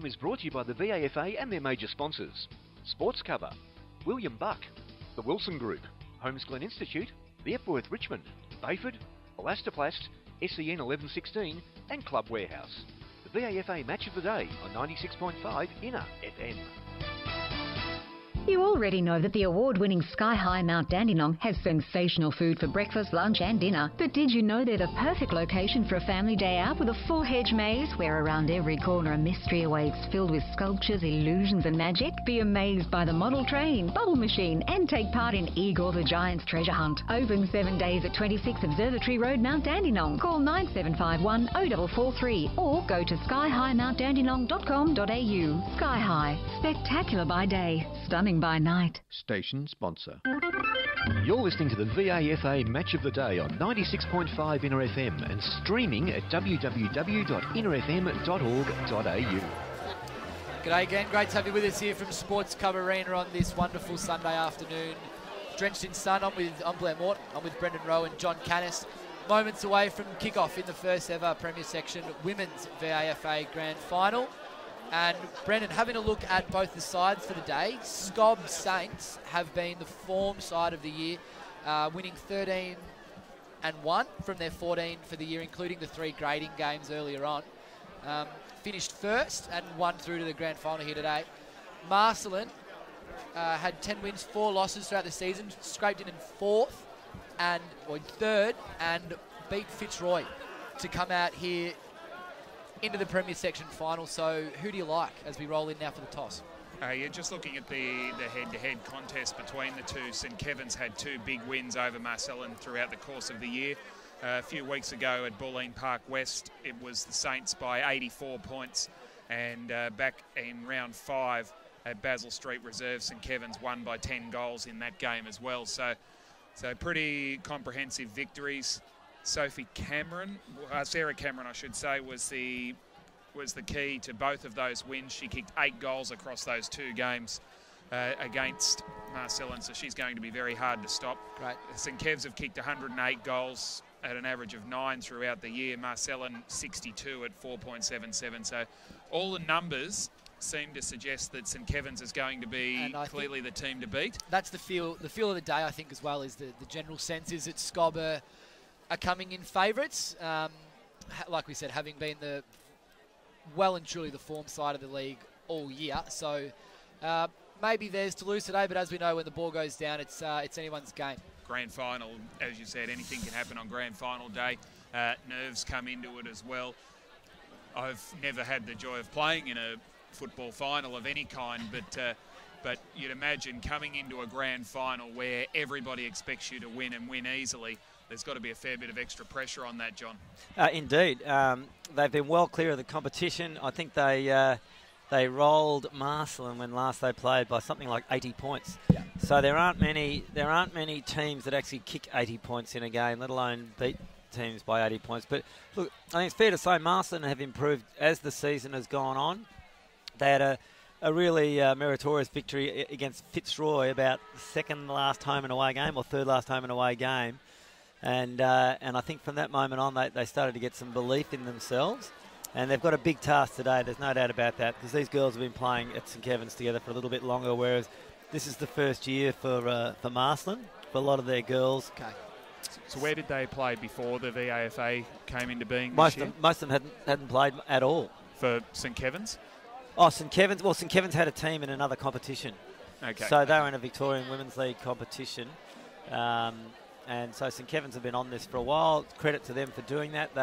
Is brought to you by the VAFA and their major sponsors. Sports Cover, William Buck, the Wilson Group, Holmes-Glen Institute, the Epworth Richmond, Bayford, Elastoplast, SEN 1116 and Club Warehouse. The VAFA Match of the Day on 96.5 Inner FM. You already know that the award-winning Sky High Mount Dandenong has sensational food for breakfast, lunch and dinner. But did you know they're the perfect location for a family day out with a full hedge maze where around every corner a mystery awaits filled with sculptures, illusions and magic? Be amazed by the model train, bubble machine and take part in Igor the Giant's treasure hunt. Open 7 days at 26 Observatory Road, Mount Dandenong. Call 9751 0443 or go to skyhighmountdandenong.com.au. Sky High, spectacular by day, stunning by night. Station sponsor. You're listening to the VAFA Match of the Day on 96.5 Inner FM and streaming at www.innerfm.org.au. G'day again, great to have you with us here from Sports Cover Arena on this wonderful Sunday afternoon. Drenched in sun, I'm Blair Morton, I'm with Brendan Rowe and John Canis. Moments away from kick-off in the first ever Premier Section Women's VAFA Grand Final. And Brendan, having a look at both the sides for the day, SKOB Saints have been the form side of the year, winning 13 and 1 from their 14 for the year, including the 3 grading games earlier on. Finished first and won through to the grand final here today. Marcellin had 10 wins, 4 losses throughout the season, scraped in third and beat Fitzroy to come out here into the Premier Section final. So who do you like as we roll in now for the toss? You're just looking at the head-to-head contest between the two. St Kevin's had 2 big wins over Marcellin throughout the course of the year. A few weeks ago at Bulleen Park West, it was the Saints by 84 points. And back in round 5 at Basil Street Reserve, St Kevin's won by 10 goals in that game as well. So pretty comprehensive victories. Sarah Cameron, I should say, was the key to both of those wins. She kicked 8 goals across those 2 games against Marcellin, so she's going to be very hard to stop. Right. St Kevs have kicked 108 goals at an average of 9 throughout the year. Marcellin 62 at 4.77. So all the numbers seem to suggest that St Kevin's is going to be clearly the team to beat. That's the feel of the day, I think, as well, is the general sense is that SKOB are coming in favourites. Like we said, having been the well and truly the form side of the league all year. So maybe there's to lose today, but as we know, when the ball goes down, it's anyone's game. Grand final, as you said, anything can happen on grand final day. Nerves come into it as well. I've never had the joy of playing in a football final of any kind, but you'd imagine coming into a grand final where everybody expects you to win and win easily. There's got to be a fair bit of extra pressure on that, John. Indeed. They've been well clear of the competition. I think they rolled Marcellin when last they played by something like 80 points. Yeah. So there aren't many teams that actually kick 80 points in a game, let alone beat teams by 80 points. But look, I think it's fair to say Marcellin have improved as the season has gone on. They had a really meritorious victory against Fitzroy, about the second last home and away game or third last home and away game. And I think from that moment on, they started to get some belief in themselves. And they've got a big task today, there's no doubt about that, because these girls have been playing at St Kevin's together for a little bit longer, whereas this is the first year for Marcellin, for a lot of their girls. Okay. So where did they play before the VAFA came into being Most this year? of them hadn't played at all. For St Kevin's? Oh, St Kevin's. Well, St Kevin's had a team in another competition. Okay. So they were in a Victorian Women's League competition. And so St Kevin's have been on this for a while. Credit to them for doing that.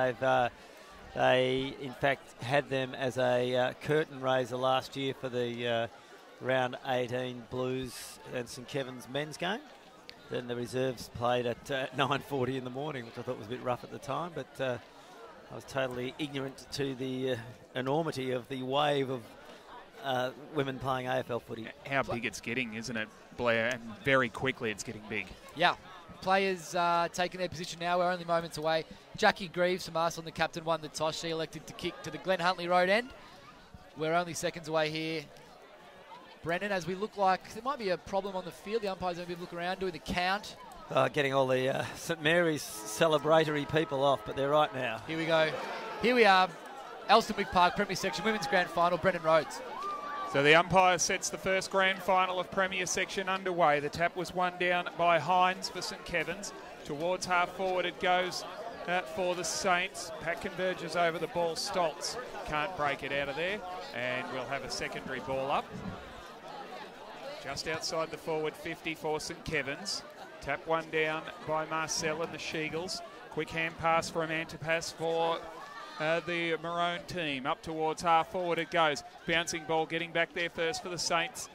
They in fact had them as a curtain raiser last year for the round 18 Blues and St Kevin's men's game. Then the reserves played at 9:40 in the morning, which I thought was a bit rough at the time, but I was totally ignorant to the enormity of the wave of women playing AFL footy. How big it's getting, isn't it, Blair? And very quickly it's getting big. Yeah. Players taking their position now. We're only moments away. Jackie Greaves from Marcellin, the captain, won the toss. She elected to kick to the Glen Huntley Road end. We're only seconds away here. Brendan, as we look like there might be a problem on the field. The umpires are going to look around doing the count. Getting all the St Mary's celebratory people off, but they're right now. Here we go. Here we are. Elstonwick Park, Premier Section, Women's Grand Final, Brendan Rhodes. So the umpire sets the first grand final of Premier Section underway. The tap was won down by Hines for St Kevin's. Towards half forward it goes for the Saints. Pack converges over the ball. Stoltz can't break it out of there. And we'll have a secondary ball up. Just outside the forward 50 for St Kevin's. Tap one down by Marcellin, the Sheagles. Quick hand pass from Antipas for the Maroon team. Up towards half forward it goes. Bouncing ball getting back there first for the Saints.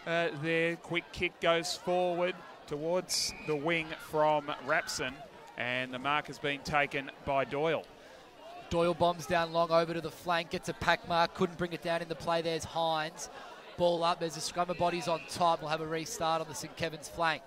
Their quick kick goes forward towards the wing from Robertson. And the mark has been taken by Doyle. Doyle bombs down long over to the flank, gets a pack mark, couldn't bring it down in the play. There's Hines. Ball up, there's a scrum of bodies on top. We'll have a restart on the St Kevin's flank.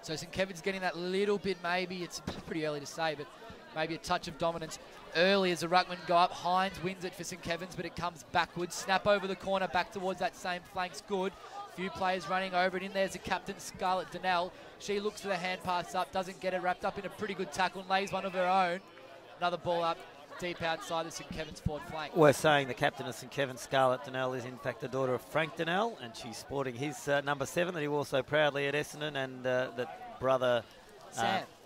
So St Kevin's getting that little bit, maybe, it's pretty early to say, but maybe a touch of dominance early as the ruckman go up. Hines wins it for St Kevin's, but it comes backwards. Snap over the corner, back towards that same flank's good. Few players running over it. In there's the captain, Scarlett Donnell. She looks for the hand pass up, doesn't get it, wrapped up in a pretty good tackle and lays one of her own. Another ball up deep outside the St Kevin's forward flank. We're saying the captain of St Kevin's, Scarlett Donnell, is in fact the daughter of Frank Donnell, and she's sporting his number 7 that he wore so proudly at Essendon, and that brother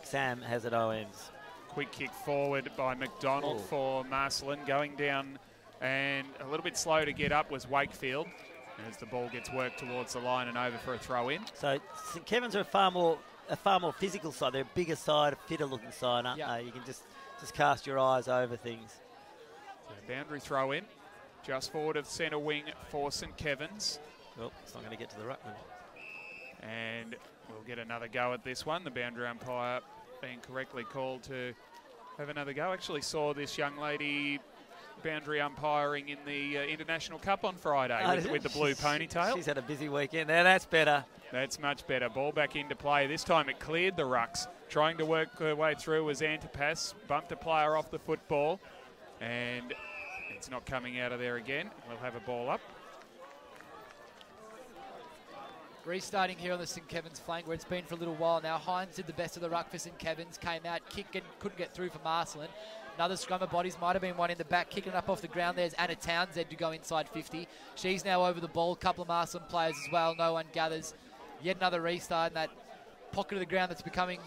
Sam has at OMs. Quick kick forward by McDonald for Marcellin. Going down and a little bit slow to get up was Wakefield as the ball gets worked towards the line and over for a throw in. So St Kevin's are a far more physical side. They're a bigger side, a fitter looking side, aren't they? You can just cast your eyes over things. So boundary throw in, just forward of centre wing for St Kevin's. Well, it's not going to get to the ruckman. And we'll get another go at this one. The boundary umpire being correctly called to have another go. Actually saw this young lady boundary umpiring in the International Cup on Friday with the blue ponytail. She's had a busy weekend. Now that's better. That's much better. Ball back into play. This time it cleared the rucks. Trying to work her way through was Antipas. Bumped a player off the football. And it's not coming out of there again. We'll have a ball up. Restarting here on the St Kevin's flank where it's been for a little while now. Hines did the best of the ruck for St Kevin's. Came out, kicked and couldn't get through for Marcellin. Another scrum of bodies, might have been one in the back, kicking up off the ground. There's Anna Townsend to go inside 50. She's now over the ball. Couple of Marcellin players as well. No one gathers. Yet another restart in that pocket of the ground that's becoming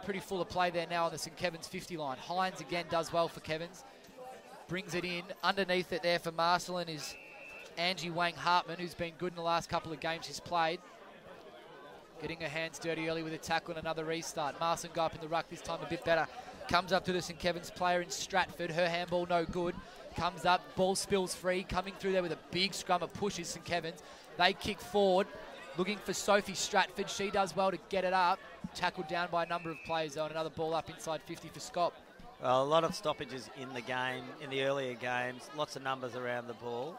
pretty full of play there now on the St Kevin's 50 line. Hines again does well for Kevin's. Brings it in. Underneath it there for Marcellin is Angie Wang Hartman, who's been good in the last couple of games she's played. Getting her hands dirty early with a tackle and another restart. Marcellin go up in the ruck, this time a bit better. Comes up to the St Kevin's player in Stratford. Her handball no good. Comes up, ball spills free. Coming through there with a big scrum of pushes St Kevin's. They kick forward, looking for Sophie Stratford. She does well to get it up. Tackled down by a number of players though, and another ball up inside 50 for SKOB. Well, a lot of stoppages in the game, in the earlier games. Lots of numbers around the ball.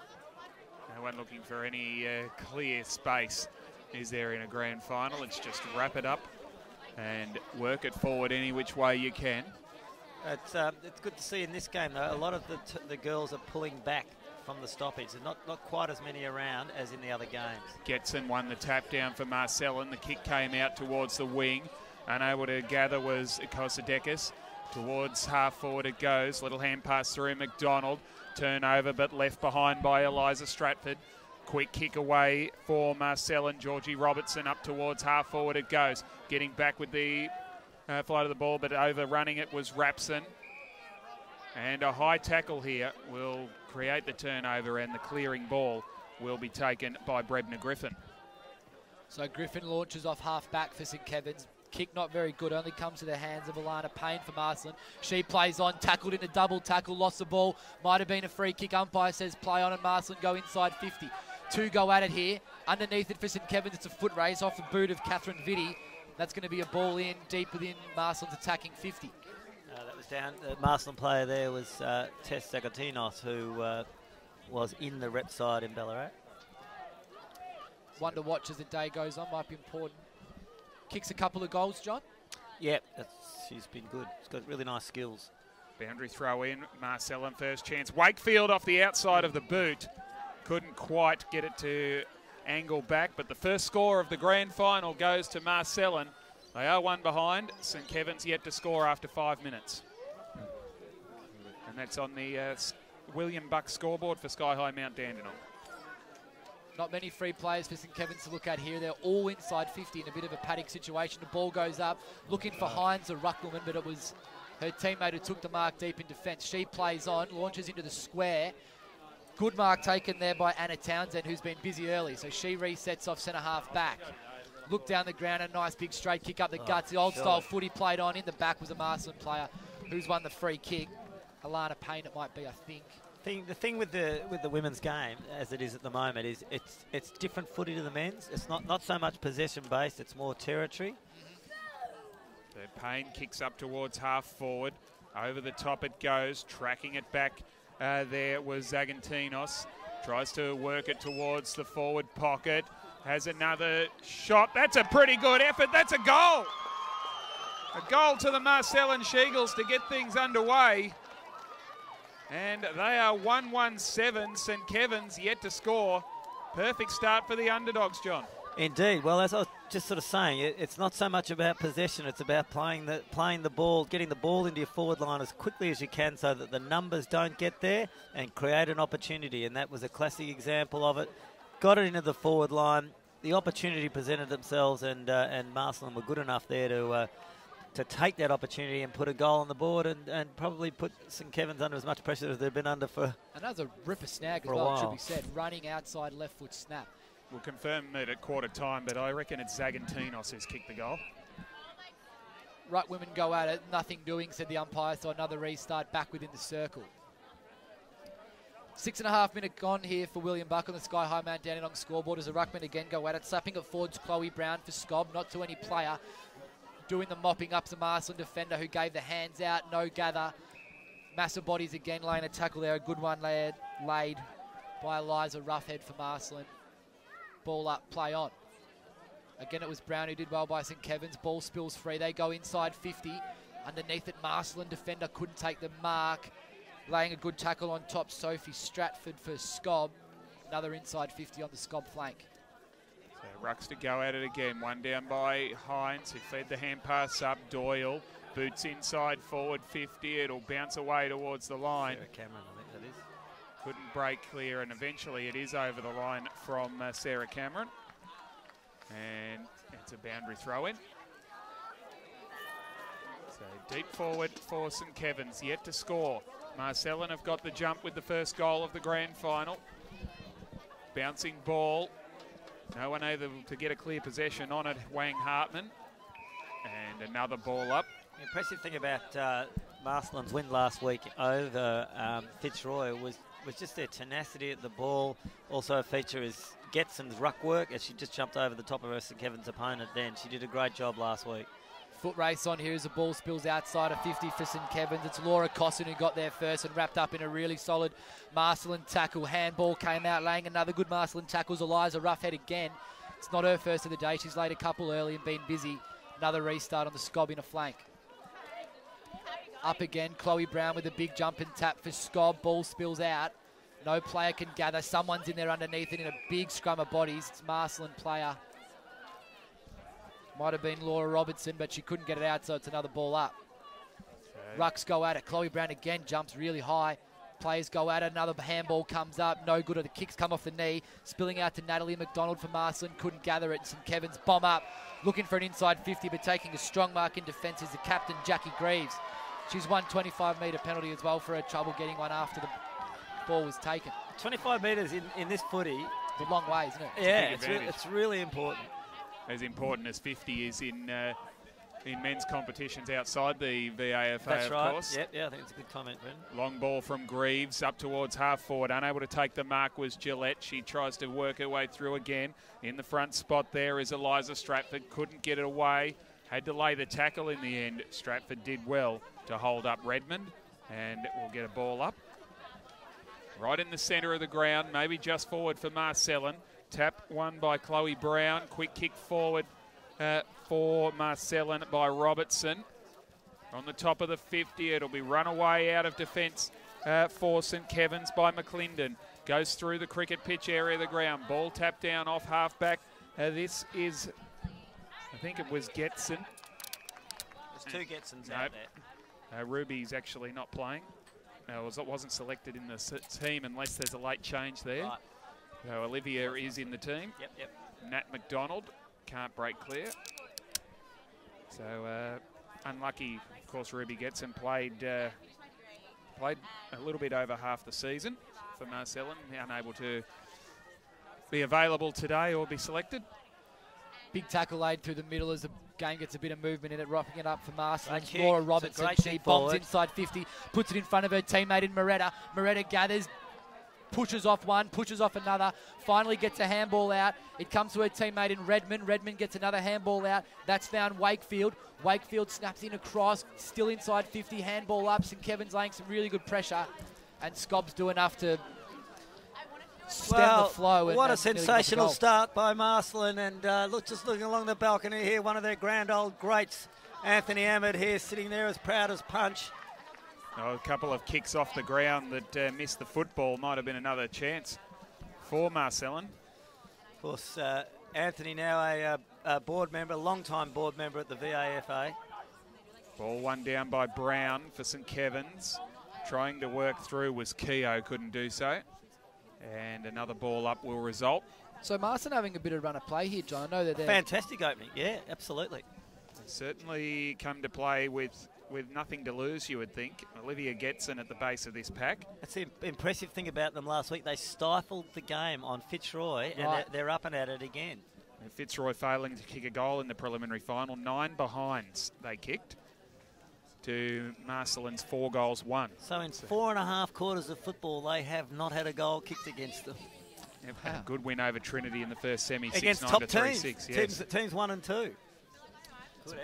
No one looking for any clear space is there in a grand final. It's just wrap it up and work it forward any which way you can. It's good to see in this game, though. A lot of the girls are pulling back from the stoppage. There's not quite as many around as in the other games. Getson won the tap down for Marcellin. The kick came out towards the wing. Unable to gather was Kosadekis. Towards half forward it goes. Little hand pass through McDonald. Turnover, but left behind by Eliza Stratford. Quick kick away for Marcellin. Georgie Robertson up towards half forward it goes. Getting back with the flight of the ball, but overrunning it was Robertson. And a high tackle here will create the turnover, and the clearing ball will be taken by Brebna Griffin. So Griffin launches off half back for St Kevin's. Kick not very good, only comes to the hands of Alana Payne for Marcellin. She plays on, tackled in a double tackle, lost the ball. Might have been a free kick. Umpire says play on, and Marcellin go inside 50. Two go at it here. Underneath it for St Kevin's, it's a foot race off the boot of Catherine Vitti. That's going to be a ball in, deep within Marcellin's attacking 50. That was down. The Marcellin player there was Tess Zagotinos, who was in the rep side in Ballarat. One to watch as the day goes on, might be important. Kicks a couple of goals, John. Yep, she's been good. She's got really nice skills. Boundary throw in, Marcellin first chance. Wakefield off the outside of the boot. Couldn't quite get it to angle back, but the first score of the grand final goes to Marcellin. They are one behind. St Kevin's yet to score after 5 minutes. And that's on the William Buck scoreboard for Sky High Mount Dandenong. Not many free players for St Kevin's to look at here. They're all inside 50 in a bit of a paddock situation. The ball goes up, looking for Hines, a ruckwoman, but it was her teammate who took the mark deep in defence. She plays on, launches into the square. Good mark taken there by Anna Townsend, who's been busy early. So she resets off centre half back. Look down the ground, a nice big straight kick up the guts. The old style footy played on. In the back was a Marcellin player who's won the free kick. Alana Payne, it might be, I think. The thing with the women's game, as it is at the moment, is it's different footy to the men's. It's not so much possession based. It's more territory. So Payne kicks up towards half forward. Over the top it goes, tracking it back. There was Zagantinos. Tries to work it towards the forward pocket. Has another shot. That's a pretty good effort. That's a goal. A goal to the Marcellin She-Eagles to get things underway. And they are 1-1-7. St Kevin's yet to score. Perfect start for the underdogs, John. Indeed. Well, as I was just sort of saying, it's not so much about possession. It's about playing the ball, getting the ball into your forward line as quickly as you can so that the numbers don't get there and create an opportunity. And that was a classic example of it. Got it into the forward line. The opportunity presented themselves, and Marcellin were good enough there to take that opportunity and put a goal on the board and probably put St Kevin's under as much pressure as they've been under for. And that was a ripper snag as well, it should be said. Running outside left foot snap. We'll confirm it at quarter time, but I reckon it's Zagantinos who's kicked the goal. Right, women go at it. Nothing doing, said the umpire, so another restart back within the circle. 6.5 minutes gone here for William Buck on the Sky High Mount Dandenong scoreboard as the ruckmen again go at it. Slapping it forwards, Chloe Brown for SKOB, not to any player. Doing the mopping up, the Marcellin defender who gave the hands out, no gather. Massive bodies again laying a tackle there. A good one laid by Eliza Roughhead for Marcellin. Ball up, play on. Again, it was Brown who did well by St Kevin's. Ball spills free. They go inside 50. Underneath it, Marcellin defender couldn't take the mark. Laying a good tackle on top, Sophie Stratford for SKOB. Another inside 50 on the SKOB flank. So Rucks to go at it again. One down by Hines, who fed the hand pass up. Doyle boots inside forward 50. It'll bounce away towards the line. Sarah Cameron, I think that is. Couldn't break clear, and eventually it is over the line from Sarah Cameron. And it's a boundary throw in. So deep forward for St Kevin's, yet to score. Marcellin have got the jump with the first goal of the grand final. Bouncing ball. No one able to get a clear possession on it. Wang Hartman. And another ball up. The impressive thing about Marcellin's win last week over Fitzroy was just their tenacity at the ball. Also a feature is Getson's ruck work as she just jumped over the top of her St Kevin's opponent then. She did a great job last week. Foot race on here as the ball spills outside of 50 for St Kevin's. It's Laura Cosson who got there first and wrapped up in a really solid Marcellin tackle. Handball came out, laying another good Marcellin tackles. Eliza Roughhead again. It's not her first of the day. She's laid a couple early and been busy. Another restart on the SKOB in a flank. Up again, Chloe Brown with a big jump and tap for SKOB. Ball spills out. No player can gather. Someone's in there underneath it in a big scrum of bodies. It's Marcellin player. Might have been Laura Robertson, but she couldn't get it out, so it's another ball up. Okay. Rucks go at it. Chloe Brown again jumps really high. Players go at it. Another handball comes up. No good. The kicks come off the knee. Spilling out to Natalie McDonald for Marcellin. Couldn't gather it. St Kevin's bomb up. Looking for an inside 50, but taking a strong mark in defence is the captain, Jackie Greaves. She's won 25-metre penalty as well for her trouble getting one after the ball was taken. 25 metres in this footy. It's a long way, isn't it? It's really important. As important as 50 is in men's competitions outside the VAFA, That's right. of course. Yeah, I think it's a good comment, Ben. Long ball from Greaves up towards half forward. Unable to take the mark was Gillette. She tries to work her way through again. In the front spot there is Eliza Stratford. Couldn't get it away. Had to lay the tackle in the end. Stratford did well to hold up Redmond, and we'll get a ball up. Right in the centre of the ground, maybe just forward for Marcellin. Tap won by Chloe Brown. Quick kick forward for Marcellin by Robertson. On the top of the 50, it'll be run away out of defence for St Kevin's by McClendon. Goes through the cricket pitch area of the ground. Ball tapped down off half-back. This is, I think it was Getson. There's two Getsons out there. Ruby's actually not playing. wasn't selected in the team unless there's a late change there. Right. So Olivia is in the team. Yep. Nat McDonald can't break clear. So unlucky, of course. Ruby Getson played a little bit over half the season for Marcellin, unable to be available today or be selected. Big tackle laid through the middle as the game gets a bit of movement in it, rocking it up for Marcellin. Great kick. Laura Robertson, It's a great she kick bombs forward. inside 50, puts it in front of her teammate in Moretta. Moretta gathers, pushes off one, pushes off another, finally gets a handball out. It comes to her teammate in Redmond. Redmond gets another handball out. That's found Wakefield. Wakefield snaps in across, still inside 50, handball up. St Kevin's laying some really good pressure, and SKOB's do enough to stem the flow. What a and nearly got the sensational goal. start by Marcellin. And just looking along the balcony here, one of their grand old greats, Anthony Ahmed here, sitting there as proud as punch. A couple of kicks off the ground that missed the football. Might have been another chance for Marcellin. Of course, Anthony now a board member, long-time board member at the VAFA. Ball one down by Brown for St Kevin's. Trying to work through was Keogh, couldn't do so. And another ball up will result. So Marston having a bit of run of play here, John. I know that they're Fantastic opening, yeah, absolutely. Certainly come to play with nothing to lose, you would think. Olivia Getson at the base of this pack. That's the impressive thing about them last week. They stifled the game on Fitzroy, and Right. they're up and at it again. And Fitzroy failing to kick a goal in the preliminary final. 9 behinds they kicked to Marcellin's 4 goals, 1. So in 4.5 quarters of football, they have not had a goal kicked against them. They've had a good win over Trinity in the first semi, Against 6-9 top to teams, 3-6. Yes. teams 1 and 2.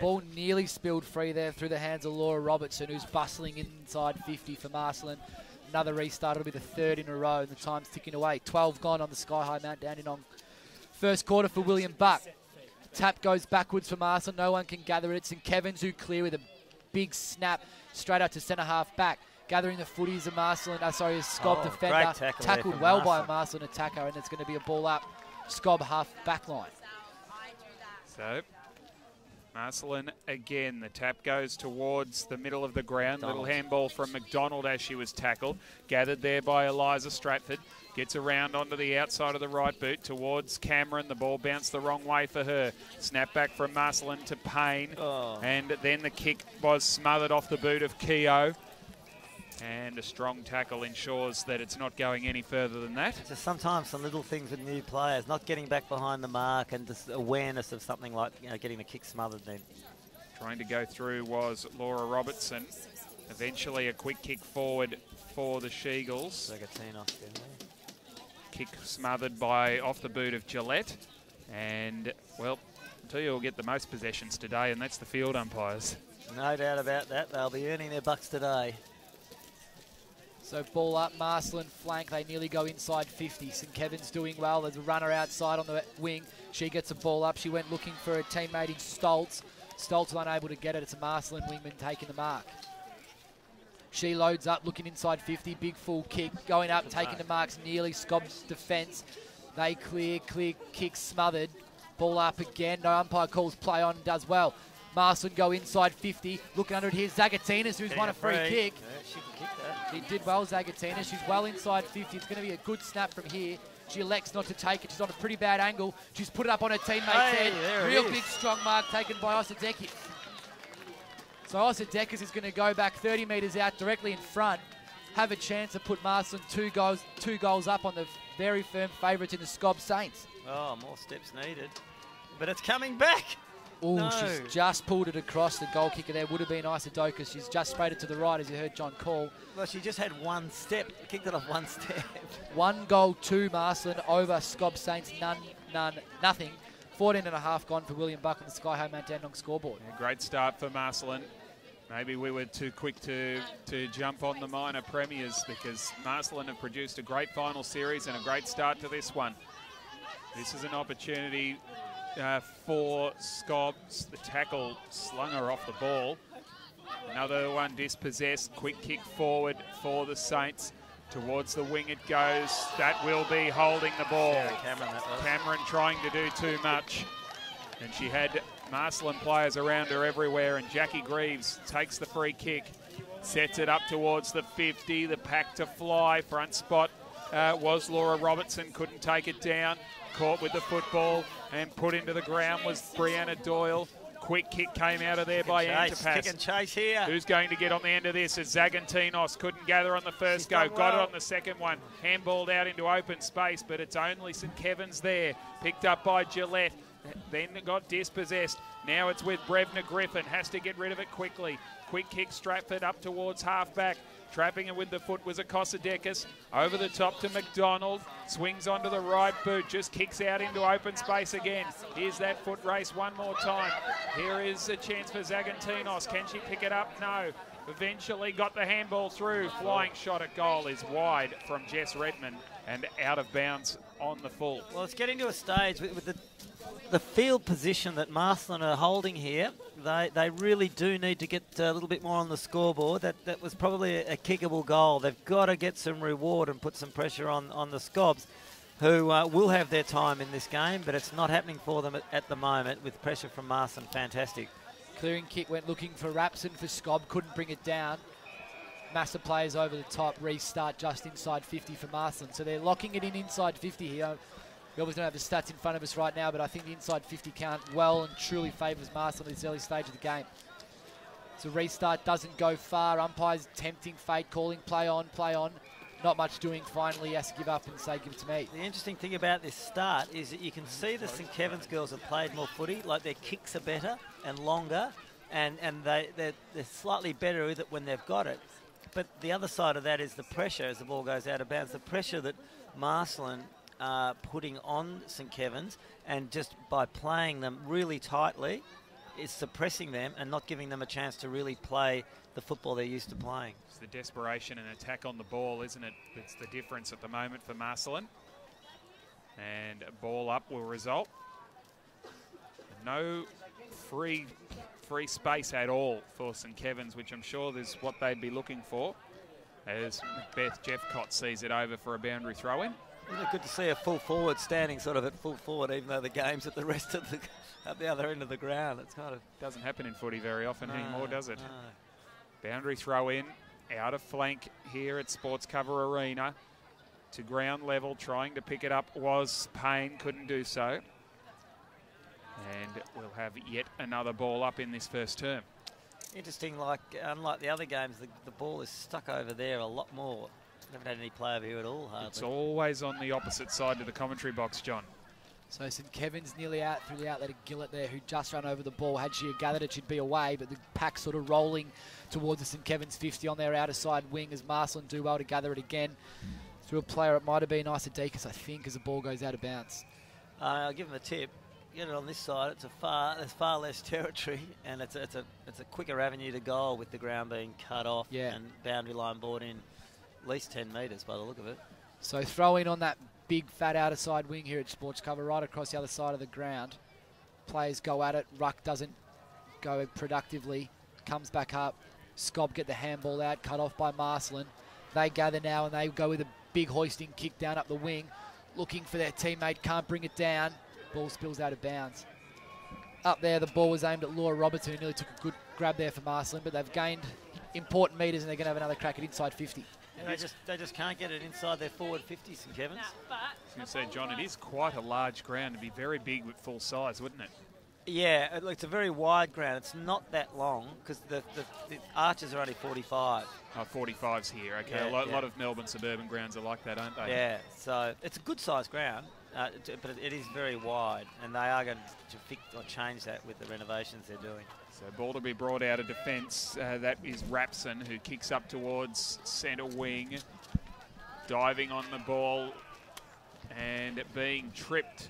ball nearly spilled free there through the hands of Laura Robertson, who's bustling inside 50 for Marcellin. Another restart. It'll be the 3rd in a row, and the time's ticking away. 12 gone on the Sky High Mount Dandenong. First quarter for William Buck. Tap goes backwards for Marcellin. No one can gather it. St Kevin's who clear with a big snap straight out to centre half back. Gathering the footies of Marcellin. Sorry, SKOB defender. Great tackle there Tackled from well by Marcellin. Marcellin attacker, and it's going to be a ball up. SKOB half back line. So, Marcellin again. The tap goes towards the middle of the ground. McDonald. Little handball from McDonald as she was tackled. Gathered there by Eliza Stratford. Gets around onto the outside of the right boot towards Cameron. The ball bounced the wrong way for her. Snap back from Marcellin to Payne. And then the kick was smothered off the boot of Keogh. And a strong tackle ensures that it's not going any further than that. So sometimes some little things with new players, not getting back behind the mark and just awareness of something like getting the kick smothered then. Trying to go through was Laura Robertson. Eventually a quick kick forward for the She-Eagles. Kick smothered by off the boot of Gillette. And, well, I'll tell you who'll get the most possessions today, and that's the field umpires. No doubt about that. They'll be earning their bucks today. So ball up, Marcellin flank. They nearly go inside 50. St Kevin's doing well. There's a runner outside on the wing. She gets a ball up. She went looking for a teammate in Stoltz. Stoltz was unable to get it. It's a Marcellin wingman taking the mark. She loads up, looking inside 50. Big full kick. Going up, taking the marks nearly. SKOB's defence. They clear, kick smothered. Ball up again. No umpire calls play on, does well. Marcellin go inside 50. Looking under it here, Zagatinas, who's won a free kick. Yeah, she can kick that. He did well, Zagatinas. She's well inside 50. It's going to be a good snap from here. She elects not to take it. She's on a pretty bad angle. She's put it up on her teammate's Hey, there head. it Real is. big, strong mark taken by Osadekis. So Osadekis is going to go back 30 metres out directly in front. Have a chance to put Marcellin two goals up on the very firm favourites in the SKOB Saints. Oh, more steps needed. But it's coming back. Oh, No. she's just pulled it across. The goal kicker there would have been Isadokas. She's just sprayed it to the right, as you heard John call. Well, she just had one step. Kicked it off one step. 1 goal to Marcellin over SKOB Saints. Nothing. 14.5 gone for William Buck on the Sky High Mount Dandenong scoreboard. A great start for Marcellin. Maybe we were too quick to jump on the minor premiers, because Marcellin have produced a great final series and a great start to this one. This is an opportunity for SKOBs. The tackle slung her off the ball. Another one dispossessed. Quick kick forward for the Saints. Towards the wing it goes. That will be holding the ball. Yeah, Cameron, that was. Cameron trying to do too much. And she had Marcellin players around her everywhere, and Jackie Greaves takes the free kick. Sets it up towards the 50. The pack to fly. Front spot was Laura Robertson. Couldn't take it down. Caught with the football and put into the ground was Brianna Doyle. Quick kick came out of there by Antipas. Kick and chase here. Who's going to get on the end of this? It's Zagantinos. Couldn't gather on the first go. Got it on the second one. Handballed out into open space, but it's only St Kevin's there. Picked up by Gillette. Then got dispossessed. Now it's with Brevna Griffin. Has to get rid of it quickly. Quick kick Stratford up towards halfback. Trapping it with the foot was Acosadekis. Over the top to McDonald. Swings onto the right boot. Just kicks out into open space again. Here's that foot race one more time. Here is a chance for Zagantinos. Can she pick it up? No. Eventually got the handball through. Flying shot at goal is wide from Jess Redmond and out of bounds on the full. Well, it's getting to a stage with the field position that Marcellin are holding here. They really do need to get a little bit more on the scoreboard. That was probably a kickable goal. They've got to get some reward and put some pressure on the SKOBs, who will have their time in this game, but it's not happening for them at the moment with pressure from Marcellin. Fantastic. Clearing kick went looking for Robertson for SKOB. Couldn't bring it down. Massa players over the top. Restart just inside 50 for Marcellin. So they're locking it in inside 50 here. We obviously don't have the stats in front of us right now, but I think the inside 50 count well and truly favours Marcellin at this early stage of the game. So restart doesn't go far. Umpires tempting fate, calling play on, play on. Not much doing. Finally, he has to give up and say, give it to me. The interesting thing about this start is that you can see the St Kevin's girls have played more footy. Like their kicks are better and longer, and they're slightly better when they've got it. But the other side of that is the pressure as the ball goes out of bounds. The pressure that Marcellin putting on St Kevin's, and just by playing them really tightly, is suppressing them and not giving them a chance to really play the football they're used to playing. It's the desperation and attack on the ball, isn't it? It's the difference at the moment for Marcellin. And a ball up will result. No free space at all for St Kevin's, which I'm sure is what they'd be looking for, as Beth Jeffcott sees it over for a boundary throw-in. Isn't it good to see a full forward standing sort of at full forward, even though the game's at the rest of at the other end of the ground? It's kind of doesn't happen in footy very often anymore, does it? No. Boundary throw-in, out of flank here at Sports Cover Arena to ground level. Trying to pick it up was Payne, couldn't do so. And we'll have yet another ball up in this first term. Interesting, unlike the other games, the ball is stuck over there a lot more. Haven't had any play over here at all, hardly. It's always on the opposite side of the commentary box, John. So St Kevin's nearly out through the outlet of Gillett there, who just ran over the ball. Had she gathered it, she'd be away, but the pack sort of rolling towards the St Kevin's 50 on their outer side wing as Marcellin do well to gather it again. Through a player, it might have been Isadekas, I think, as the ball goes out of bounds. I'll give him a tip. Get it on this side. There's far less territory, and it's a quicker avenue to goal with the ground being cut off and boundary line brought in at least 10 metres by the look of it. So throw in on that big fat outer side wing here at Sports Cover, right across the other side of the ground. Players go at it. Ruck doesn't go productively. Comes back up. SKOB get the handball out, cut off by Marcellin. They gather now and they go with a big hoisting kick down up the wing, looking for their teammate. Can't bring it down. Ball spills out of bounds. Up there, the ball was aimed at Laura Robertson, who nearly took a good grab there for Marcellin, but they've gained important metres and they're going to have another crack at inside 50. Yeah, they just can't get it inside their forward 50, St Kevin's. I was going to say, John, it is quite a large ground. It'd be very big with full size, wouldn't it? Yeah, it's a very wide ground. It's not that long because the arches are only 45. Oh, 45's here. Okay, Yeah, a lot of Melbourne suburban grounds are like that, aren't they? Yeah, so it's a good-sized ground, but it is very wide, and they are going to fix or change that with the renovations they're doing. So ball to be brought out of defence. That is Robertson, who kicks up towards centre wing, diving on the ball and being tripped.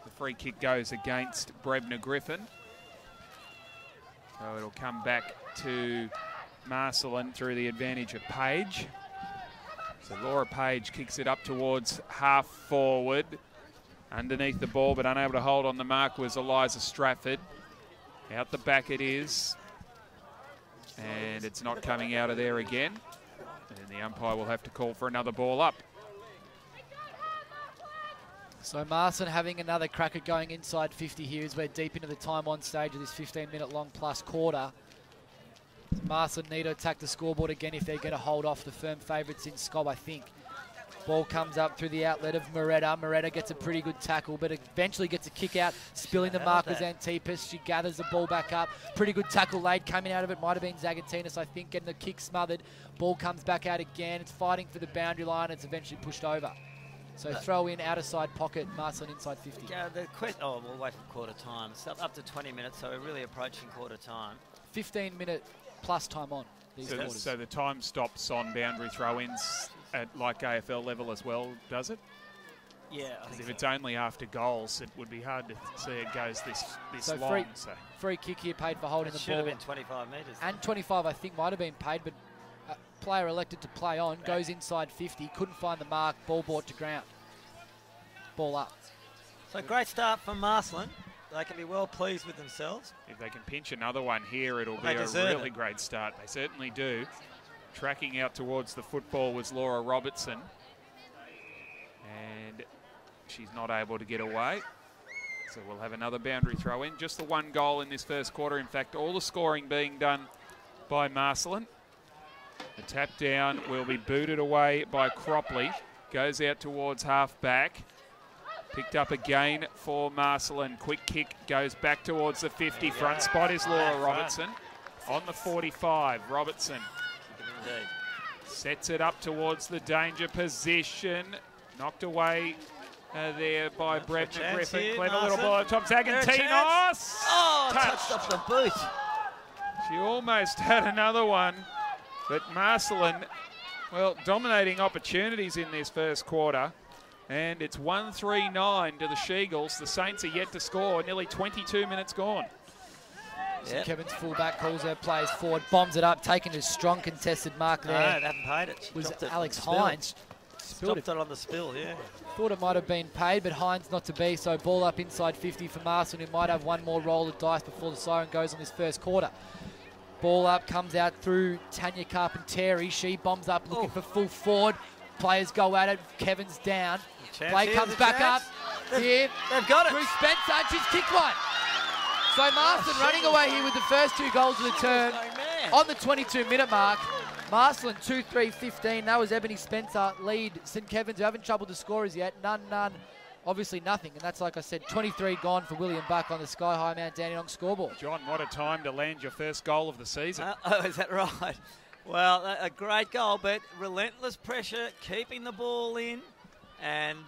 The free kick goes against Brevna Griffin. So it'll come back to Marcellin through the advantage of Page. So Laura Page kicks it up towards half forward. Underneath the ball, but unable to hold on the mark, was Eliza Stratford. Out the back it is. And it's not coming out of there again. And the umpire will have to call for another ball up. So Marcellin having another crack at going inside 50 here as we're deep into the time on stage of this 15-minute long plus quarter. Marcellin need to attack the scoreboard again if they're going to hold off the firm favourites in SKOB, I think. Ball comes up through the outlet of Moretta. Moretta gets a pretty good tackle, but eventually gets a kick out, spilling the Marcus Antipus. She gathers the ball back up. Pretty good tackle laid. Coming out of it might have been Zagatinas, I think, getting the kick smothered. Ball comes back out again. It's fighting for the boundary line. It's eventually pushed over. So throw in, outer side pocket, Marcellin inside 50. Yeah, we'll wait for quarter time. It's up to 20 minutes, so we're really approaching quarter time. 15-minute plus time on these quarters. So the time stops on boundary throw-ins at like AFL level as well, does it? Yeah, I think if it's only after goals, it would be hard to see it goes this long. Free kick here paid for holding the ball. Should have been 25 metres. And 25, I think, might have been paid, but player elected to play on, goes inside 50, couldn't find the mark, ball brought to ground. Ball up. So great start from Marcellin. They can be well pleased with themselves. If they can pinch another one here, it'll be a really great start. They certainly do. Tracking out towards the football was Laura Robertson. And she's not able to get away. So we'll have another boundary throw in. Just the one goal in this first quarter. In fact, all the scoring being done by Marcellin. The tap down will be booted away by Cropley. Goes out towards half back. Picked up again for Marcellin. Quick kick goes back towards the 50. Front spot is Laura Robertson. On the 45, Robertson sets it up towards the danger position. Knocked away there by Brebner Griffin. Clever little ball at top. Zagatinos! Oh, touched off the boot. She almost had another one. But Marcellin, well, dominating opportunities in this first quarter. And it's 1-3-9 to the She-Eagles. The Saints are yet to score. Nearly 22 minutes gone. Yep. Kevin's fullback calls her players forward, bombs it up, taking a strong contested mark there. No, they haven't paid it. Was Alex Hines. Stopped it on the spill, yeah. Thought it might have been paid, but Hines not to be. So ball up inside 50 for Marcellin, who might have one more roll of dice before the siren goes on this first quarter. Ball up, comes out through Tanya Carpentieri. She bombs up, looking for full forward. Players go at it. Kevin's down. Play comes back up. Here. They've got it. Through Spencer, and she's kicked one. So Marcellin running away here with the first two goals of the term on the 22-minute mark. Marcellin 2-3-15. That was Ebony Spencer lead St Kevin's, who haven't troubled the scorers yet. None. Obviously nothing. And that's, like I said, 23 gone for William Buck on the Sky High Mount Dandenong scoreboard. John, what a time to land your first goal of the season. Is that right? Well, a great goal, but relentless pressure, keeping the ball in. And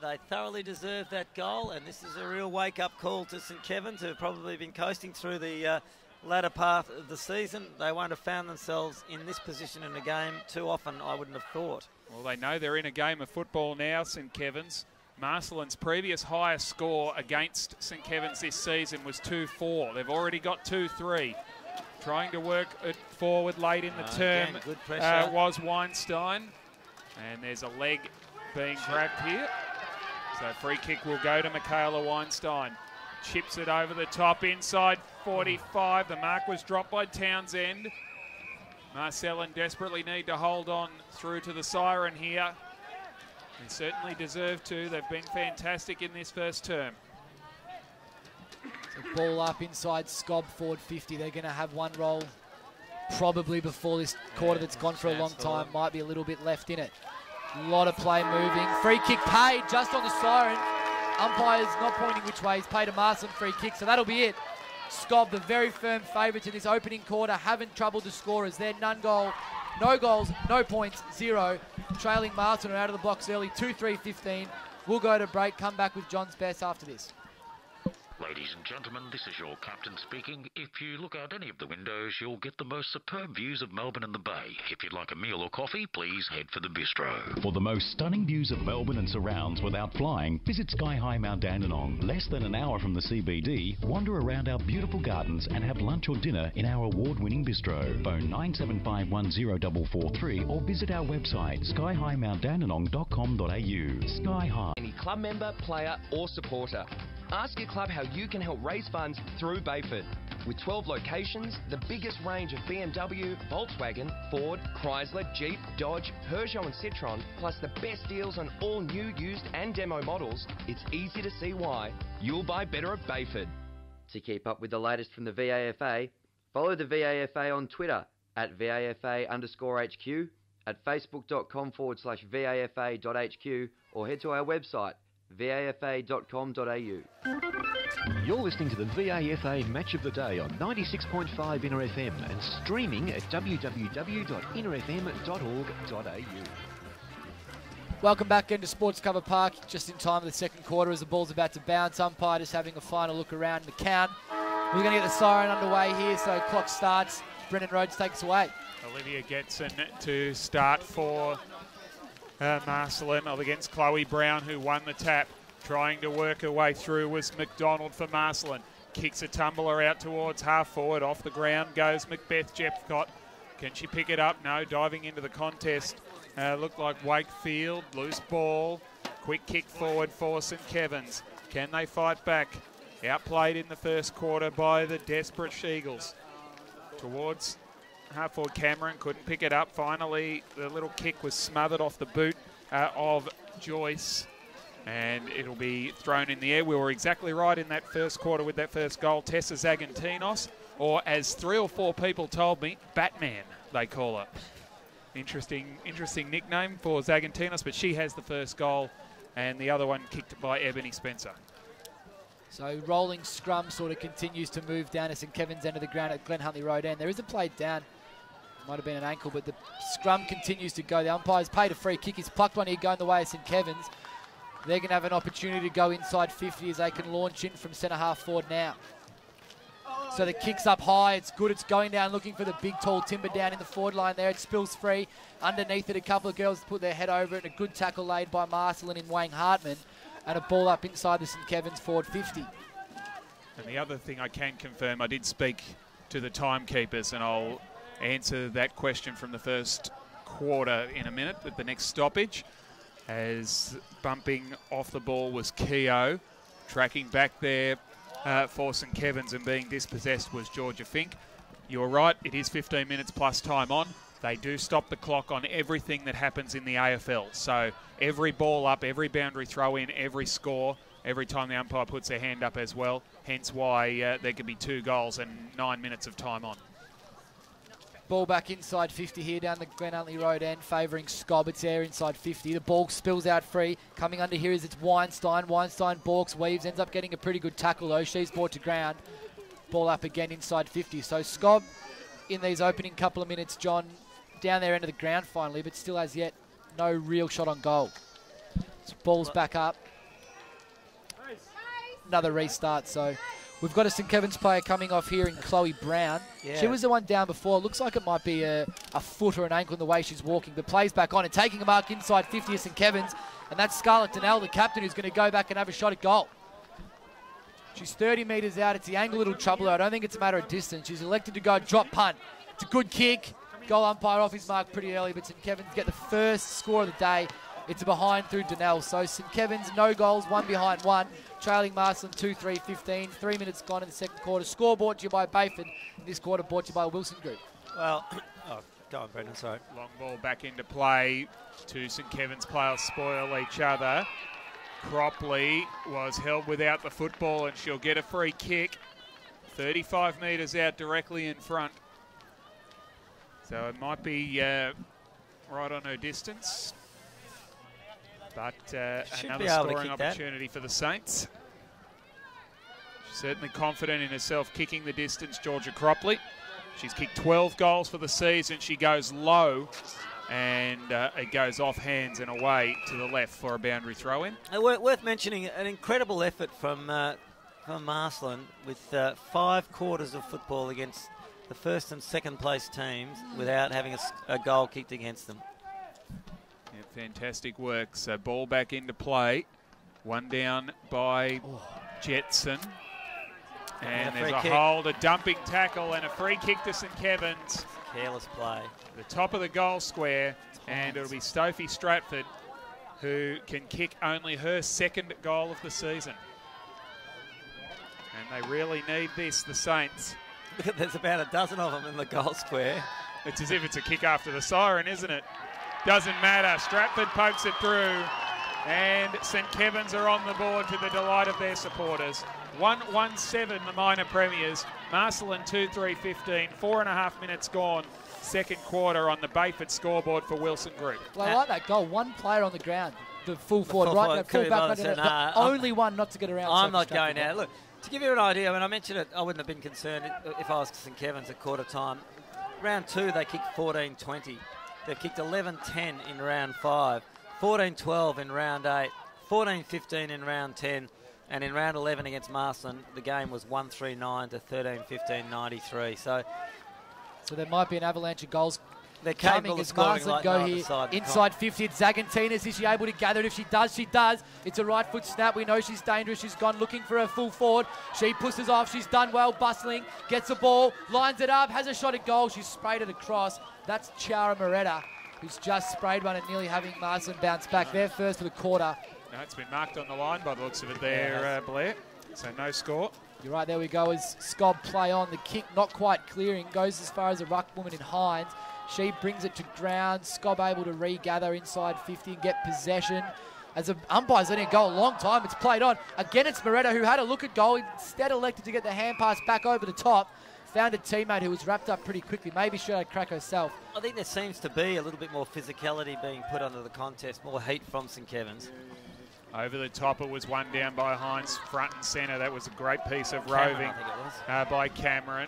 they thoroughly deserve that goal. And this is a real wake-up call to St Kevin's, who have probably been coasting through the latter part of the season. They won't have found themselves in this position in a game too often, I wouldn't have thought. Well, they know they're in a game of football now, St Kevin's. Marcellin's previous highest score against St Kevin's this season was 2-4. They've already got 2-3. Trying to work it forward late in the term good pressure. Was Weinstein. And there's a leg being grabbed here. So free kick will go to Michaela Weinstein. Chips it over the top inside 45. The mark was dropped by Townsend. Marcellin desperately need to hold on through to the siren here. They certainly deserve to. They've been fantastic in this first term. So ball up inside SKOB forward 50. They're going to have one roll probably before this quarter that's gone for a long time. Might be a little bit left in it. A lot of play moving. Free kick paid just on the siren. Umpires not pointing which way. He's paid a Marcellin free kick, so that'll be it. SKOB, the very firm favourites in this opening quarter, haven't troubled the scorers. They're no goals, no points, 0. Trailing Marcellin out of the blocks early, 2-3-15. We'll go to break, come back with John's best after this. Ladies and gentlemen, this is your captain speaking. If you look out any of the windows, you'll get the most superb views of Melbourne and the Bay. If you'd like a meal or coffee, please head for the bistro. For the most stunning views of Melbourne and surrounds without flying, visit Sky High Mount Dandenong. Less than an hour from the CBD, wander around our beautiful gardens and have lunch or dinner in our award-winning bistro. Phone 97510443 or visit our website skyhighmountdandenong.com.au. Sky High. Any club member, player or supporter. Ask your club how you can help raise funds through Bayford. With 12 locations, the biggest range of BMW, Volkswagen, Ford, Chrysler, Jeep, Dodge, Peugeot and Citroën, plus the best deals on all new, used and demo models, it's easy to see why you'll buy better at Bayford. To keep up with the latest from the VAFA, follow the VAFA on Twitter at VAFA_HQ, at facebook.com/VAFA.HQ, or head to our website, vafa.com.au. You're listening to the VAFA Match of the Day on 96.5 Inner FM and streaming at www.innerfm.org.au. Welcome back into Sports Cover Park, just in time for the second quarter as the ball's about to bounce. Umpire just having a final look around the count. We're going to get the siren underway here, so clock starts. Brendan Rhodes takes away. Olivia Getson to start for Marcellin up against Chloe Brown, who won the tap. Trying to work her way through was McDonald for Marcellin. Kicks a tumbler out towards half forward. Off the ground goes Macbeth Jeffcott. Can she pick it up? No, diving into the contest. Looked like Wakefield. Loose ball. Quick kick forward for St Kevin's. Can they fight back? Outplayed in the first quarter by the desperate Sheagles. Towards half forward Cameron. Couldn't pick it up. Finally, the little kick was smothered off the boot of Joyce. And it'll be thrown in the air. We were exactly right in that first quarter with that first goal. Tessa Zagantinos, or as 3 or 4 people told me, Batman, they call her. Interesting nickname for Zagantinos, but she has the first goal, and the other one kicked by Ebony Spencer. So rolling scrum sort of continues to move down to St Kevin's end of the ground at Glen Huntly Road end. There is a play down. Might have been an ankle, but the scrum continues to go. The umpire's paid a free kick. He's plucked one here going the way of St Kevin's. They're going to have an opportunity to go inside 50 as they can launch in from centre half forward now. So the kick's up high. It's good. It's going down looking for the big, tall timber down in the forward line there. It spills free. Underneath it, a couple of girls put their head over it. And a good tackle laid by Marcellin and Wayne Hartman. And a ball up inside the St Kevin's forward 50. And the other thing I can confirm, I did speak to the timekeepers, and I'll answer that question from the first quarter in a minute at the next stoppage. As bumping off the ball was Keogh. Tracking back there for St Kevin's and being dispossessed was Georgia Fink. You're right, it is 15 minutes plus time on. They do stop the clock on everything that happens in the AFL. So every ball up, every boundary throw in, every score, every time the umpire puts their hand up as well. Hence why there could be 2 goals and 9 minutes of time on. Ball back inside 50 here down the Glen Huntly Road end, favouring SKOB. It's there inside 50. The ball spills out free. Coming under here is it's Weinstein. Weinstein balks, weaves, ends up getting a pretty good tackle though. She's brought to ground. Ball up again inside 50. So SKOB in these opening couple of minutes, John, down their end of the ground finally, but still as yet no real shot on goal. So ball's back up. Another restart, so we've got a St Kevin's player coming off here in Chloe Brown. Yeah. She was the one down before. Looks like it might be a foot or an ankle in the way she's walking, but plays back on and taking a mark inside 50 of St Kevin's. And that's Scarlett Donnell, the captain, who's going to go back and have a shot at goal. She's 30 metres out. It's the angle that'll trouble her. I don't think it's a matter of distance. She's elected to go drop punt. It's a good kick. Goal umpire off his mark pretty early, but St Kevin's get the first score of the day. It's a behind through Donnell. So St Kevin's, no goals, 1 behind 1. Trailing Marcellin 2-3-15. 3 minutes gone in the second quarter. Score brought to you by Bayford. This quarter brought to you by Wilson Group. Well, go on, Brendan, sorry. Long ball back into play. 2 St Kevin's players spoil each other. Cropley was held without the football, and she'll get a free kick. 35 metres out directly in front. So it might be right on her distance. But another scoring opportunity for the Saints. She's certainly confident in herself kicking the distance, Georgia Cropley. She's kicked 12 goals for the season. She goes low, and it goes off hands and away to the left for a boundary throw-in. Worth mentioning, an incredible effort from Marcellin with 5 quarters of football against the first and second place teams without having a goal kicked against them. Yeah, fantastic work. So ball back into play. One down by Jetson. And there's a hold, a dumping tackle, and a free kick to St Kevin's. Careless play. The top of the goal square, and it'll be Sophie Stratford who can kick only her second goal of the season. And they really need this, the Saints. There's about a dozen of them in the goal square. It's as if it's a kick after the siren, isn't it? Doesn't matter. Stratford pokes it through, and St Kevin's are on the board to the delight of their supporters. 1-1-7, the minor premiers. Marcellin 2-3-15, 4.5 minutes gone. second quarter on the Bayford scoreboard for Wilson Group. Well, I like that goal. One player on the ground, the full forward, right? Full back, the only one not to get around. I'm not going out. Look, to give you an idea, when I mentioned it, I wouldn't have been concerned if I was St Kevin's at quarter time. Round 2, they kicked 14-20. They've kicked 11-10 in round 5, 14-12 in round 8, 14-15 in round 10, and in round 11 against Marcellin, the game was 139 to 13-15, 93. So there might be an avalanche of goals. They're capable of scoring Marcellin go here inside 50. It's Zagantinas. Is she able to gather it? If she does, she does. It's a right foot snap. We know she's dangerous. She's gone looking for her full forward. She pushes off. She's done well, bustling. Gets the ball, lines it up, has a shot at goal. She's sprayed it across. That's Chara Moretta, who's just sprayed one and nearly having Marcellin bounce back. They're first for the quarter. No, it's been marked on the line by the looks of it there, Blair. So no score. You're right, there we go as SKOB play on. The kick not quite clearing, goes as far as a ruck woman in Hines. She brings it to ground. SKOB able to regather inside 50 and get possession. As the umpire's letting it go a long time, it's played on. Again, it's Moretta who had a look at goal. Instead elected to get the hand pass back over the top. Found a teammate who was wrapped up pretty quickly. Maybe she had a crack herself. I think there seems to be a little bit more physicality being put under the contest, more heat from St Kevin's. Over the top, it was one down by Hines, front and centre. That was a great piece of roving by Cameron.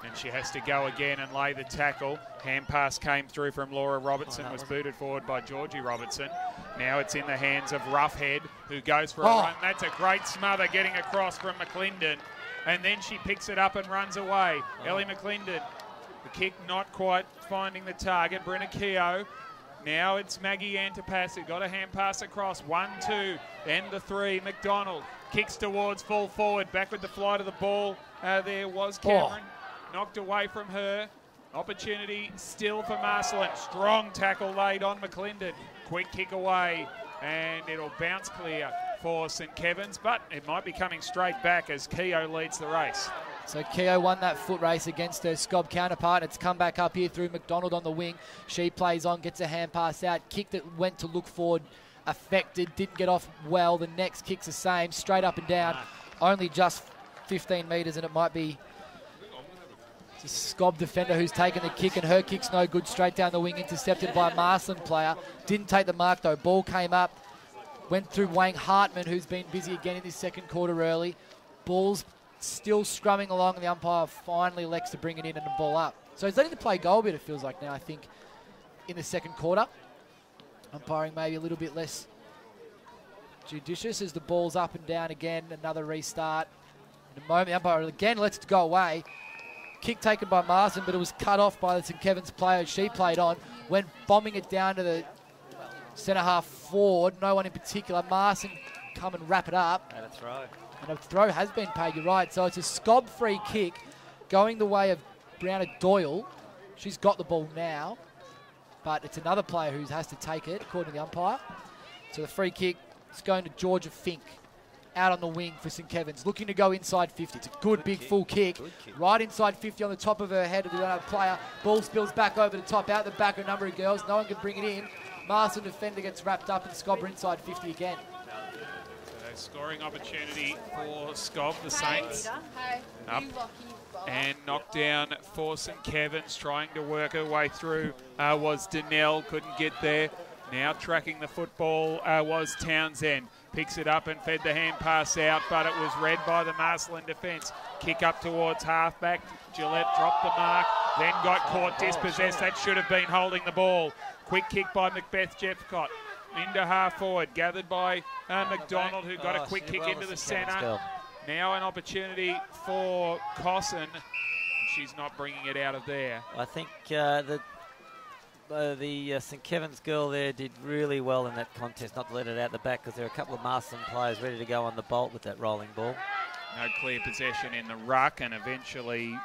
And she has to go again and lay the tackle. Hand pass came through from Laura Robertson, was booted forward by Georgie Robertson. Now it's in the hands of Roughhead, who goes for a run. That's a great smother getting across from McClendon. And then she picks it up and runs away. Ellie McClendon, the kick not quite finding the target. Brenna Keogh. Now it's Maggie Antipas who got a hand pass across. 1-2, and the 3. McDonald kicks towards full forward. Back with the flight of the ball. There was Cameron. Knocked away from her. Opportunity still for Marcellin. Strong tackle laid on McClendon. Quick kick away, and it'll bounce clear for St Kevin's, but it might be coming straight back as Keogh leads the race. So Keogh won that foot race against her SKOB counterpart. It's come back up here through McDonald on the wing. She plays on, gets a hand pass out. Kick that went to look forward, affected, didn't get off well. The next kick's the same, straight up and down. Only just 15 metres, and it might be the SKOB defender who's taken the kick, and her kick's no good. Straight down the wing, intercepted by a Marcellin player. Didn't take the mark though. Ball came up, went through Wayne Hartman, who's been busy again in this second quarter early. Ball's still scrumming along, and the umpire finally elects to bring it in and the ball up. So he's letting the play go a bit, it feels like now, I think, in the second quarter. Umpiring maybe a little bit less judicious as the ball's up and down again. Another restart. In a moment, the umpire again lets it go away. Kick taken by Marcellin, but it was cut off by the St Kevin's player. She played on, went bombing it down to the centre half forward. No one in particular. Marcellin come and wrap it up. And a throw. And a throw has been paid, you're right. So it's a SKOB free kick going the way of Brianna Doyle. She's got the ball now, but it's another player who has to take it, according to the umpire. So the free kick is going to Georgia Fink, out on the wing for St Kevin's, looking to go inside 50. It's a good big kick. Full kick. Right inside 50 on the top of her head of the other player. Ball spills back over the top, out the back of a number of girls. No one can bring it in. Marcellin defender gets wrapped up, and SKOB are inside 50 again. Scoring opportunity for SKOB, the Saints. Up and knocked down for St Kevin's, trying to work her way through was Donnell, couldn't get there. Now tracking the football was Townsend. Picks it up and fed the hand pass out, but it was read by the Marcellin defence. Kick up towards halfback. Gillette dropped the mark, then got caught dispossessed. That should have been holding the ball. Quick kick by Macbeth Jeffcott. Into half forward, gathered by McDonald, who got a quick kick into the centre. Now an opportunity for Cosson. She's not bringing it out of there. I think the St Kevin's girl there did really well in that contest, not to let it out the back, because there are a couple of Marcellin players ready to go on the bolt with that rolling ball. No clear possession in the ruck, and eventually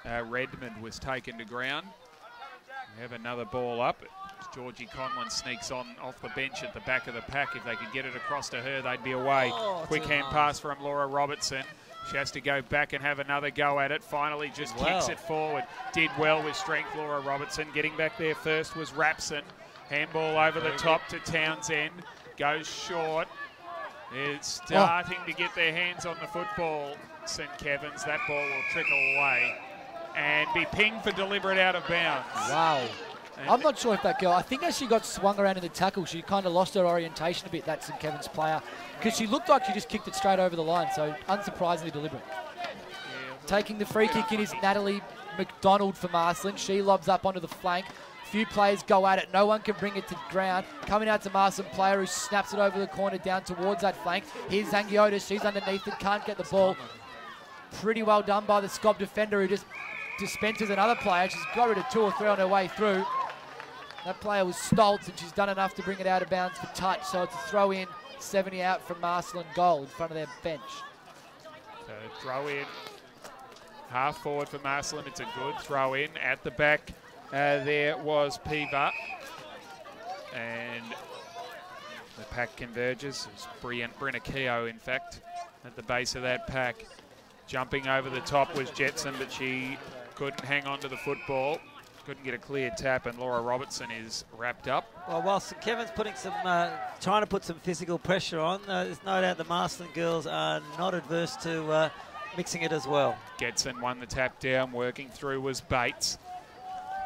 Redmond was taken to ground. We have another ball up. Georgie Conlon sneaks on off the bench at the back of the pack. If they could get it across to her, they'd be away. Quick hand pass from Laura Robertson. She has to go back and have another go at it. Finally just kicks it forward. Did well with strength, Laura Robertson. Getting back there first was Rapson. Handball over the top to Townsend. Goes short. They're starting to get their hands on the football, St Kevin's. That ball will trickle away. and be pinged for deliberate out of bounds. Wow. I'm not sure if that girl, I think as she got swung around in the tackle, she kind of lost her orientation a bit, that St. Kevin's player, because she looked like she just kicked it straight over the line, so unsurprisingly deliberate. Taking the free kick in is Natalie McDonald for Marcellin. She lobs up onto the flank. Few players go at it. No one can bring it to ground. Coming out to Marcellin, player who snaps it over the corner down towards that flank. Here's Zangiotis. She's underneath it, can't get the ball. Pretty well done by the SKOB defender who just dispenses another player. She's got rid of 2 or 3 on her way through. That player was Stoltz, and she's done enough to bring it out of bounds for touch. So it's a throw in, 70 out from Marcellin goal in front of their bench. So throw in, half forward for Marcellin. It's a good throw in. At the back, there was Piva. And the pack converges. It was Brenna Keogh, in fact, at the base of that pack. Jumping over the top was Jetson, but she couldn't hang on to the football. Couldn't get a clear tap, and Laura Robertson is wrapped up. Well, while St. Kevin's putting some, trying to put some physical pressure on, there's no doubt the Marcellin girls are not adverse to mixing it as well. Getson won the tap down. Working through was Bates.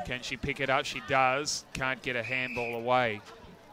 Can she pick it up? She does. Can't get a handball away.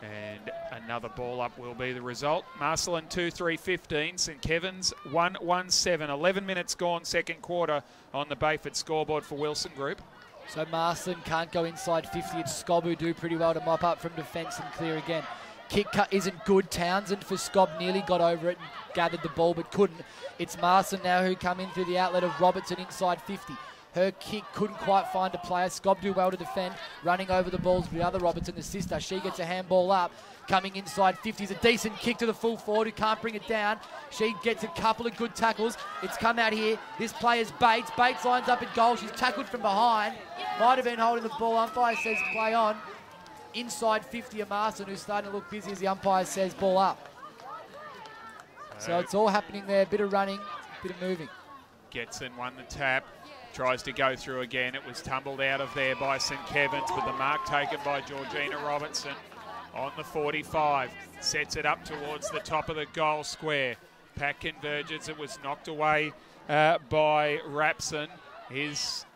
And another ball up will be the result. Marcellin 2-3-15. St. Kevin's 1-1-7. 11 minutes gone, second quarter on the Bayford scoreboard for Wilson Group. So Marcellin can't go inside 50. It's SKOB who do pretty well to mop up from defence and clear again. Kick cut isn't good. Townsend for SKOB nearly got over it and gathered the ball but couldn't. It's Marcellin now who come in through the outlet of Robertson inside 50. Her kick couldn't quite find a player. SKOB do well to defend, running over the balls. The other Robertson, the sister, she gets a handball up. Coming inside 50 is a decent kick to the full forward who can't bring it down. She gets a couple of good tackles. It's come out here. This player's Bates. Bates lines up at goal. She's tackled from behind. Might have been holding the ball. Umpire says play on. Inside 50 of Marcellin, who's starting to look busy as the umpire says ball up. So it's all happening there. Bit of running, bit of moving. Getson won the tap. Tries to go through again. It was tumbled out of there by St. Kevin's, but the mark taken by Georgina Robertson on the 45. Sets it up towards the top of the goal square. Pack converges. It was knocked away by Rapson. Here's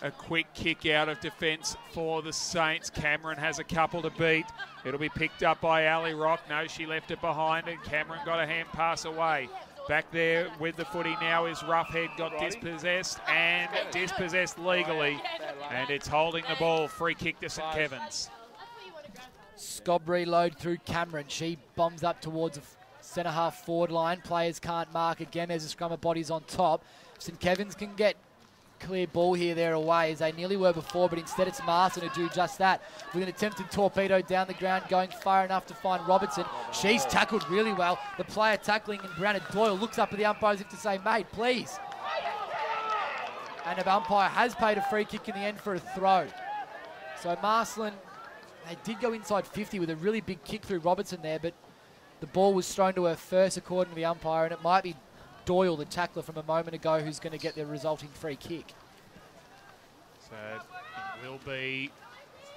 a quick kick out of defence for the Saints. Cameron has a couple to beat. It'll be picked up by Ali Rock. No, she left it behind, and Cameron got a hand pass away. Back there with the footy now is Roughhead, got dispossessed and dispossessed legally. And it's holding the ball. Free kick to St. Kevin's. SKOB reload through Cameron. She bombs up towards the centre half forward line. Players can't mark again. There's a scrum of bodies on top. St. Kevin's can get clear ball here, there away, as they nearly were before, but instead it's Marcellin who do just that. With an attempted torpedo down the ground, going far enough to find Robertson. She's tackled really well. The player tackling, and Brandon Doyle looks up at the umpire as if to say, mate, please. And the umpire has paid a free kick in the end for a throw. So Marcellin, they did go inside 50 with a really big kick through Robertson there, but the ball was thrown to her first according to the umpire, and it might be Doyle, the tackler from a moment ago, who's going to get the resulting free kick. So it will be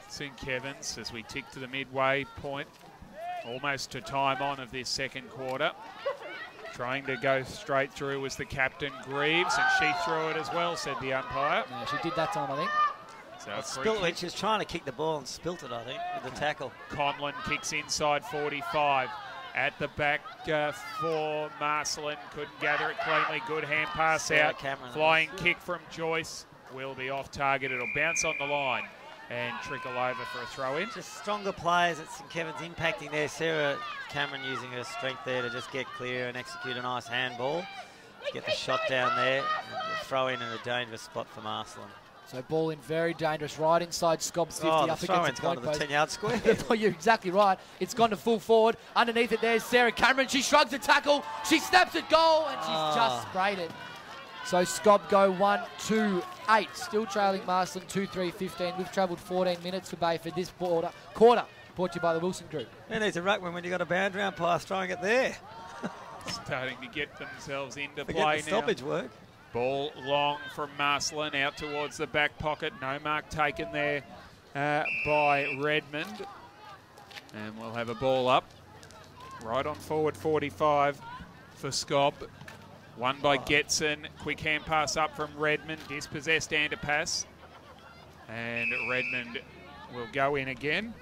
St. Kevin's as we tick to the midway point. Almost to time on of this second quarter. Trying to go straight through was the captain, Greaves, and she threw it as well, said the umpire. Yeah, she did that time, I think. So she was trying to kick the ball and spilt it, I think, with the tackle. Conlon kicks inside 45. At the back for Marcellin. Couldn't gather it cleanly. Good hand pass out. Cameron. Flying kick from Joyce. Will be off target. It'll bounce on the line and trickle over for a throw in. Just stronger players at St. Kevin's impacting there. Sarah Cameron using her strength there to just get clear and execute a nice handball. Get the shot down there. And throw in a dangerous spot for Marcellin. So ball in very dangerous, right inside SKOB's 50. Oh, the throw-in's gone to the 10-yard square. You're exactly right. It's gone to full forward. Underneath it there's Sarah Cameron. She shrugs the tackle. She snaps it goal, and she's just sprayed it. So SKOB go 1-2-8. Still trailing Marcellin 2-3-15. We've travelled 14 minutes for Bayford this quarter. Brought to you by the Wilson Group. Who needs a ruckman when you've got a boundary umpire throwing it there? Starting to get themselves into Forget play the stoppage now. work. Ball long from Marcellin out towards the back pocket. No mark taken there by Redmond. And we'll have a ball up right on forward 45 for SKOB. Won by Getson. Quick hand pass up from Redmond. Dispossessed Antipas. And Redmond will go in again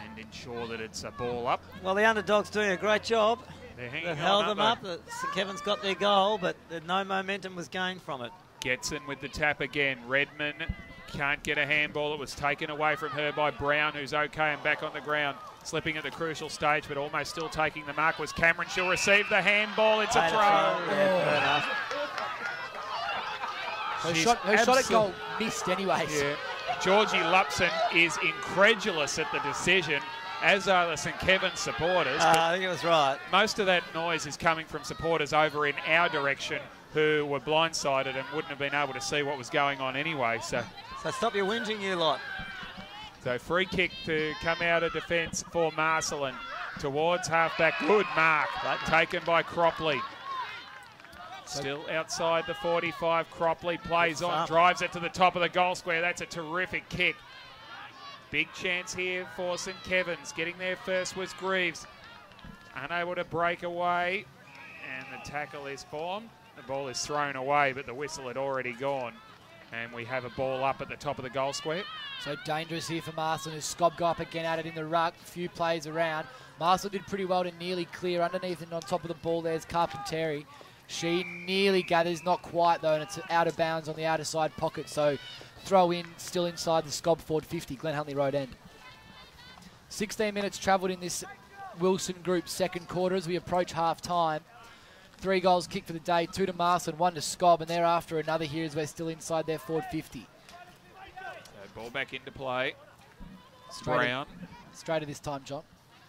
and ensure that it's a ball up. Well, the underdog's doing a great job. They've held them up. St Kevin's got their goal, but no momentum was gained from it. Getson with the tap again. Redmond can't get a handball. It was taken away from her by Brown, who's okay and back on the ground. Slipping at the crucial stage, but almost still taking the mark was Cameron. She'll receive the handball. It's a throw. Yeah, her shot at goal missed anyways. Yeah. Georgie Lupson is incredulous at the decision, as are the St Kevin's supporters. I think it was right. Most of that noise is coming from supporters over in our direction who were blindsided and wouldn't have been able to see what was going on anyway. So stop your whinging, you lot. So free kick to come out of defence for Marcellin towards halfback. Good mark, taken by Cropley. Still outside the 45, Cropley plays on, drives it to the top of the goal square. That's a terrific kick. Big chance here for St Kevin's. Getting there first was Greaves. Unable to break away, and the tackle is formed. The ball is thrown away, but the whistle had already gone. And we have a ball up at the top of the goal square. So dangerous here for Marcellin, as SKOB go up again at it in the ruck. Few plays around. Marcellin did pretty well to nearly clear underneath, and on top of the ball there's Carpenteri. She nearly gathers, not quite though, and it's out of bounds on the outer side pocket. So throw in, still inside the SKOB forward 50, Glen Huntly Road end. 16 minutes travelled in this Wilson group second quarter as we approach half time. 3 goals kicked for the day, 2 to Marcellin, 1 to SKOB, and thereafter another here as we're still inside their forward 50. So ball back into play. Brown. Straighter this time, John.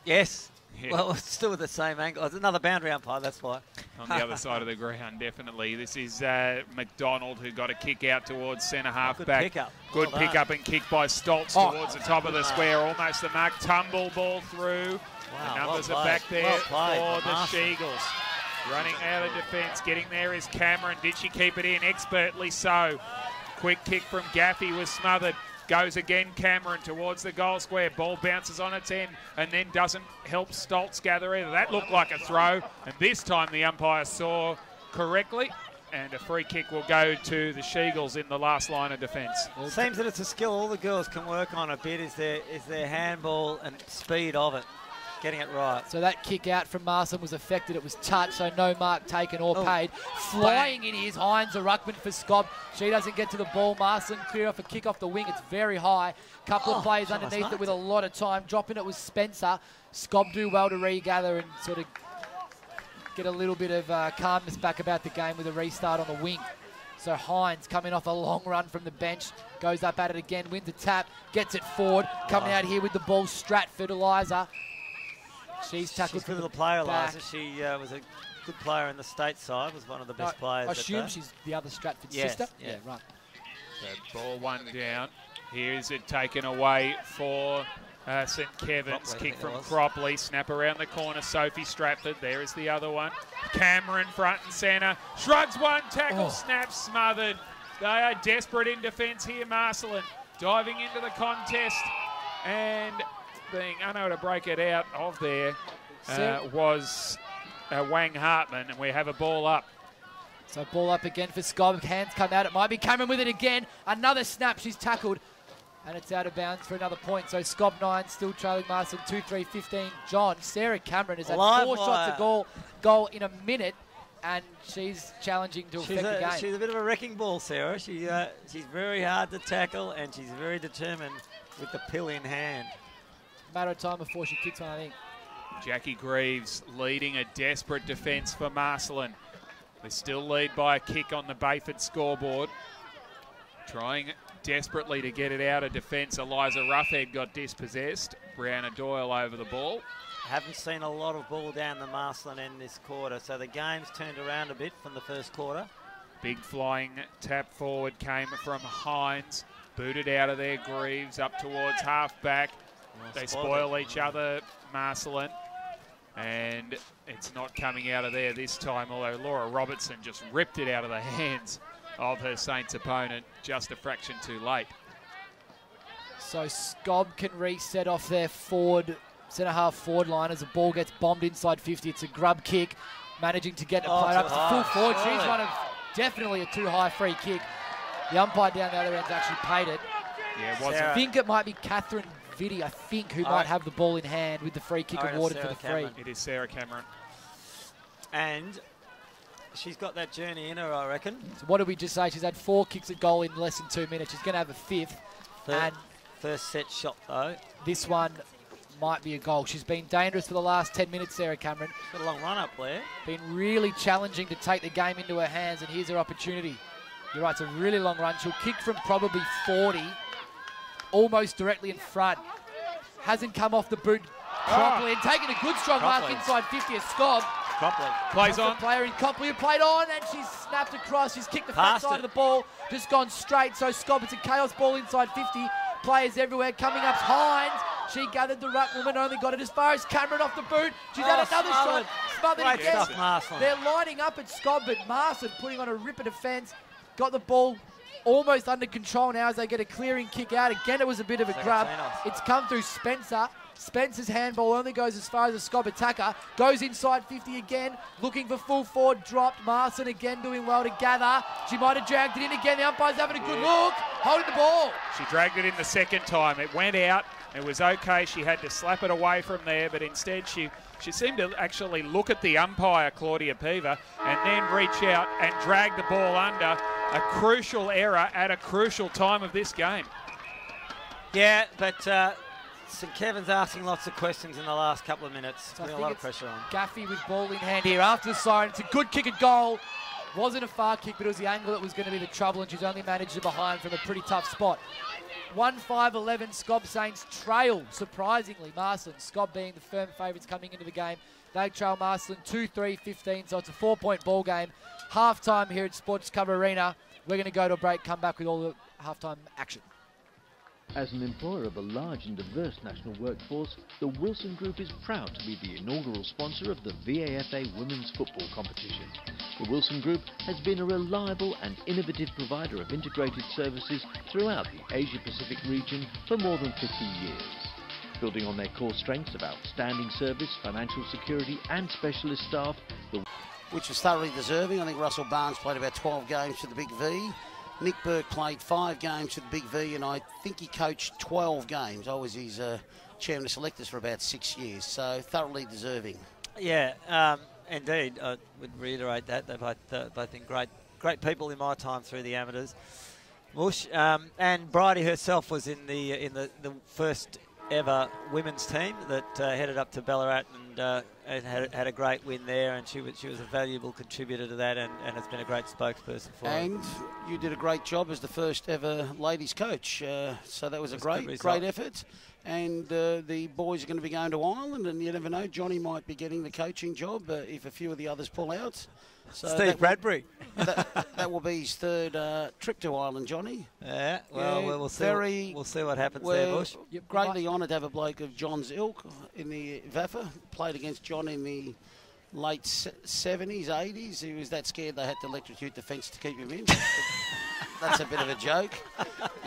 Yes. Yeah. Well, it's still at the same angle. It's another boundary umpire, that's why. On the other side of the ground, definitely. This is McDonald, who got a kick out towards centre half-back. Good pickup. Good pick-up and kick by Stoltz towards the top of the square. Almost the mark. Tumble ball through. Wow, the numbers are back there for the Sheagles. Running out of defence. Getting there is Cameron. Did she keep it in? Expertly so. Quick kick from Gaffey was smothered. Goes again Cameron towards the goal square. Ball bounces on its end and then doesn't help Stoltz gather either. That looked like a throw, and this time the umpire saw correctly, and a free kick will go to the Sheagles in the last line of defence. It seems that it's a skill all the girls can work on a bit, is their handball and speed of it. Getting it right. So that kick out from Marcellin was affected. It was touched, so no mark taken or paid. Flying in is Hines, a ruckman for SKOB. She doesn't get to the ball. Marcellin clear off a kick off the wing. It's very high. Couple of players underneath it with a lot of time. Dropping it was Spencer. SKOB do well to regather and sort of get a little bit of calmness back about the game with a restart on the wing. So Hines coming off a long run from the bench. Goes up at it again, wins the tap, gets it forward. Coming out here with the ball, Stratford, Eliza. She's tackled for the player, Eliza. She was a good player in the stateside, was one of the best players. I assume she's the other Stratford sister? Yeah, right. So ball one down. Here's it taken away for St Kevin's. Kick from Cropley. Snap around the corner. Sophie Stratford. There is the other one. Cameron front and centre. Shrugs one. Tackle. Snap smothered. They are desperate in defence here, Marcellin. Diving into the contest and being unable to break it out of there was Wang Hartman, and we have a ball up. So ball up again for SKOB. Hands come out. It might be Cameron with it again. Another snap. She's tackled. And it's out of bounds for another point. So SKOB 9 still trailing Marcellin 2-3-15. John, Sarah Cameron has had 4 shots a goal in a minute, and she's challenging to affect the game. She's a bit of a wrecking ball, Sarah. She's very hard to tackle, and she's very determined with the pill in hand. Matter of time before she kicks one, I think. Jackie Greaves leading a desperate defence for Marcellin. They still lead by a kick on the Bayford scoreboard. Trying desperately to get it out of defence. Eliza Roughhead got dispossessed. Brianna Doyle over the ball. Haven't seen a lot of ball down the Marcellin end this quarter, so the game's turned around a bit from the first quarter. Big flying tap forward came from Hines. Booted out of there, Greaves up towards half-back. They spoil each other, Marcellin. And it's not coming out of there this time, although Laura Robertson just ripped it out of the hands of her Saints opponent just a fraction too late. So SKOB can reset off their centre half forward line as the ball gets bombed inside 50. It's a grub kick. managing to get the player up to full forward. She's one of definitely a too high free kick. The umpire down the other end's actually paid it. Yeah, it wasn't. I think it might be Catherine Vitti, who might have the ball in hand with the free kick awarded for the free. It is Sarah Cameron. And she's got that journey in her, I reckon. So what did we just say? She's had 4 kicks at goal in less than 2 minutes. She's going to have a 5th. And first set shot, though. This one might be a goal. She's been dangerous for the last 10 minutes, Sarah Cameron. Got a long run up there. Been really challenging to take the game into her hands, and here's her opportunity. You're right, it's a really long run. She'll kick from probably 40, almost directly in front. Hasn't come off the boot properly, and taking a good strong mark inside 50 of SKOB. Plays on. Player in Copley who played on, and she's snapped across. She's kicked the front side of the ball, just gone straight. So SKOB, it's a chaos ball inside 50. Players everywhere coming up. Hines, she gathered the ruck woman, only got it as far as Cameron off the boot. She's had another shot, smothered again. They're lining up at SKOB, but Marcellin putting on a ripper defence. Got the ball almost under control now as they get a clearing kick out. Again, it was a bit of a grab. It's come through Spencer. Spencer's handball only goes as far as the SKOB attacker. Goes inside 50 again, looking for full forward, dropped. Marcellin again doing well to gather. She might have dragged it in again. The umpire's having a good look, holding the ball. She dragged it in the second time. It went out. It was okay. She had to slap it away from there, but instead she seemed to actually look at the umpire, Claudia Peaver, and then reach out and drag the ball under. A crucial error at a crucial time of this game. Yeah, but St Kevin's asking lots of questions in the last couple of minutes. So a lot of pressure on. Gaffey with ball in hand here after the siren. It's a good kick at goal. Wasn't a far kick, but it was the angle that was going to be the trouble, and she's only managed to behind from a pretty tough spot. 1-5-11, SKOB Saints trail, surprisingly, Marcellin. SKOB being the firm favourites coming into the game. They trail Marcellin 2-3-15, so it's a 4-point ball game. Half-time here at Sports Cover Arena. We're going to go to a break, come back with all the half-time action. As an employer of a large and diverse national workforce, the Wilson Group is proud to be the inaugural sponsor of the VAFA Women's Football Competition. The Wilson Group has been a reliable and innovative provider of integrated services throughout the Asia-Pacific region for more than 50 years. Building on their core strengths of outstanding service, financial security and specialist staff, which was thoroughly deserving. I think Russell Barnes played about 12 games for the Big V. Nick Burke played 5 games for the Big V, and I think he coached 12 games. I was his chairman of selectors for about 6 years, so thoroughly deserving. Yeah, indeed. I would reiterate that. They've both been great people in my time through the amateurs. Mush, and Bridie herself was in the first ever women's team that headed up to Ballarat and had a great win there, and she was a valuable contributor to that, and has been a great spokesperson for it. And you did a great job as the first ever ladies coach, so that was a great effort. And the boys are going to be going to Ireland, and you never know, Johnny might be getting the coaching job if a few of the others pull out. So Steve Bradbury. That will be his 3rd trip to Ireland, Johnny. Yeah, well, we'll see what happens there, Bush. Greatly honoured to have a bloke of John's ilk in the VAFA. Played against John in the late 70s, 80s. He was that scared they had to electrocute the fence to keep him in. That's a bit of a joke.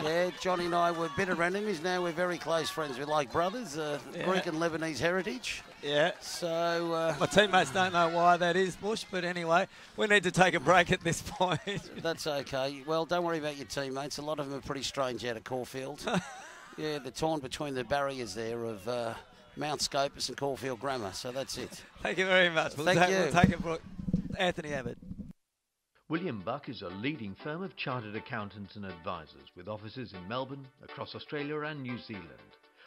Yeah, Johnny and I were bitter enemies. Now we're very close friends. We're like brothers, Greek and Lebanese heritage. Yeah. So my teammates don't know why that is, Bush, but anyway, we need to take a break at this point. That's okay. Well, don't worry about your teammates. A lot of them are pretty strange out of Caulfield. Yeah, they're torn between the barriers there of Mount Scopus and Caulfield Grammar. So that's it. Thank you very much. We'll take it for Anthony Abbott. William Buck is a leading firm of chartered accountants and advisors with offices in Melbourne, across Australia and New Zealand.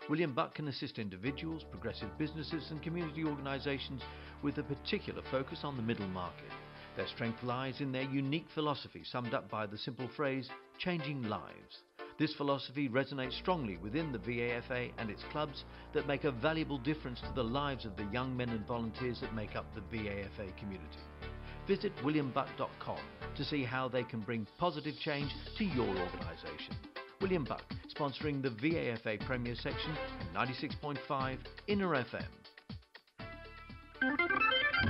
William Buck can assist individuals, progressive businesses and community organisations with a particular focus on the middle market. Their strength lies in their unique philosophy summed up by the simple phrase, changing lives. This philosophy resonates strongly within the VAFA and its clubs that make a valuable difference to the lives of the young men and volunteers that make up the VAFA community. Visit williambuck.com to see how they can bring positive change to your organisation. William Buck, sponsoring the VAFA Premier Section on 96.5 Inner FM.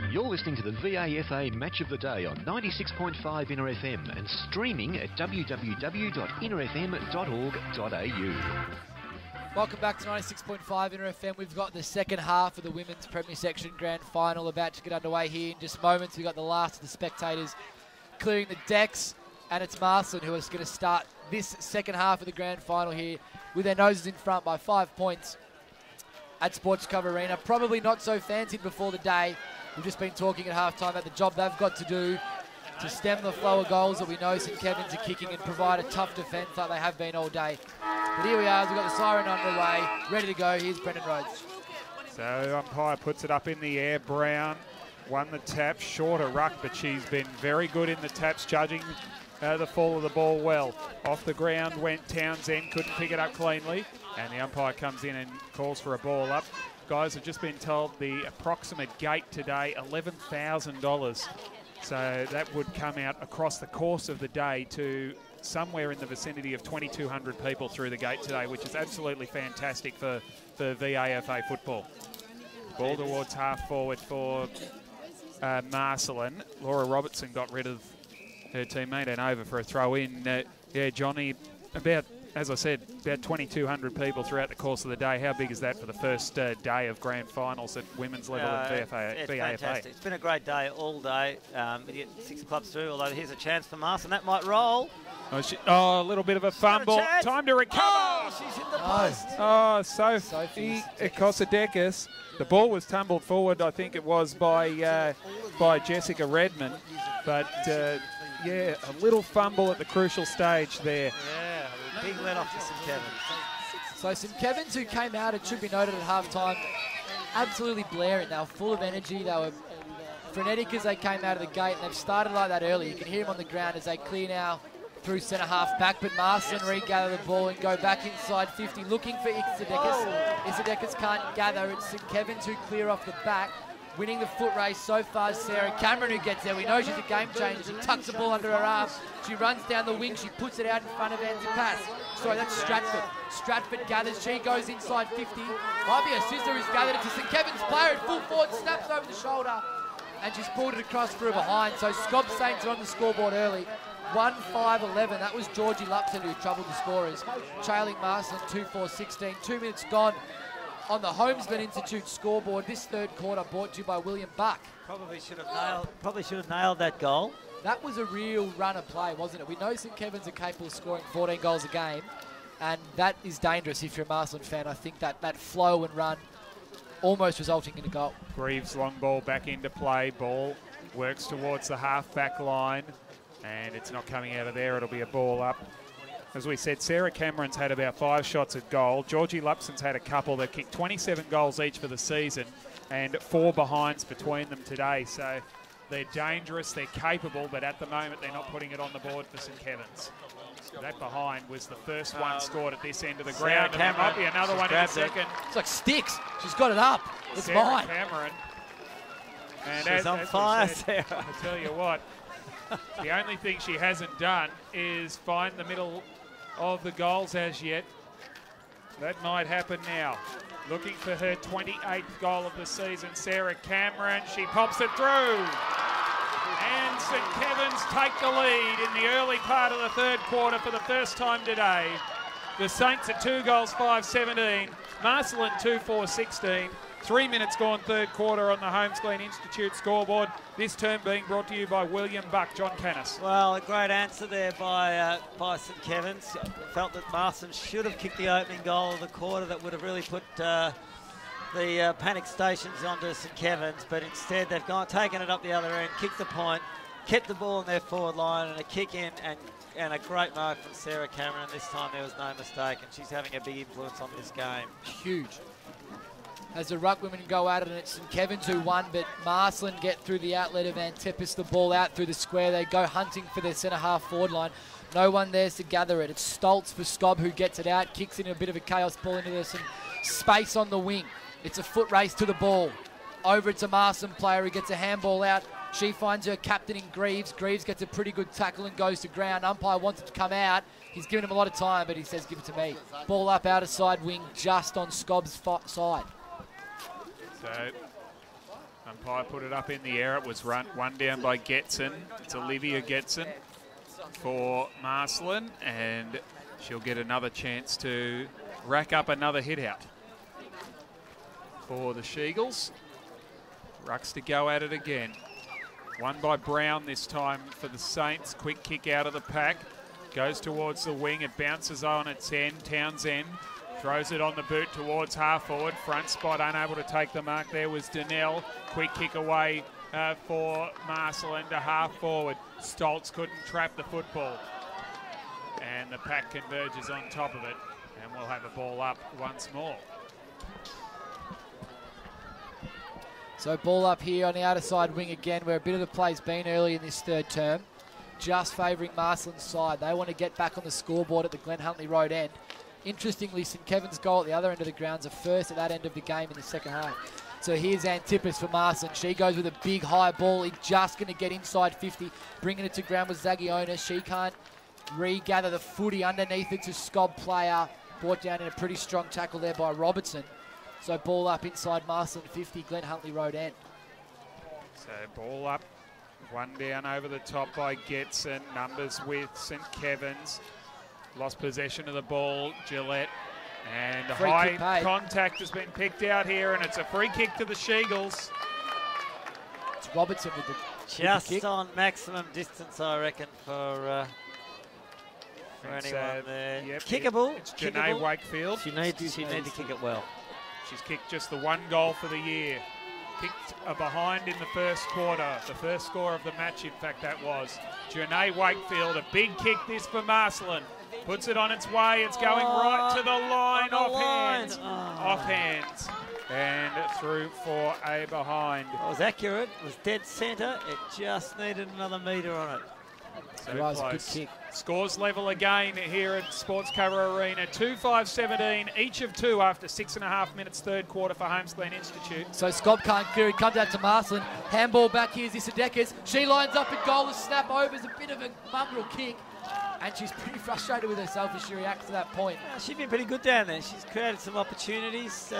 You're listening to the VAFA Match of the Day on 96.5 Inner FM and streaming at www.innerfm.org.au. Welcome back to 96.5 Inter FM. We've got the second half of the Women's Premier Section Grand Final about to get underway here in just moments. We've got the last of the spectators clearing the decks, and it's Marcellin who is going to start this second half of the Grand Final here with their noses in front by 5 points at Sports Cover Arena. Probably not so fancied before the day. We've just been talking at halftime about the job they've got to do to stem the flow of goals that we know St Kevin's are kicking and provide a tough defence like they have been all day. But here we are, we've got the siren underway, ready to go. Here's Brendan Rhodes. So umpire puts it up in the air. Brown won the tap, short of ruck, but she's been very good in the taps, judging the fall of the ball well. Off the ground went Townsend, couldn't pick it up cleanly, and the umpire comes in and calls for a ball up. Guys, have just been told the approximate gate today, $11,000. So that would come out across the course of the day to somewhere in the vicinity of 2,200 people through the gate today, which is absolutely fantastic for VAFA football. Ball towards half forward for Marcellin. Laura Robertson got rid of her teammate and over for a throw in. Yeah, Johnny, about, as I said, about 2,200 people throughout the course of the day. How big is that for the first day of grand finals at women's level at VAFA? It's fantastic. It's been a great day all day. We get 6 clubs through, although here's a chance for Marcellin. That might roll. Oh, a little bit of a fumble. Time to recover. Oh, she's in the post. Oh, Sophie Kosadekis. The ball was tumbled forward, I think it was, by Jessica Redmond. But, yeah, a little fumble at the crucial stage there. Yeah, big let off to St Kevin's. So St Kevin's, who came out, it should be noted at half-time, absolutely blaring. They were full of energy. They were frenetic as they came out of the gate, and they've started like that early. You can hear them on the ground as they clear now through centre half back, but Marcellin regather the ball and go back inside 50, looking for Ixadekas. Ixadekas can't gather. It's St Kevin's who clear off the back. Winning the foot race so far, Sarah Cameron, who gets there. We know she's a game changer. She tucks the ball under her arm. She runs down the wing. She puts it out in front of Antipas. Sorry, that's Stratford. Stratford gathers. She goes inside 50. Might be her sister who's gathered it to St Kevin's player at full forward. Snaps over the shoulder. And she's pulled it across through behind. So SKOB Saints are on the scoreboard early. 1-5-11. That was Georgie Lupton who troubled the scorers. Trailing Marcellin 2-4-16. 2 minutes gone on the Homesman Institute scoreboard. This third quarter brought to you by William Buck. Probably should have nailed that goal. That was a real run of play, wasn't it? We know St Kevin's are capable of scoring 14 goals a game, and that is dangerous if you're a Marcellin fan. I think that flow and run almost resulting in a goal. Greaves long ball back into play. Ball works towards the half-back line, and it's not coming out of there. It'll be a ball up. As we said, Sarah Cameron's had about 5 shots at goal. Georgie Lupson's had a couple. They've kicked 27 goals each for the season and 4 behinds between them today. So they're dangerous, they're capable, but at the moment they're not putting it on the board for St Kevin's. That behind was the first one scored at this end of the ground. And there might be another one in a second. It's like sticks. She's got it up. It's Sarah mine. Cameron. And she's on fire, Sarah. I tell you what, the only thing she hasn't done is find the middle of the goals as yet. That might happen now. Looking for her 28th goal of the season, Sarah Cameron. She pops it through. And St Kevin's take the lead in the early part of the third quarter for the first time today. The Saints are 2 goals, 5-17. Marcellin 2-4-16. 3 minutes gone third quarter on the Homesman Institute scoreboard. This term being brought to you by William Buck. John Canis. Well, a great answer there by St Kevin's. Felt that Marcellin should have kicked the opening goal of the quarter. That would have really put the panic stations onto St Kevin's, but instead they've taken it up the other end, kicked the point, kept the ball in their forward line, and a kick in and a great mark from Sarah Cameron. This time there was no mistake, and she's having a big influence on this game. Huge. As the ruck women go at it, and it's St Kevin's who won, but Marcellin get through the outlet of Antipus, the ball out through the square. They go hunting for their centre-half forward line. No one there to gather it. It's Stoltz for SKOB who gets it out, kicks in a bit of a chaos ball into there, some space on the wing. It's a foot race to the ball. Over it's a Marcellin player who gets a handball out. She finds her captain in Greaves. Greaves gets a pretty good tackle and goes to ground. Umpire wants it to come out. He's given him a lot of time, but he says, give it to me. Ball up out of side wing, just on SKOB's side. So, umpire put it up in the air. It was run down by Getson. It's Olivia Getson for Marcellin, and she'll get another chance to rack up another hit out for the Sheagles. Rucks to go at it again. Won by Brown this time for the Saints. Quick kick out of the pack. Goes towards the wing. It bounces on its end. Townsend throws it on the boot towards half forward. Front spot unable to take the mark there was Donnell. Quick kick away for Marcellin to half forward. Stoltz couldn't trap the football. And the pack converges on top of it. And we'll have a ball up once more. So ball up here on the outer side wing again, where a bit of the play's been early in this third term. Just favouring Marcellin's side. They want to get back on the scoreboard at the Glen Huntly Road end. Interestingly, St Kevin's goal at the other end of the ground's a first at that end of the game in the second half. So here's Antipas for Marcellin. She goes with a big high ball. He's just going to get inside 50, bringing it to ground with Zagiona. She can't regather the footy underneath. It's a SKOB player. Brought down in a pretty strong tackle there by Robertson. So ball up inside Marcellin 50, Glen Huntly Road end. So ball up, one down over the top by Getson. Numbers with St Kevin's. Lost possession of the ball, Gillette. And high contact has been picked out here, and it's a free kick to the Sheagles. It's Robertson with the just on maximum distance, I reckon, for anyone there. Yep, kickable. It's Janae Wakefield. She needs to kick it well. She's kicked just the one goal for the year. Kicked a behind in the first quarter. The first score of the match, in fact, that was. Janae Wakefield, a big kick this for Marcellin. Puts it on its way. It's going right to the line. Off hands. And through for a behind. It was accurate. It was dead centre. It just needed another metre on it. So close. Good kick. Scores level again here at Sports Cover Arena. 2-5-17, each of two after 6.5 minutes, third quarter for Holmes Glen Institute. So SKOB can't clear it. Comes out to Marcellin. Handball back here is Isidekis. She lines up in goal. The snap over is a bit of a mongrel kick. And she's pretty frustrated with herself as she reacts to that point. Yeah, she's been pretty good down there. She's created some opportunities.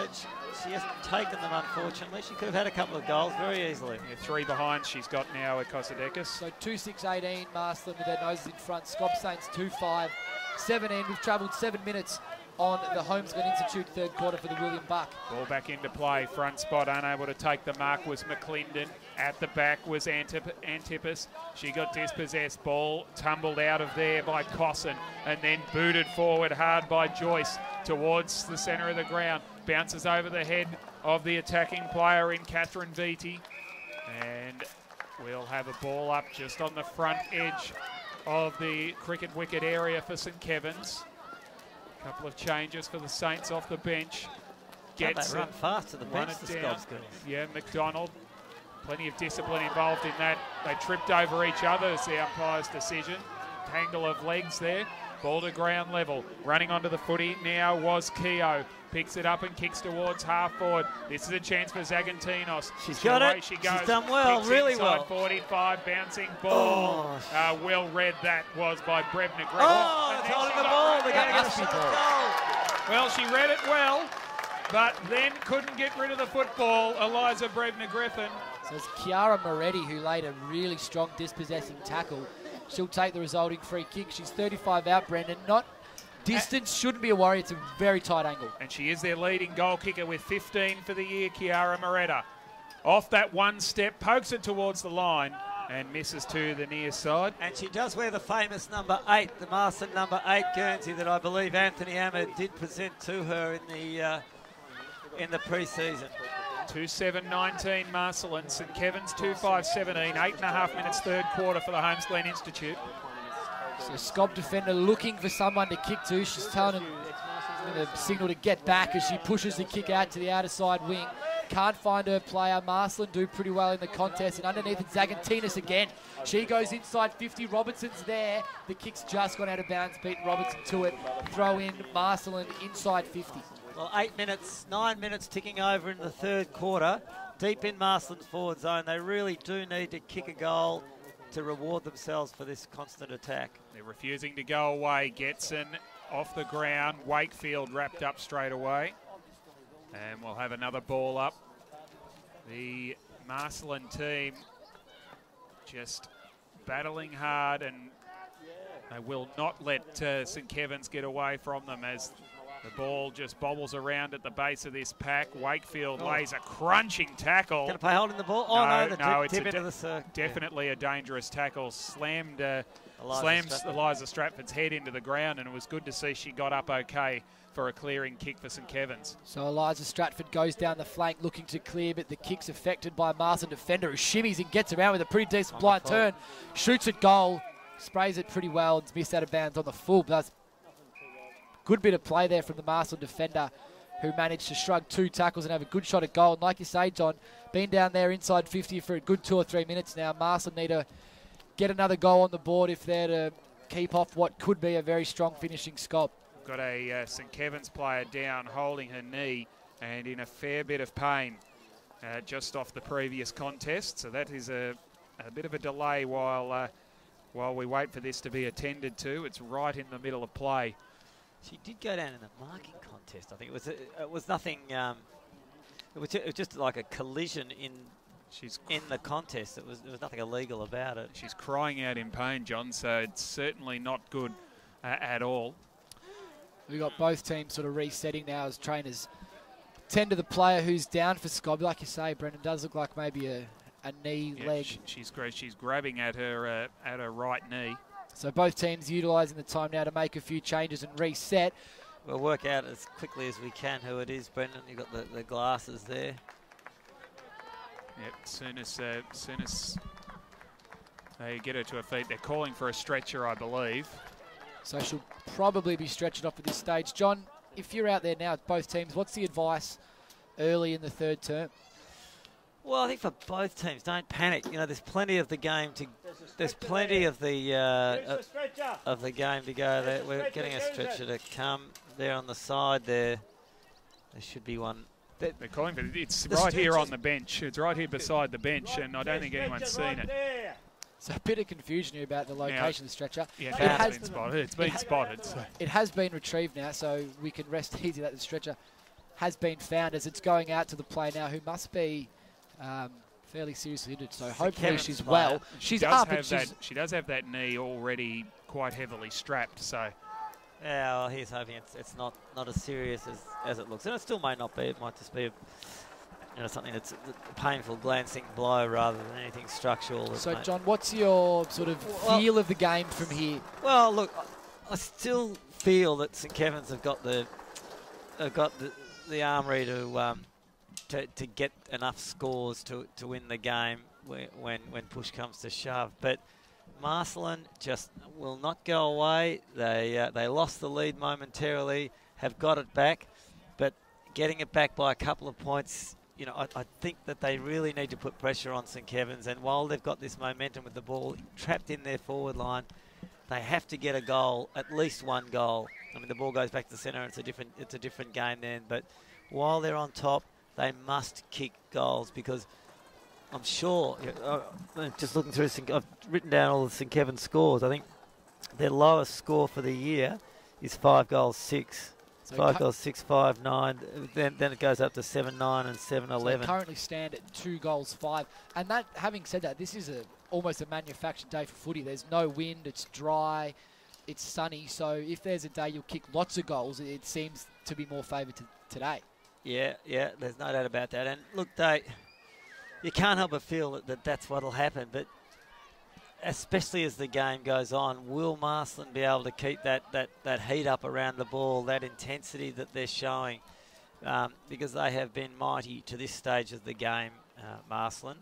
She hasn't taken them, unfortunately. She could have had a couple of goals very easily. Yeah, three behind she's got now at Kosadekis. So 2-6-18, Marcellin with their noses in front. SKOB Saints 2-5-17. We've travelled 7 minutes on the Holmes Glen Institute third quarter for the William Buck. Ball back into play. Front spot unable to take the mark was McClendon. At the back was Antipas. She got dispossessed. Ball tumbled out of there by Cosson and then booted forward hard by Joyce towards the centre of the ground. Bounces over the head of the attacking player in Catherine Beattie. And we'll have a ball up just on the front edge of the cricket wicket area for St Kevin's. Couple of changes for the Saints off the bench. Gets run fast to the bench, the SKOB. Yeah, McDonald. Plenty of discipline involved in that. They tripped over each other as the umpire's decision. Tangle of legs there. Ball to ground level. Running onto the footy now was Keogh. Picks it up and kicks towards half forward. This is a chance for Zagantinos. She's got it. She goes. She's done well, kicks really inside well. 45, bouncing ball. Well read that was by Brebna Greg. It's holding the ball. They're going to get a shot goal. Well, she read it well, but then couldn't get rid of the football. Eliza Brebna Griffin. So it's Chiara Moretti who laid a really strong dispossessing tackle. She'll take the resulting free kick. She's 35 out, Brendan. Distance shouldn't be a worry. It's a very tight angle. And she is their leading goal kicker with 15 for the year, Chiara Moretta. Off that one step, pokes it towards the line and misses to the near side. And she does wear the famous number 8, the Marcellin number 8 Guernsey that I believe Anthony Ahmed did present to her in the pre-season. 2-7-19 Marcellin. St Kevin's 2-5-17. 8.5 minutes third quarter for the Holmes Glen Institute. So SKOB defender looking for someone to kick to. She's telling him the signal to get back as she pushes the kick out to the outer side wing. Can't find her player. Marcellin do pretty well in the contest. And underneath it's Zagantinos again. She goes inside 50. Robertson's there. The kick's just gone out of bounds. Beaten Robertson to it. Throw in Marcellin inside 50. Well, 9 minutes ticking over in the third quarter. Deep in Marcellin's forward zone. They really do need to kick a goal to reward themselves for this constant attack. They're refusing to go away. Getson off the ground. Wakefield wrapped up straight away. And we'll have another ball up. The Marcellin team just battling hard, and they will not let St Kevin's get away from them as The ball just bobbles around at the base of this pack. Wakefield lays a crunching tackle. Going to play holding the ball? Oh, no, the tip into the circle. Definitely a dangerous tackle. Slams Eliza Stratford's head into the ground, and it was good to see she got up okay for a clearing kick for St Kevin's. So Eliza Stratford goes down the flank looking to clear, but the kick's affected by a Marsden defender who shimmies and gets around with a pretty decent blind turn. Shoots at goal, sprays it pretty well, and missed out of bounds on the full. But that's good bit of play there from the Marcellin defender, who managed to shrug 2 tackles and have a good shot at goal. And like you say, John, been down there inside 50 for a good 2 or 3 minutes now. Marcellin need to get another goal on the board if they're to keep off what could be a very strong finishing SKOB. Got a St Kevin's player down, holding her knee and in a fair bit of pain just off the previous contest. So that is a bit of a delay while we wait for this to be attended to. It's right in the middle of play. She did go down in the marking contest. I think it was nothing. It was just like a collision in the contest. There was nothing illegal about it. She's crying out in pain, John. So it's certainly not good at all. We've got both teams sort of resetting now as trainers tend to the player who's down for SKOB. Like you say, Brendan, does look like maybe a knee, leg. She's grabbing at her right knee. So both teams utilising the time now to make a few changes and reset. We'll work out as quickly as we can who it is, Brendan. You've got the glasses there. Yep, as soon as they get her to her feet, they're calling for a stretcher, I believe. So she'll probably be stretched off at this stage. John, if you're out there now at both teams, what's the advice early in the third term? Well, I think for both teams, don't panic. You know, there's plenty of the game to. There's plenty of the game to go. There, we're getting a stretcher to come there on the side. There should be one. They're calling for it. It's right here on the bench. It's right here beside the bench, and I don't think anyone's seen it. So a bit of confusion here about the location of the stretcher. Yeah, it has been spotted. It's been spotted. So. It has been retrieved now, so we can rest easy that the stretcher has been found as it's going out to the player now, who must be fairly seriously injured. So hopefully she's well. She's up. She does have that knee already quite heavily strapped. So. Yeah, well, he's hoping it's not as serious as it looks, and it still may not be. It might just be something that's a painful glancing blow rather than anything structural. So, John, what's your sort of feel of the game from here? Well, look, I still feel that St Kevin's have got the armoury to get enough scores to win the game when push comes to shove. But Marcellin just will not go away. They lost the lead momentarily, have got it back, but getting it back by a couple of points. You know, I think that they really need to put pressure on St Kevin's, and while they've got this momentum with the ball trapped in their forward line, they have to get a goal, at least one goal. I mean, the ball goes back to the centre, it's a different game then. But while they're on top, they must kick goals, because I'm sure, just looking through, I've written down all the St Kevin's scores. I think their lowest score for the year is 5 goals 6. So 5 goals 6, 5, 9. Then it goes up to 7, 9 and 7, 11. So they currently stand at 2 goals 5. And that, having said that, this is almost a manufactured day for footy. There's no wind, it's dry, it's sunny. So if there's a day you'll kick lots of goals, it seems to be more favoured today. Yeah, there's no doubt about that. And look, you can't help but feel that that's what'll happen. But especially as the game goes on, will Marcellin be able to keep that heat up around the ball, that intensity that they're showing? Because they have been mighty to this stage of the game, Marcellin.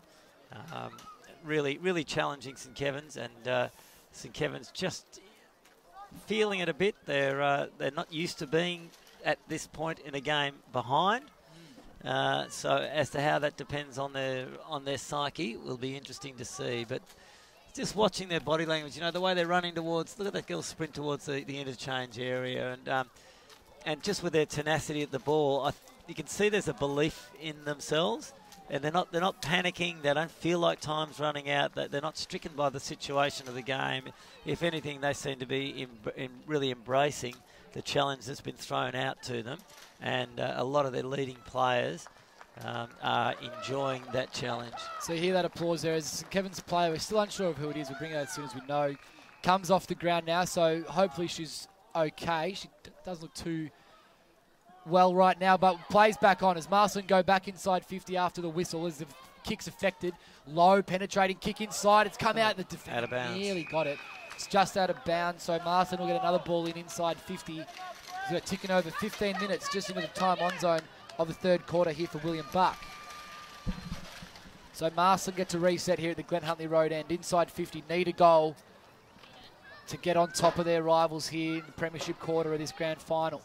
Really challenging St Kevin's, and St Kevin's just feeling it a bit. They're not used to being at this point in a game behind. So as to how that depends on their psyche will be interesting to see. But just watching their body language, you know, the way they're running towards, look at that girl sprint towards the interchange area, and just with their tenacity at the ball, you can see there's a belief in themselves, and they're not panicking. They don't feel like time's running out. They're not stricken by the situation of the game. If anything, they seem to be really embracing the challenge that's been thrown out to them, and a lot of their leading players are enjoying that challenge. So you hear that applause there as St Kevin's player. We're still unsure of who it is. We'll bring it out as soon as we know. Comes off the ground now, so hopefully she's okay. She doesn't look too well right now, but plays back on as Marcellin go back inside 50 after the whistle as the kick's affected. Low penetrating kick inside. It's come out. The defender out of bounds. Nearly got it. It's just out of bounds, so Marcellin will get another ball in inside 50. We're ticking over 15 minutes just into the time on zone of the third quarter here for William Buck. So Marcellin gets a reset here at the Glen Huntly Road end. Inside 50, need a goal to get on top of their rivals here in the premiership quarter of this grand final.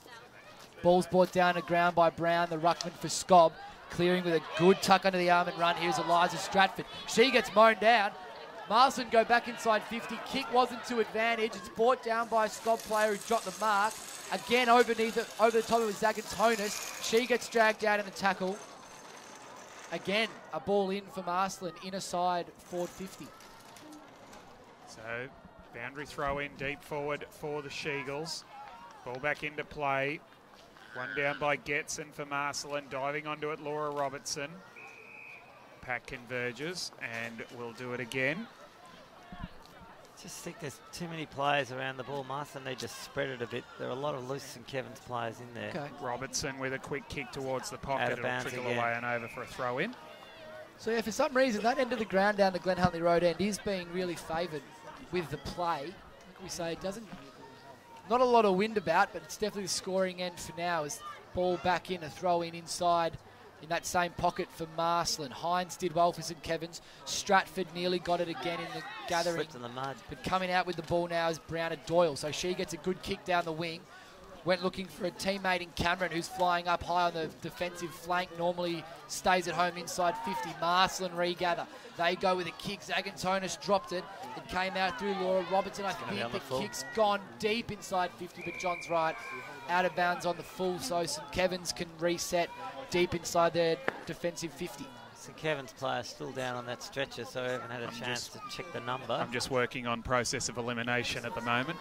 Ball's brought down to ground by Brown, the ruckman for SKOB. Clearing with a good tuck under the arm and run. Here's Eliza Stratford. She gets mown down. Marcellin go back inside 50. Kick wasn't to advantage. It's brought down by a SKOB player who dropped the mark. Again over the top of Zagantonis. She gets dragged out in the tackle. Again, a ball in for Marcellin, inner side forward 50. So, boundary throw in deep forward for the She-Eagles. Ball back into play. One down by Getson for Marcellin. Diving onto it, Laura Robertson. Pack converges and will do it again. Just think there's too many players around the ball. Marcellin, they just spread it a bit. There are a lot of loose St Kevin's players in there. Okay. Robertson with a quick kick towards the pocket. It'll trickle again. away and over for a throw in. So yeah, for some reason, that end of the ground down the Glen Huntly Road end is being really favoured with the play. Like we say, it doesn't... Not a lot of wind about, but it's definitely the scoring end for now as ball back in, a throw in inside in that same pocket for Marcellin. Hines did well for St Kevin's. Stratford nearly got it again in the gathering. Slipped in the mud. But coming out with the ball now is Browner Doyle. So she gets a good kick down the wing. Went looking for a teammate in Cameron who's flying up high on the defensive flank. Normally stays at home inside 50. Marcellin regather. They go with a kick. Zagantonis dropped it. It came out through Laura Robertson. I think the kick's gone deep inside 50, but John's right. Out of bounds on the full, so St Kevin's can reset deep inside their defensive 50. St Kevin's players still down on that stretcher, so I haven't had a chance to check the number. I'm just working on process of elimination at the moment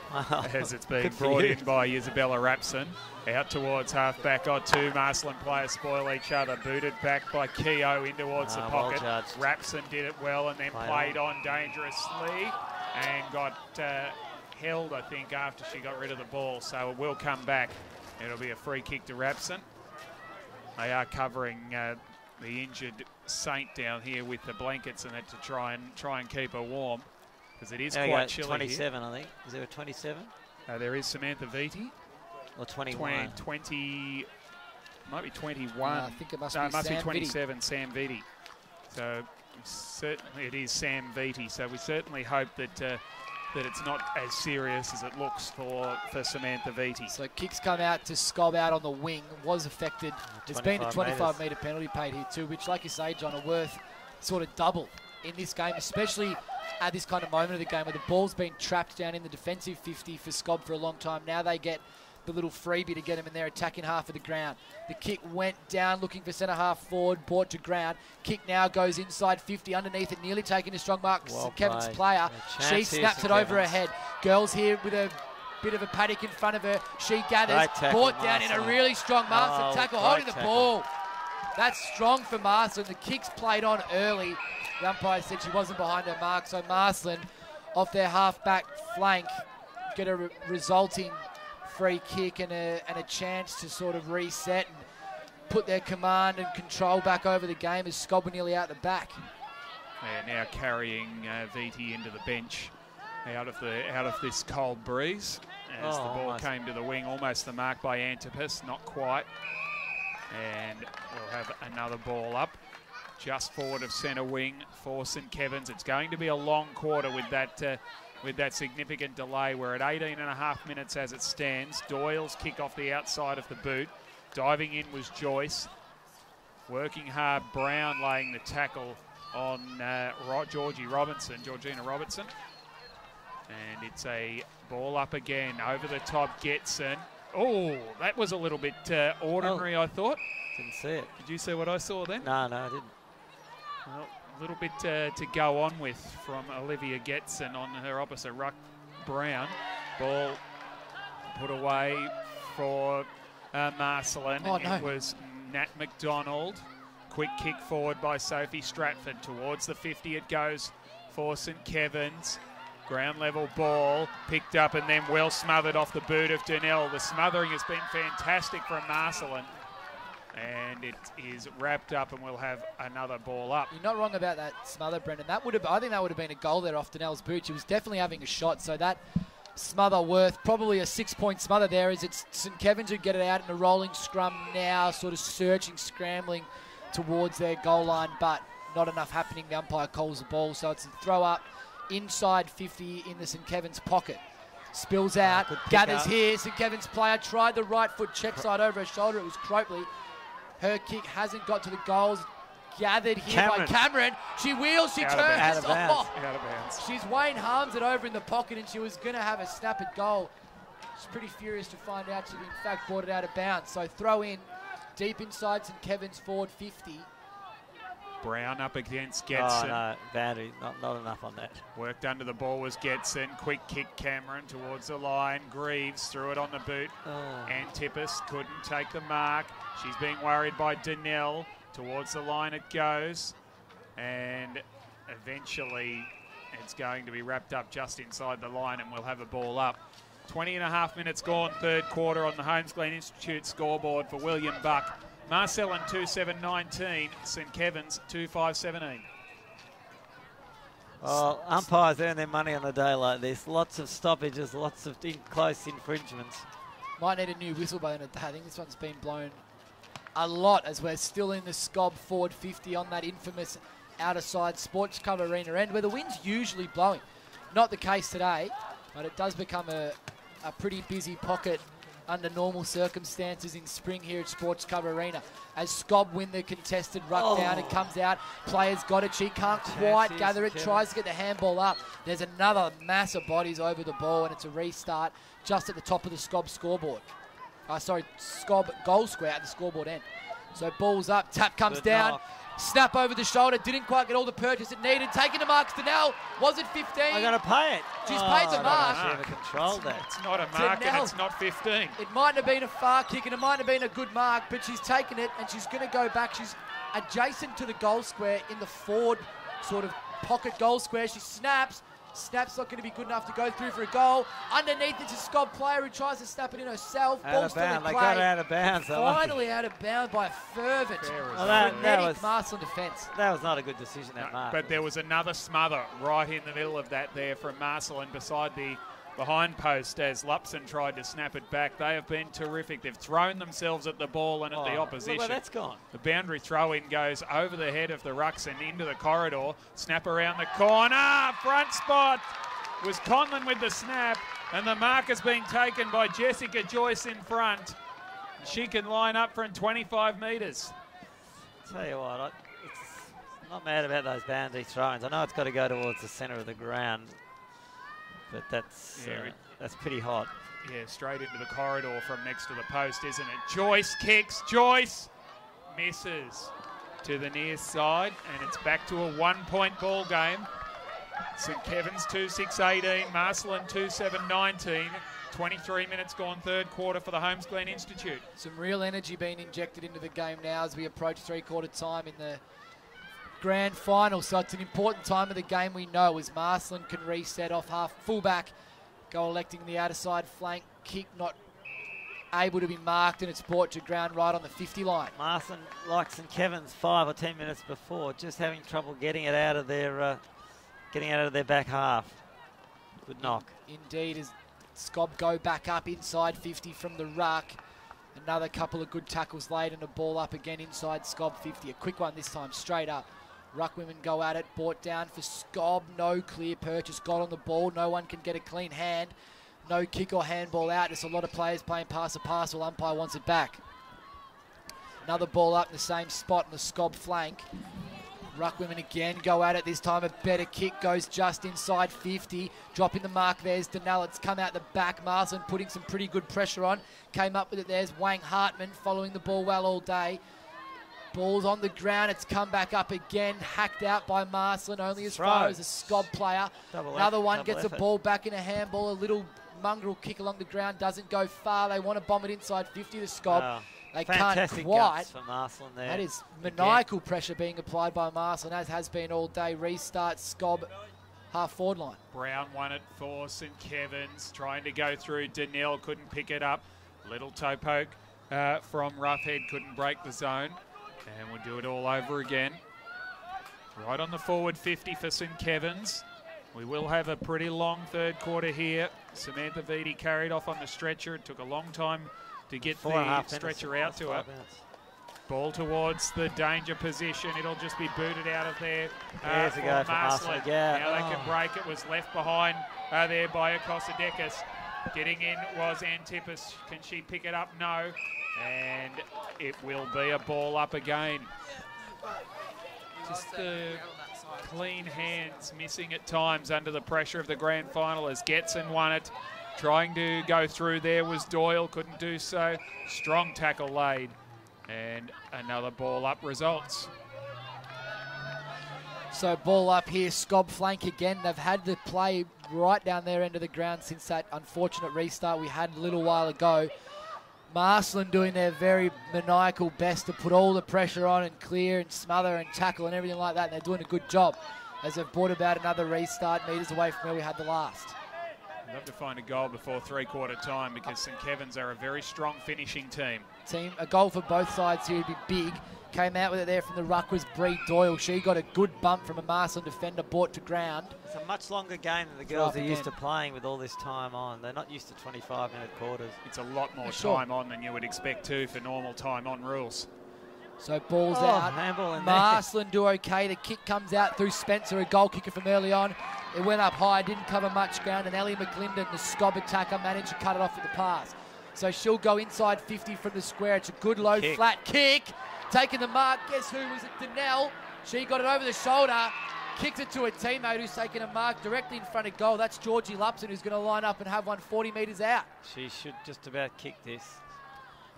as it's being Good for brought you. in by Isabella Rapson. Out towards half-back. Two Marcellin players spoil each other. Booted back by Keogh in towards the pocket. Well judged. Rapson did it well and then played on dangerously and got held, I think, after she got rid of the ball. So it will come back. It'll be a free kick to Rapson. They are covering the injured Saint down here with the blankets and that to try and keep her warm because it is quite chilly 27, here. I think. Is there a 27? There is Samantha Vitti. Or 21? 20, might be 21. I think it must be it must Sam be 27, Vitti. Sam Vitti. So certainly it is Sam Vitti. So we certainly hope that that it's not as serious as it looks for Samantha Vitti. So kicks come out to SKOB out on the wing. Was affected. There's been a 25-metre penalty paid here too, which, like you say, John, are worth sort of double in this game, especially at this kind of moment of the game where the ball's been trapped down in the defensive 50 for SKOB for a long time. Now they get the little freebie to get them in their attacking half of the ground. The kick went down looking for centre half forward, brought to ground. Kick now goes inside 50 underneath it, nearly taking a strong mark. St Kevin's player. She snaps it over her head. Girls here with a bit of a paddock in front of her. She gathers, brought down in a really strong Marcellin tackle, holding the ball. That's strong for Marcellin. The kick's played on early. The umpire said she wasn't behind her mark, so Marcellin off their half-back flank get a resulting free kick and a chance to sort of reset and put their command and control back over the game as SKOB were nearly out the back. They're now carrying Vitti into the bench out of this cold breeze as the ball came to the wing. Almost the mark by Antipas, not quite. And we'll have another ball up just forward of centre wing for St Kevin's. It's going to be a long quarter with that significant delay. We're at 18 and a half minutes as it stands. Doyle's kick off the outside of the boot. Diving in was Joyce. Working hard, Brown laying the tackle on Georgina Robertson. And it's a ball up again, over the top, Getson. Oh, that was a little bit ordinary, I thought. Didn't see it. Did you see what I saw then? No, I didn't. Well, a little bit to go on with from Olivia Getson on her opposite ruck, Brown. Ball put away for Marcellin. Oh, no. It was Nat McDonald. Quick kick forward by Sophie Stratford. Towards the 50 it goes for St Kevin's. Ground level ball, picked up and then well smothered off the boot of Donnell. The smothering has been fantastic from Marcellin. And it is wrapped up, and we'll have another ball up. You're not wrong about that smother, Brendan. I think that would have been a goal there off Donnell's boot. She was definitely having a shot, so that smother worth probably a 6-point smother there, as it's St Kevin's who get it out in a rolling scrum now, sort of searching, scrambling towards their goal line, but not enough happening. The umpire calls the ball, so it's a throw up inside 50 in the St Kevin's pocket. Spills out, gathers here. St Kevin's player tried the right foot check side over her shoulder. It was Cropley. Her kick hasn't got to the goals. Gathered here by Cameron. She wheels, she turns. Out of bounds. Out of bounds. She's Wayne Harms it over in the pocket, and she was going to have a snap at goal. She's pretty furious to find out she, in fact, brought it out of bounds. So throw in deep inside St Kevin's forward 50. Brown up against Getson. Oh, no, boundary. Not enough on that. Worked under the ball was Getson. Quick kick Cameron towards the line. Greaves threw it on the boot. Antipas couldn't take the mark. She's being worried by Donnell. Towards the line it goes. And eventually it's going to be wrapped up just inside the line, and we'll have a ball up. 20.5 minutes gone, third quarter on the Holmes Glen Institute scoreboard for William Buck. Marcellin 2-7-19, St Kevin's 2-5-17. Well, umpires earn their money on a day like this. Lots of stoppages, lots of close infringements. Might need a new whistle by the end of the day. I think this one's been blown a lot, as we're still in the SKOB forward 50 on that infamous outer side Sports Cover Arena end, where the wind's usually blowing. Not the case today, but it does become a pretty busy pocket under normal circumstances in spring here at Sports Cover Arena. As SKOB win the contested ruck down, it comes out. Player's got it. She can't quite gather it. Tries to get the handball up. There's another mass of bodies over the ball, and it's a restart just at the top of the SKOB scoreboard. SKOB goal square at the scoreboard end. So ball's up. Tap comes down. Knock. Snap over the shoulder. Didn't quite get all the purchase it needed. Taking to Mark Donnell. Was it 15? I'm going to pay it. She's paid the mark. She ever controlled that. It's not a mark, Donnell. and it's not 15. It mightn't have been a far kick, and it mightn't have been a good mark, but she's taken it, and she's going to go back. She's adjacent to the goal square in the forward sort of pocket goal square. She snaps. Snap's not going to be good enough to go through for a goal. Underneath, it's a SKOB player who tries to snap it in herself. Out Ball of still in bounds. play. They got it out of bounds. Finally out of bounds by a fervent, frenetic Marcellin defence. That was not a good decision, that mark. But there was another smother right in the middle of that there from Marcellin beside the behind post as Lupson tried to snap it back. They have been terrific. They've thrown themselves at the ball and at the opposition. Look where that's gone. The boundary throw-in goes over the head of the rucks and into the corridor. Snap around the corner. Front spot was Conlon with the snap, and the mark has been taken by Jessica Joyce in front. She can line up from 25 metres. Tell you what, I'm not mad about those boundary throw-ins. I know it's got to go towards the centre of the ground, but that's pretty hot. Yeah, straight into the corridor from next to the post, isn't it? Joyce kicks. Joyce misses to the near side, and it's back to a 1-point ball game. St Kevin's 2-6-18, Marcellin 2-7-19. 23 minutes gone, third quarter for the Holmes Glen Institute. Some real energy being injected into the game now as we approach three-quarter time in the grand final. So it's an important time of the game, we know, as Marcellin can reset off half fullback, go electing the outer side flank kick, not able to be marked, and it's brought to ground right on the 50 line. Marcellin, like St Kevin's 5 or 10 minutes before, just having trouble getting it out of their back half. Good knock. Indeed, as SKOB go back up inside 50 from the ruck. Another couple of good tackles laid and a ball up again inside SKOB 50. A quick one this time, straight up. Ruck women go at it, brought down for SKOB. No clear purchase, got on the ball. No one can get a clean hand. No kick or handball out. There's a lot of players playing pass a parcel. Umpire wants it back. Another ball up in the same spot in the SKOB flank. Ruck women again go at it. This time a better kick goes just inside 50. Dropping the mark, there's Donnell. It's come out the back. Marcellin putting some pretty good pressure on. Came up with it, there's Wang Hartman following the ball well all day. Ball's on the ground, it's come back up again. Hacked out by Marcellin, only as far as a SKOB player. Another one gets a ball back in a handball. A little mongrel kick along the ground, doesn't go far. They want to bomb it inside 50 to SKOB. They can't quite. For Marcellin there. That is maniacal pressure being applied by Marcellin, as has been all day. Restart SKOB half-forward line. Brown won it for St Kevin's, trying to go through. Donnell couldn't pick it up. Little toe poke from Roughhead, couldn't break the zone. And we'll do it all over again. Right on the forward 50 for St Kevin's. We will have a pretty long third quarter here. Samantha Vitti carried off on the stretcher. It took a long time to get the stretcher out to her. Ball towards the danger position. It'll just be booted out of there for Marcellin. Now they can break. It was left behind there by Akosadekis. Getting in was Antipas. Can she pick it up? No. And it will be a ball up again. Just the clean hands missing at times under the pressure of the grand final as Getson won it. Trying to go through there was Doyle, couldn't do so. Strong tackle laid. And another ball up results. So ball up here, SKOB flank again. They've had the play right down their end of the ground since that unfortunate restart we had a little while ago. Marcellin doing their very maniacal best to put all the pressure on and clear and smother and tackle and everything like that. And they're doing a good job as they've brought about another restart, metres away from where we had the last. I'd love to find a goal before three-quarter time because St Kevin's are a very strong finishing team. A goal for both sides here would be big. Came out with it there from the ruck was Bree Doyle. She got a good bump from a Marcellin defender, brought to ground. It's a much longer game than the girls are used to playing with all this time on. They're not used to 25-minute quarters. It's a lot more time on than you would expect too for normal time on rules. So ball's out. Marcellin do okay. The kick comes out through Spencer, a goal kicker from early on. It went up high, didn't cover much ground, and Ellie McClendon, the SKOB attacker, managed to cut it off with the pass. So she'll go inside 50 from the square. It's a good low flat kick. Taking the mark. Guess who was it? Donnell. She got it over the shoulder. Kicked it to a teammate who's taken a mark directly in front of goal. That's Georgie Lupson, who's going to line up and have one 40 metres out. She should just about kick this.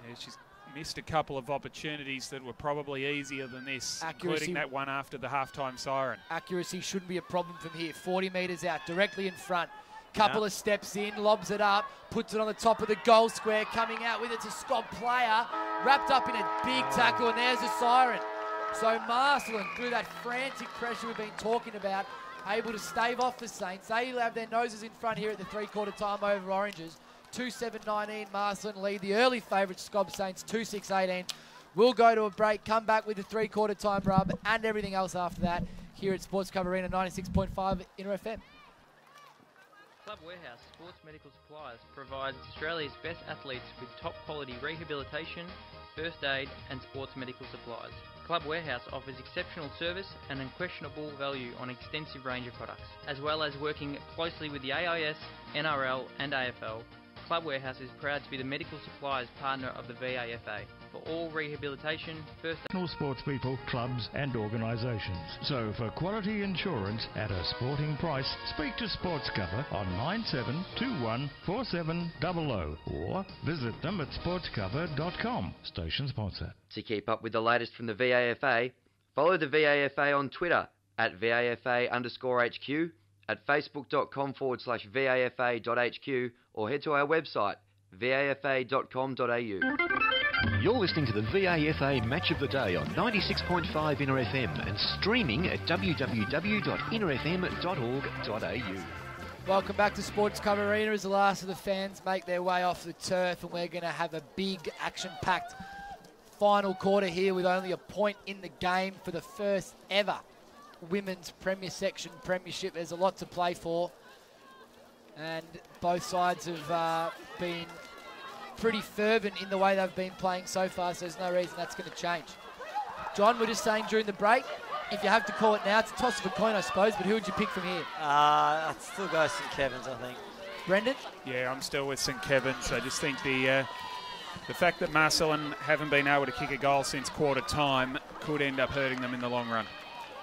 Yeah, she's missed a couple of opportunities that were probably easier than this, including that one after the halftime siren. Accuracy shouldn't be a problem from here. 40 metres out, directly in front. Couple of steps in, lobs it up, puts it on the top of the goal square. Coming out with it's a SKOB player, wrapped up in a big tackle, and there's a siren. So Marcellin, through that frantic pressure we've been talking about, able to stave off the Saints. They have their noses in front here at the three-quarter time over Oranges. 2-7-19, Marcellin lead the early favourites, SKOB Saints, 2-6-18. We'll go to a break, come back with the three-quarter time rub and everything else after that here at Sports Cover Arena 96.5 Inter FM. Club Warehouse Sports Medical Supplies provides Australia's best athletes with top quality rehabilitation, first aid and sports medical supplies. Club Warehouse offers exceptional service and unquestionable value on an extensive range of products, as well as working closely with the AIS, NRL and AFL. Club Warehouse is proud to be the medical supplies partner of the VAFA for all rehabilitation, first aid. Sports people, clubs and organisations. So for quality insurance at a sporting price, speak to Sports Cover on 97214700 or visit them at sportscover.com. Station sponsor. To keep up with the latest from the VAFA, follow the VAFA on Twitter at VAFA_HQ, at facebook.com/VAFA.HQ, or head to our website, vafa.com.au. You're listening to the VAFA Match of the Day on 96.5 Inter FM and streaming at www.interfm.org.au. Welcome back to Sports Cover Arena as the last of the fans make their way off the turf, and we're going to have a big action-packed final quarter here with only a point in the game for the first ever Women's Premier Section Premiership. There's a lot to play for, and both sides have been pretty fervent in the way they've been playing so far, so there's no reason that's going to change. John, we're just saying during the break, if you have to call it now, it's a toss of a coin, I suppose, but who would you pick from here? I'd still go St Kevin's, I think. Brendan? Yeah, I'm still with St Kevin's. I just think the fact that Marcellin haven't been able to kick a goal since quarter time could end up hurting them in the long run.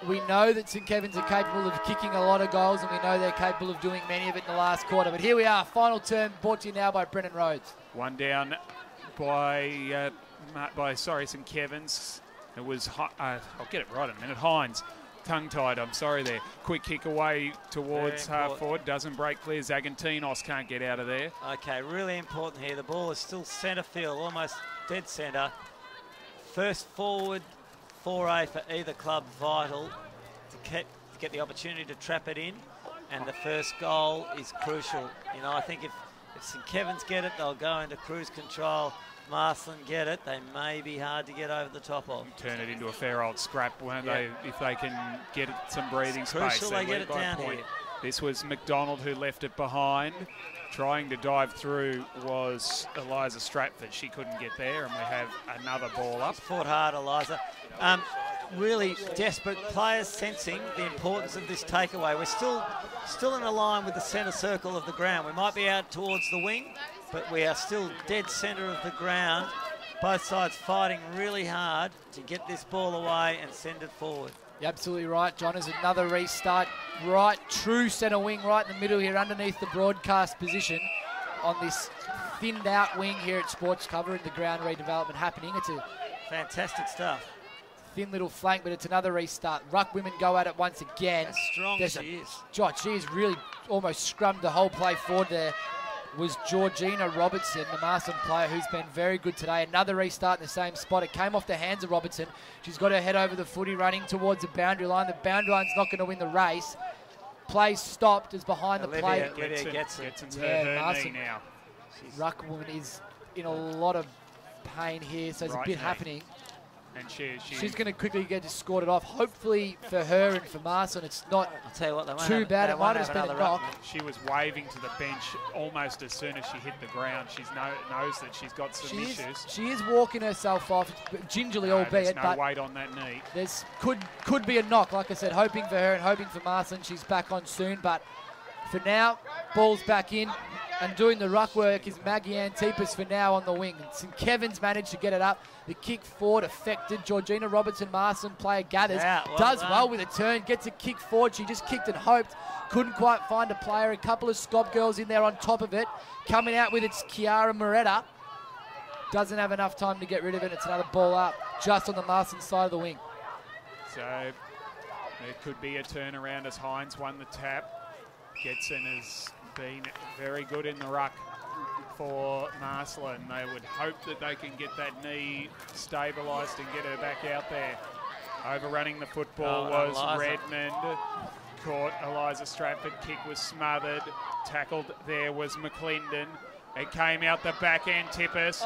We know that St Kevin's are capable of kicking a lot of goals, and we know they're capable of doing many of it in the last quarter. But here we are, final term, brought to you now by Brendan Rhodes. One down by St Kevin's. It was, I'll get it right in a minute, Hines. Tongue-tied, I'm sorry there. Quick kick away towards half forward, doesn't break clear. Zagantinos can't get out of there. Okay, really important here. The ball is still centre field, almost dead centre. First forward foray for either club vital to get the opportunity to trap it in. and the first goal is crucial. You know, I think if St Kevin's get it, they'll go into cruise control. Marcellin get it, they may be hard to get over the top of. Turn it into a fair old scrap, won't they? If they can get it some breathing space. Crucial they get it down here. This was McDonald who left it behind. Trying to dive through was Eliza Stratford. She couldn't get there, and we have another ball up. Fought hard, Eliza. Really desperate players sensing the importance of this takeaway. We're still in a line with the centre circle of the ground. We might be out towards the wing, but we are still dead centre of the ground. Both sides fighting really hard to get this ball away and send it forward. You're absolutely right, John. There's another restart. Right, true centre wing right in the middle here underneath the broadcast position on this thinned out wing here at Sports Cover and the ground redevelopment happening. It's a fantastic stuff. Thin little flank, but it's another restart. Ruck women go at it once again. How strong she is. God, she has really almost scrummed the whole play forward there. Was Georgina Robertson, the Marcellin player, who's been very good today. Another restart in the same spot. It came off the hands of Robertson. She's got her head over the footy, running towards the boundary line. The boundary line's not going to win the race. Play stopped as behind the play. Olivia gets it. Her knee now. Ruck woman is in a lot of pain here, so there's a bit happening. And she's going to quickly get scored it off. Hopefully for her and for Marcellin, it's not too bad. It might have just been a knock. She was waving to the bench almost as soon as she hit the ground. She knows that she's got some issues. She is walking herself off, gingerly albeit. There's no weight on that knee. There's could be a knock, like I said, hoping for her and hoping for Marcellin. She's back on soon, but for now, ball's back in. And doing the ruck work is Maggie Antipas for now on the wing. St Kevin's managed to get it up. The kick forward affected. Georgina Robertson, Marcellin player, gathers. Does well with a turn. Gets a kick forward. She just kicked and hoped. Couldn't quite find a player. A couple of SKOB girls in there on top of it. Coming out with it's Kiara Moretta. Doesn't have enough time to get rid of it. It's another ball up just on the Marcellin side of the wing. So there could be a turnaround as Hines won the tap. Getson has been very good in the ruck for Marcellin. They would hope that they can get that knee stabilised and get her back out there. Overrunning the football was Eliza. Redmond. Caught Eliza Stratford. Kick was smothered. Tackled there was McClendon. It came out the back end, Tippis.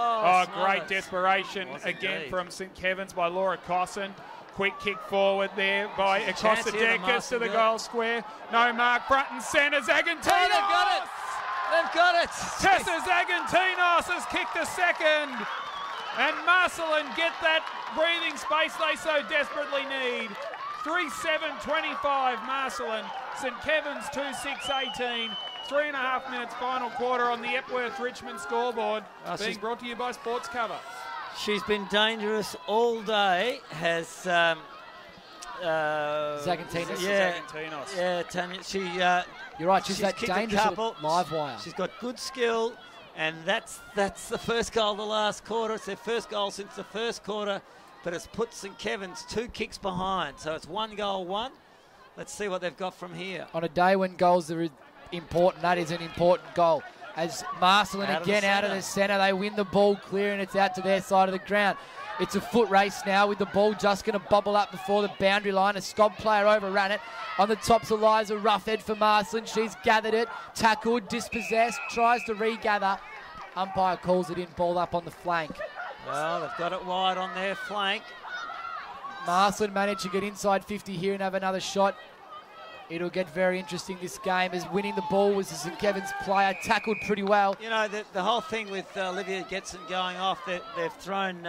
Great desperation again from St Kevin's by Laura Cosson. Quick kick forward there by Acosta-Decas to the goal square. No mark, front and centre. Zagantinos! Oh, they've got it! They've got it! Tessa Zagantinos has kicked a second. And Marcellin get that breathing space they so desperately need. 3:7:25 Marcellin. St Kevin's 2:6:18. 3.5 minutes final quarter on the Epworth Richmond scoreboard. Being brought to you by Sports Cover. She's been dangerous all day. Has Zagantinos. Yeah, Tanya. You're right. She's that dangerous live wire. She's got good skill, and that's the first goal of the last quarter. It's their first goal since the first quarter, but it's put St Kevin's 2 kicks behind. So it's 1-1. Let's see what they've got from here. On a day when goals are important, that is an important goal. As Marcellin again out of the centre, they win the ball clear and it's out to their side of the ground. It's a foot race now with the ball just going to bobble up before the boundary line. A SKOB player overran it. On the top's Eliza Roughhead for Marcellin. She's gathered it, tackled, dispossessed, tries to regather. Umpire calls it in, ball up on the flank. Well, they've got it wide on their flank. Marcellin managed to get inside 50 here and have another shot. It'll get very interesting this game as winning the ball was the St Kevin's player, tackled pretty well. You know, the whole thing with Olivia Getson going off, they've thrown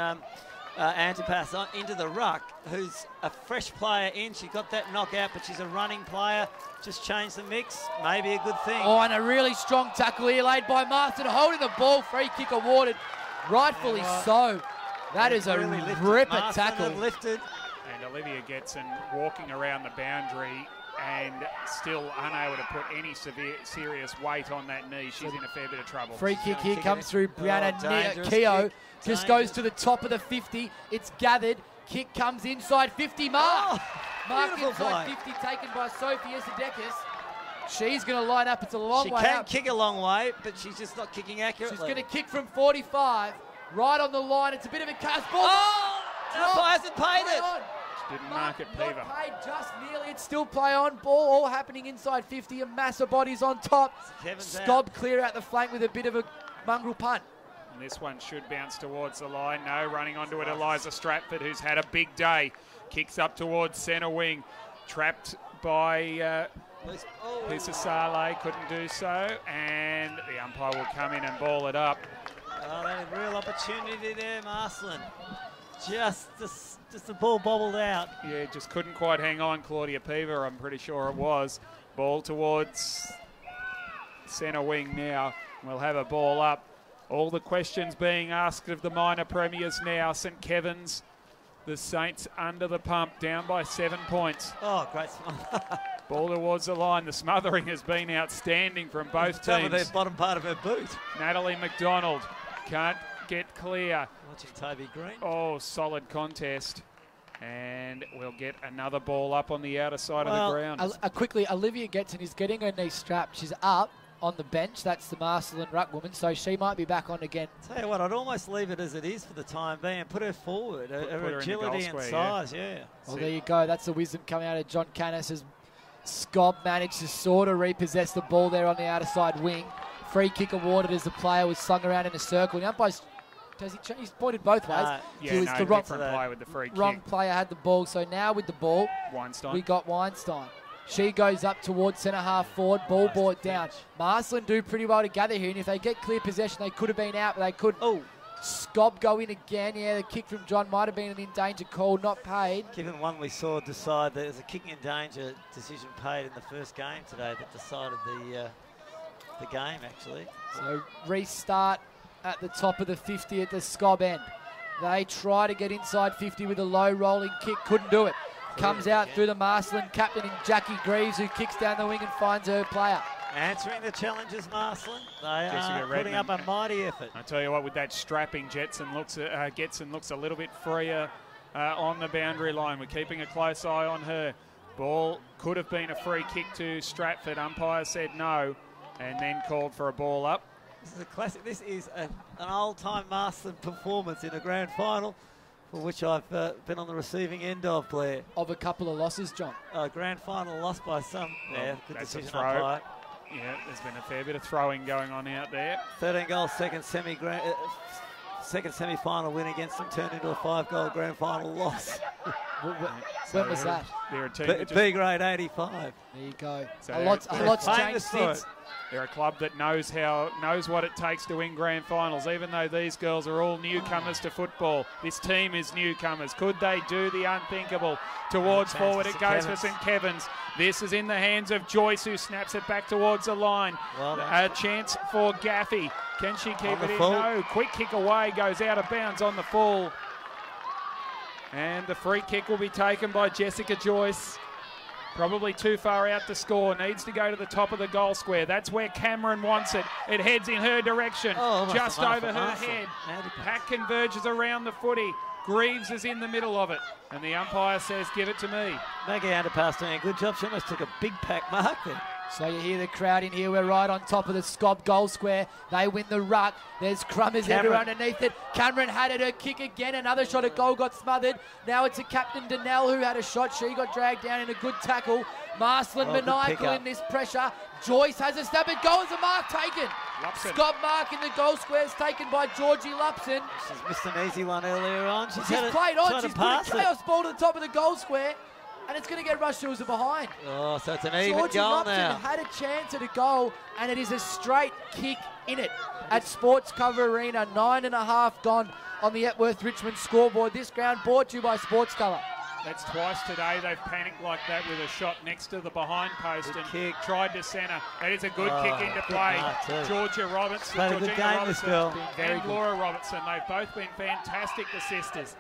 Antipas into the ruck, who's a fresh player in. She got that knockout, but she's a running player. Just change the mix, maybe a good thing. Oh, and a really strong tackle here laid by Marcellin, holding the ball, free kick awarded. Rightfully so. That is a really ripper tackle. Lifted. And Olivia Getson walking around the boundary and still unable to put any serious weight on that knee. She's in a fair bit of trouble. Free kick here comes through Brianna Keogh. Just goes to the top of the 50. It's gathered. Kick comes inside 50. Marc. Marc inside 50, taken by Sophia Sadekis. She's going to line up. It's a long way up. She can kick a long way, but she's just not kicking accurately. She's going to kick from 45. Right on the line. It's a bit of a cast ball. Oh! Umpire hasn't paid it. Didn't mark it, Peaver. Not paid, just nearly. It's still play on. Ball all happening inside 50. A mass of bodies on top. SKOB clear out the flank with a bit of a mongrel punt. And this one should bounce towards the line. No, running onto it, Eliza Stratford, who's had a big day. Kicks up towards centre wing. Trapped by Pisa Saleh, couldn't do so. And the umpire will come in and ball it up. Oh, they had a real opportunity there, Marcellin. Just the ball bobbled out. Yeah, just couldn't quite hang on, Claudia Peaver, I'm pretty sure it was. Ball towards centre wing now. We'll have a ball up. All the questions being asked of the minor premiers now. St Kevin's, the Saints under the pump, down by 7 points. Oh, great smother. Ball towards the line. The smothering has been outstanding from both teams. The bottom part of her boot. Natalie McDonald can't get clear. Watching Toby Green. Oh, solid contest. And we'll get another ball up on the outer side of the ground. Quickly, Olivia Getson is getting her knee strapped. She's up on the bench. That's the Marcellin ruck woman, so she might be back on again. Tell you what, I'd almost leave it as it is for the time being. Put her forward. Her agility and size, yeah. Well, there you go. That's the wisdom coming out of John Canis as SKOB managed to sort of repossess the ball there on the outer side wing. Free kick awarded as the player was slung around in a circle. The umpire's he's pointed both ways. The wrong player with the free kick. Wrong player had the ball. So now with the ball, we got Weinstein. She goes up towards centre half forward. Ball brought down. Marcellin do pretty well to gather here, and if they get clear possession, they could have been out, but they couldn't. Oh, SKOB go in again. Yeah, the kick from John might have been an in danger call, not paid. Given one we saw decide that there's a kicking in danger decision paid in the first game today that decided the game actually. So restart at the top of the 50 at the SKOB end. They try to get inside 50 with a low rolling kick, couldn't do it. Comes out through the Marcellin captain in Jackie Greaves, who kicks down the wing and finds her player. Answering the challenges, Marcellin. They are putting up a mighty effort. I tell you what, with that strapping, Getson looks a little bit freer on the boundary line. We're keeping a close eye on her. Ball could have been a free kick to Stratford. Umpire said no, and then called for a ball up. This is a classic. This is an old-time Marcellin performance in a grand final, for which I've been on the receiving end of, Blair. Of a couple of losses, John. Grand final lost by some. Well, good that's decision a throw. umpire. Yeah, there's been a fair bit of throwing going on out there. 13 goals, second semi-final win against them turned into a 5-goal grand final loss. When was that? They're a team B grade 85. There you go. So a lot's changed since. They're a club that knows what it takes to win grand finals, even though these girls are all newcomers to football. This team is newcomers. Could they do the unthinkable? Towards forward it goes for St Kevin's. This is in the hands of Joyce, who snaps it back towards the line. A chance for Gaffey. Can she keep it in? No. Quick kick away, goes out of bounds on the full. And the free kick will be taken by Jessica Joyce. Probably too far out to score. Needs to go to the top of the goal square. That's where Cameron wants it. It heads in her direction, just over her head. Pack converges around the footy. Greaves is in the middle of it. And the umpire says, give it to me. Maggie Underpass doing a good job. She almost took a big pack mark there. So you hear the crowd in here. We're right on top of the SKOB goal square. They win the ruck. There's crummers everywhere underneath it. Cameron had it. Her kick again. Another shot at goal got smothered. Now it's a Captain Donnell who had a shot. She got dragged down in a good tackle. Marcellin maniacal in this pressure. Joyce has a stab at goal. As a mark taken. SKOB mark in the goal square is taken by Georgie Lupson. She's missed an easy one earlier on. She's played on. She's put a chaos ball to the top of the goal square. And it's going to get rushed to us behind. Oh, so it's an even Georgie goal Lupson now. Had a chance at a goal, and it is a straight kick in it at Sports Cover Arena. 9.5 gone on the Epworth Richmond scoreboard. This ground brought to you by Sports Cover. That's twice today they've panicked like that with a shot next to the behind post and tried to centre. That is a good kick into play. Georgia Robertson, Played a good game, this girl. And Laura Robertson. They've both been fantastic assisters.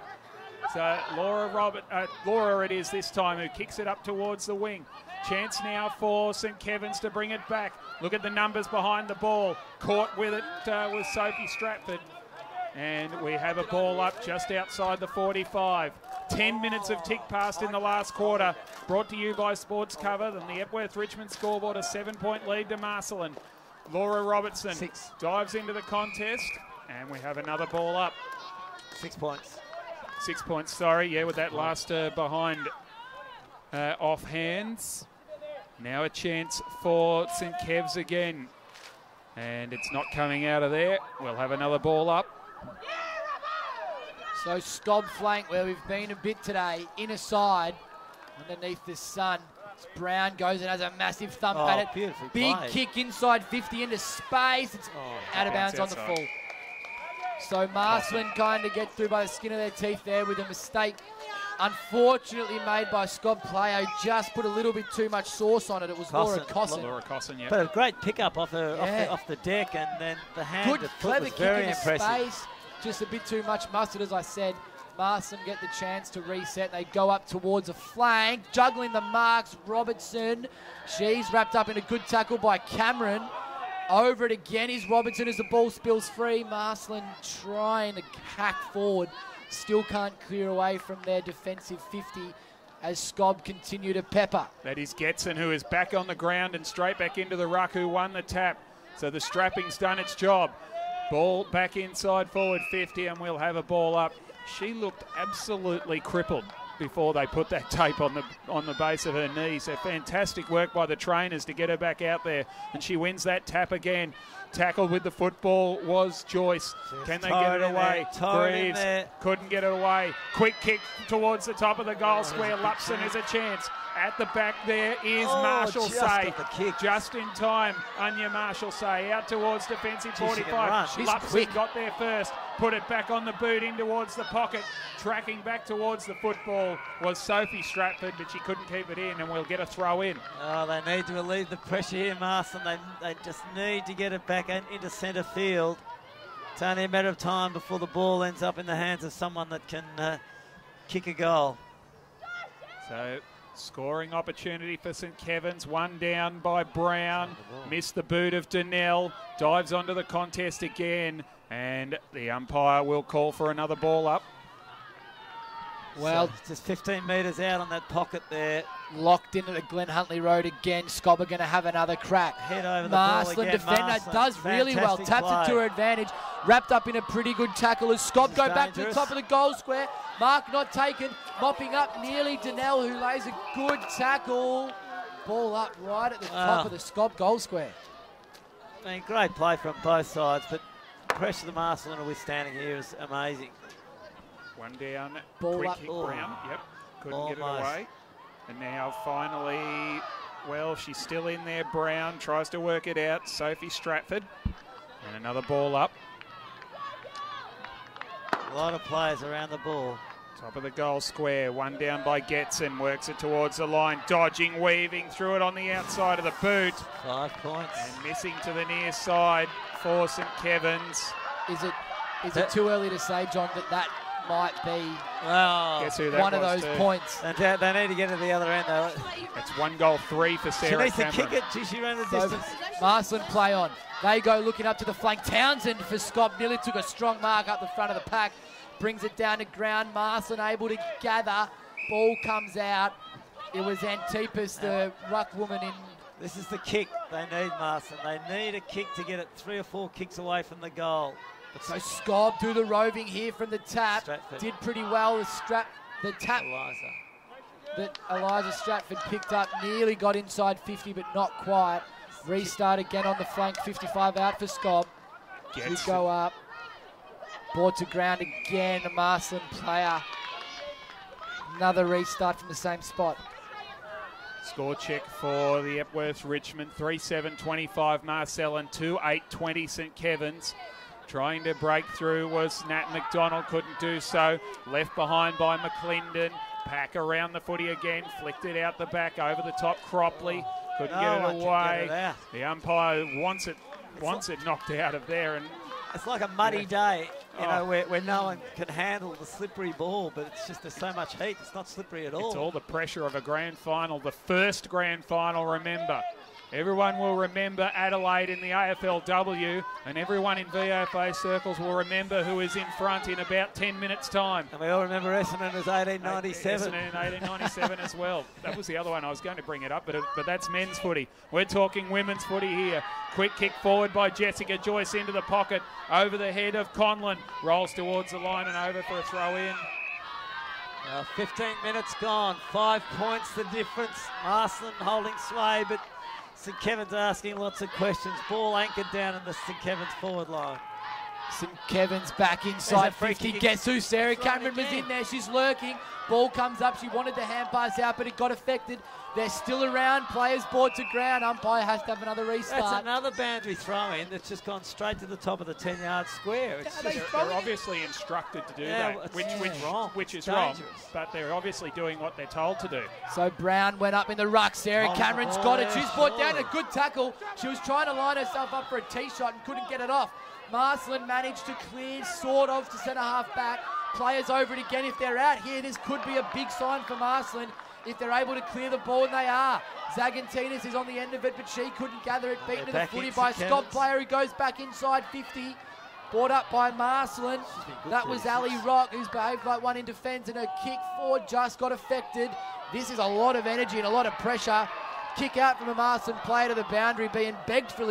So Laura it is this time, who kicks it up towards the wing. Chance now for St Kevin's to bring it back. Look at the numbers behind the ball. Caught with it was Sophie Stratford. And we have a ball up just outside the 45. 10 minutes of tick past in the last quarter. Brought to you by Sports Cover. And the Epworth Richmond scoreboard, a 7-point lead to Marcellin. Laura Robertson dives into the contest. And we have another ball up. 6 points. 6 points, sorry. Yeah, with that last behind off hands. Now a chance for St Kev's again. And it's not coming out of there. We'll have another ball up. So SKOB flank, where we've been a bit today, inner side, underneath the sun. Brown goes and has a massive thump at it. Big played. kick inside 50 into space. It's out of bounds on the full. So Marcellin kind of gets through by the skin of their teeth there with a mistake, unfortunately made by SKOB player, who just put a little bit too much sauce on it. It was Laura Cosson. Yeah. But a great pickup off the deck, and then the hand. Good, clever kick into space. Just a bit too much mustard, as I said. Marcellin get the chance to reset. They go up towards a flank, juggling the marks. Robertson, she's wrapped up in a good tackle by Cameron. Over it again is Robertson as the ball spills free. Marcellin trying to hack forward. Still can't clear away from their defensive 50 as SKOB continue to pepper. That is Getson, who is back on the ground and straight back into the ruck, who won the tap. So the strapping's done its job. Ball back inside forward 50, and we'll have a ball up. She looked absolutely crippled before they put that tape on the base of her knee. So fantastic work by the trainers to get her back out there, and she wins that tap again. Tackled with the football was Joyce. Can they get it away? Greaves couldn't get it away. Quick kick towards the top of the goal square. Lupson has a chance. At the back there is Marshall Say. Just in time, Anya Marshall Say out towards defensive 45. Lupson got there first. Put it back on the boot in towards the pocket. Tracking back towards the football was Sophie Stratford, but she couldn't keep it in, and we'll get a throw in. Oh, they need to relieve the pressure here, Marcellin. They just need to get it back into centre field. It's only a matter of time before the ball ends up in the hands of someone that can kick a goal. So, scoring opportunity for St Kevin's. One down by Brown. Missed the boot of Donnell. Dives onto the contest again. And the umpire will call for another ball up. Well, so just 15 metres out on that pocket there. Locked into the Glen Huntley Road again. SKOB are going to have another crack. Head over the ball again. Defender Marcellin does really well. Taps it to her advantage. Wrapped up in a pretty good tackle as SKOB go back to the top of the goal square. Marc not taken. Mopping up nearly Donnell, who lays a good tackle. Ball up right at the top of the SKOB goal square. I mean, great play from both sides, but pressure the Marcellin are withstanding here is amazing. One down, ball quick up. kick Brown. Yep, couldn't get it away. And now finally, well, she's still in there. Brown tries to work it out. Sophie Stratford. And another ball up. A lot of players around the ball. Top of the goal square. One down by Getson. Works it towards the line. Dodging, weaving through it on the outside of the boot. 5 points. And missing to the near side for St Kevin's. Is it too early to say, John, that might be one of those points? They need to get to the other end, though. That's 1-3 for Sarah She needs to kick it. She ran the distance. Marcellin play on. They go looking up to the flank. Townsend for SKOB nearly took a strong mark up the front of the pack. Brings it down to ground. Marcellin able to gather. Ball comes out. It was Antipas, the ruck woman in. This is the kick they need, Marcellin. They need a kick to get it 3 or 4 kicks away from the goal. So SKOB do the roving here from the tap. Stratford. Did pretty well. The tap that Eliza Stratford picked up nearly got inside 50, but not quite. Restart again on the flank. 55 out for SKOB. We go up. Ball to ground again. The Marcellin player. Another restart from the same spot. Score check for the Epworth Richmond. 3-7-25 Marcellin. 2-8-20 St Kevin's. Trying to break through was Nat McDonald, couldn't do so. Left behind by McClendon. Pack around the footy again, flicked it out the back, over the top Cropley. Couldn't get it away. The umpire wants it knocked out of there. And it's like a muddy day, you know, where no one can handle the slippery ball, but it's just there's so much heat, it's not slippery at all. It's all the pressure of a grand final, the first grand final, remember. Everyone will remember Adelaide in the AFLW, and everyone in VFA circles will remember who is in front in about 10 minutes' time. And we all remember Essendon as 1897. Essendon in 1897 as well. That was the other one I was going to bring it up, but that's men's footy. We're talking women's footy here. Quick kick forward by Jessica Joyce into the pocket, over the head of Conlon. Rolls towards the line and over for a throw in. 15 minutes gone. 5 points the difference. Marcellin holding sway, but St Kevin's asking lots of questions. Ball anchored down in the St Kevin's forward line. St Kevin's back inside 50. Guess who? Sarah Cameron was in there. She's lurking. Ball comes up. She wanted the hand pass out, but it got affected. They're still around. Players brought to ground. Umpire has to have another restart. That's another boundary throw-in that's just gone straight to the top of the 10-yard square. They're obviously instructed to do that, which is wrong, but they're obviously doing what they're told to do. So Brown went up in the ruck. Sarah Cameron's got it. She's brought down a good tackle. She was trying to line herself up for a tee shot and couldn't get it off. Marcellin managed to clear sort of to centre-half back. Players over it again. If they're out here, this could be a big sign for Marcellin if they're able to clear the ball, and they are. Zagantinas is on the end of it, but she couldn't gather it. Beaten to the footy by a SKOB player who goes back inside 50. Brought up by Marcellin. That was Ali Rock, who's behaved like one in defence, and her kick forward just got affected. This is a lot of energy and a lot of pressure. Kick out from a Marcellin player to the boundary, being begged for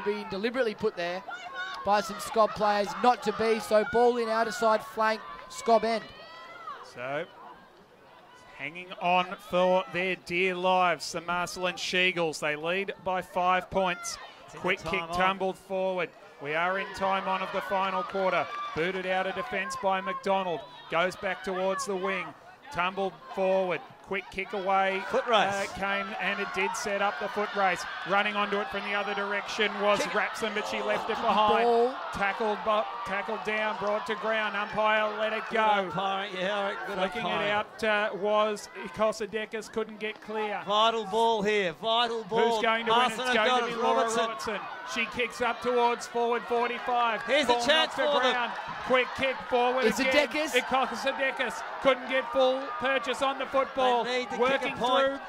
being deliberately put there by some SKOB players, not to be. So ball in outer side flank, SKOB end. So hanging on for their dear lives, the Marcellin She-Eagles. They lead by 5 points. Quick kick tumbled forward. We are in time on of the final quarter. Booted out of defence by McDonald. Goes back towards the wing. Tumbled forward. Quick kick away. Foot race. Came and it did set up the foot race. Running onto it from the other direction was Robertson, but she left it behind. Ball. Tackled down, brought to ground. Umpire let it go. Flicking it out was Kosadekis, couldn't get clear. Vital ball here, vital ball. Who's going to win? It's going to be Laura Robertson. She kicks up towards forward 45. Here's a chance for them. Quick kick forward It's again. Kosadekis Couldn't get full purchase on the football. Working through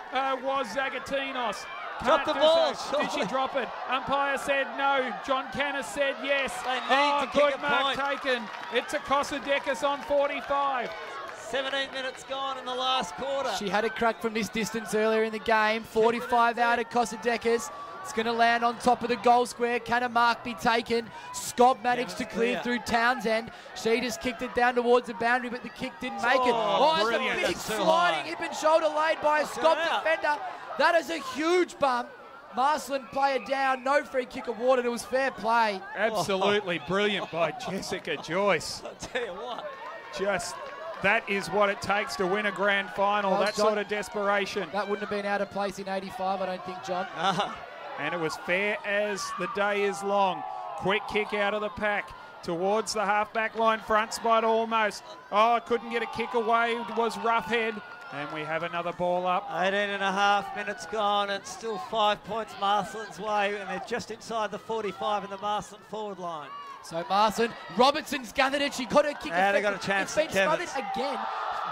was Zagatinos. Drop the ball. Did she drop it? Umpire said no. John Canis said yes. They need to kick a mark point. taken. It's a Kosadekis on 45. 17 minutes gone in the last quarter. She had a crack from this distance earlier in the game. 45 out at Kosadekis. It's going to land on top of the goal square. Can a mark be taken? SKOB managed to clear through Townsend. She just kicked it down towards the boundary, but the kick didn't make it. It's a big sliding hip and shoulder laid by a SKOB defender. That is a huge bump. Marcellin player down. No free kick awarded. It was fair play. Absolutely brilliant by Jessica Joyce. I'll tell you what. That is what it takes to win a grand final. Well, that John, sort of desperation. That wouldn't have been out of place in 85, I don't think, John. And it was fair as the day is long. Quick kick out of the pack towards the half-back line, front spot almost. Couldn't get a kick away. It was Roughhead. And we have another ball up. 18.5 minutes gone and still 5 points Marcellin's way, and they're just inside the 45 in the Marcellin forward line. So Marcellin, Robertson's gathered it. She got her kick. They got a chance. It's been smothered again.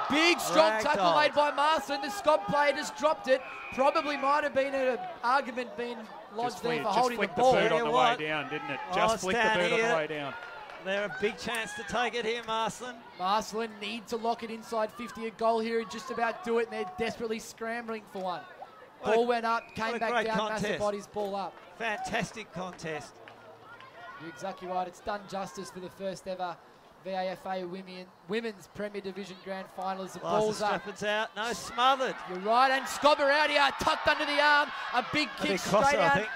Big, strong tackle made by Marcellin. The SKOB player just dropped it. Probably might have been an argument being lodged there for holding the ball. Just flicked the boot on the way down, didn't it? Just flicked the boot on the way down. They're a big chance to take it here, Marcellin. Marcellin need to lock it inside 50. A goal here and just about do it, and they're desperately scrambling for one. Ball went up, came back down, massive bodies, ball up. Fantastic contest. You're exactly right. It's done justice for the first ever VAFA Women's Premier Division Grand Final as the ball's up. It's out. No, smothered. You're right, and SKOB are out here, tucked under the arm. A big kick straight out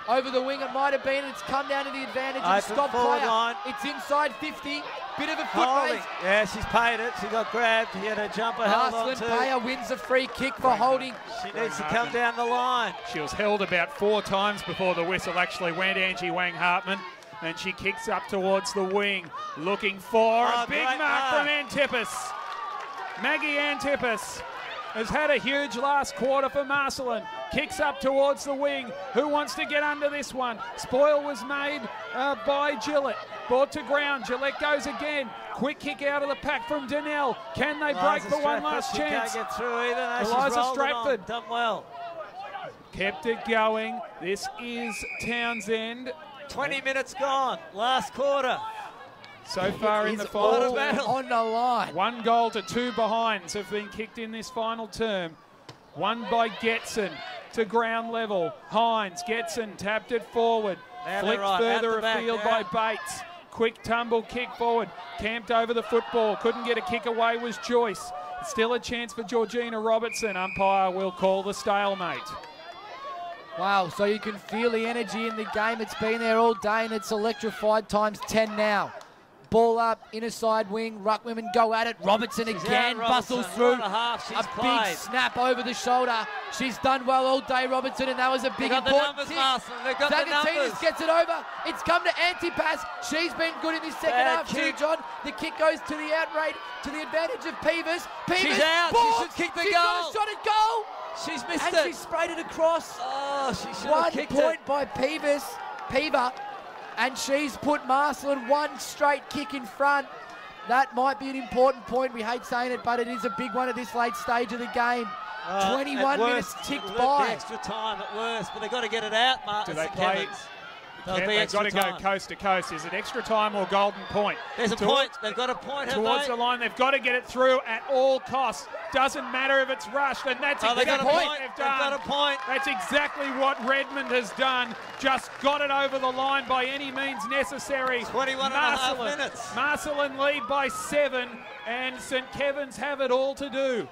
over the wing. It might have been. It's come down to the advantage of the SKOB player. Line. It's inside 50. Bit of a foot race. Yeah, she's paid it. She got grabbed. He had a jumper held on to. Player wins a free kick for holding. She needs to come down the line. She was held about 4 times before the whistle actually went. Angie Wang Hartman. And she kicks up towards the wing, looking for a big mark from Antipas. Maggie Antipas has had a huge last quarter for Marcellin. Kicks up towards the wing. Who wants to get under this one? Spoil was made by Gillett. Brought to ground. Gillett goes again. Quick kick out of the pack from Donnell. Can they break for one last chance? She can't get through either. No, Eliza Stratford. Done well. Kept it going. This is Townsend. 20 minutes gone, last quarter. So far in the final, on the line. 1 goal to 2 behinds have been kicked in this final term. One by Getson to ground level. Hines, Getson tapped it forward. Flicked further afield by Bates. Quick tumble kick forward. Camped over the football. Couldn't get a kick away was Joyce. Still a chance for Georgina Robertson. Umpire will call the stalemate. Wow, so you can feel the energy in the game. It's been there all day and it's electrified times 10 now. Ball up, inner side wing, ruck women go at it. Robertson again bustles through. A big snap over the shoulder. She's done well all day, Robertson, and that was a big important kick. Zagatinez gets it over. It's come to Antipas. She's been good in this second half too, John. The kick goes to the outrate, to the advantage of Peevers. She's out. She should kick the goal. She's got a shot at goal. She's missed it. And she sprayed it across. Oh, she should 1 have kicked point it. by Peever. And she's put Marcellin one straight kick in front. That might be an important point. We hate saying it, but it is a big one at this late stage of the game. 21 minutes ticked by. Extra time at worst, but they've got to get it out, Mark. Do they play? They've got to go coast to coast. Is it extra time or golden point? There's a point. They've got a point, towards the line. They've got to get it through at all costs. Doesn't matter if it's rushed, and that's exactly what they've done. They've got a point. That's exactly what Redmond has done. Just got it over the line by any means necessary. 21.5 minutes. Marcellin lead by 7, and St Kevin's have it all to do.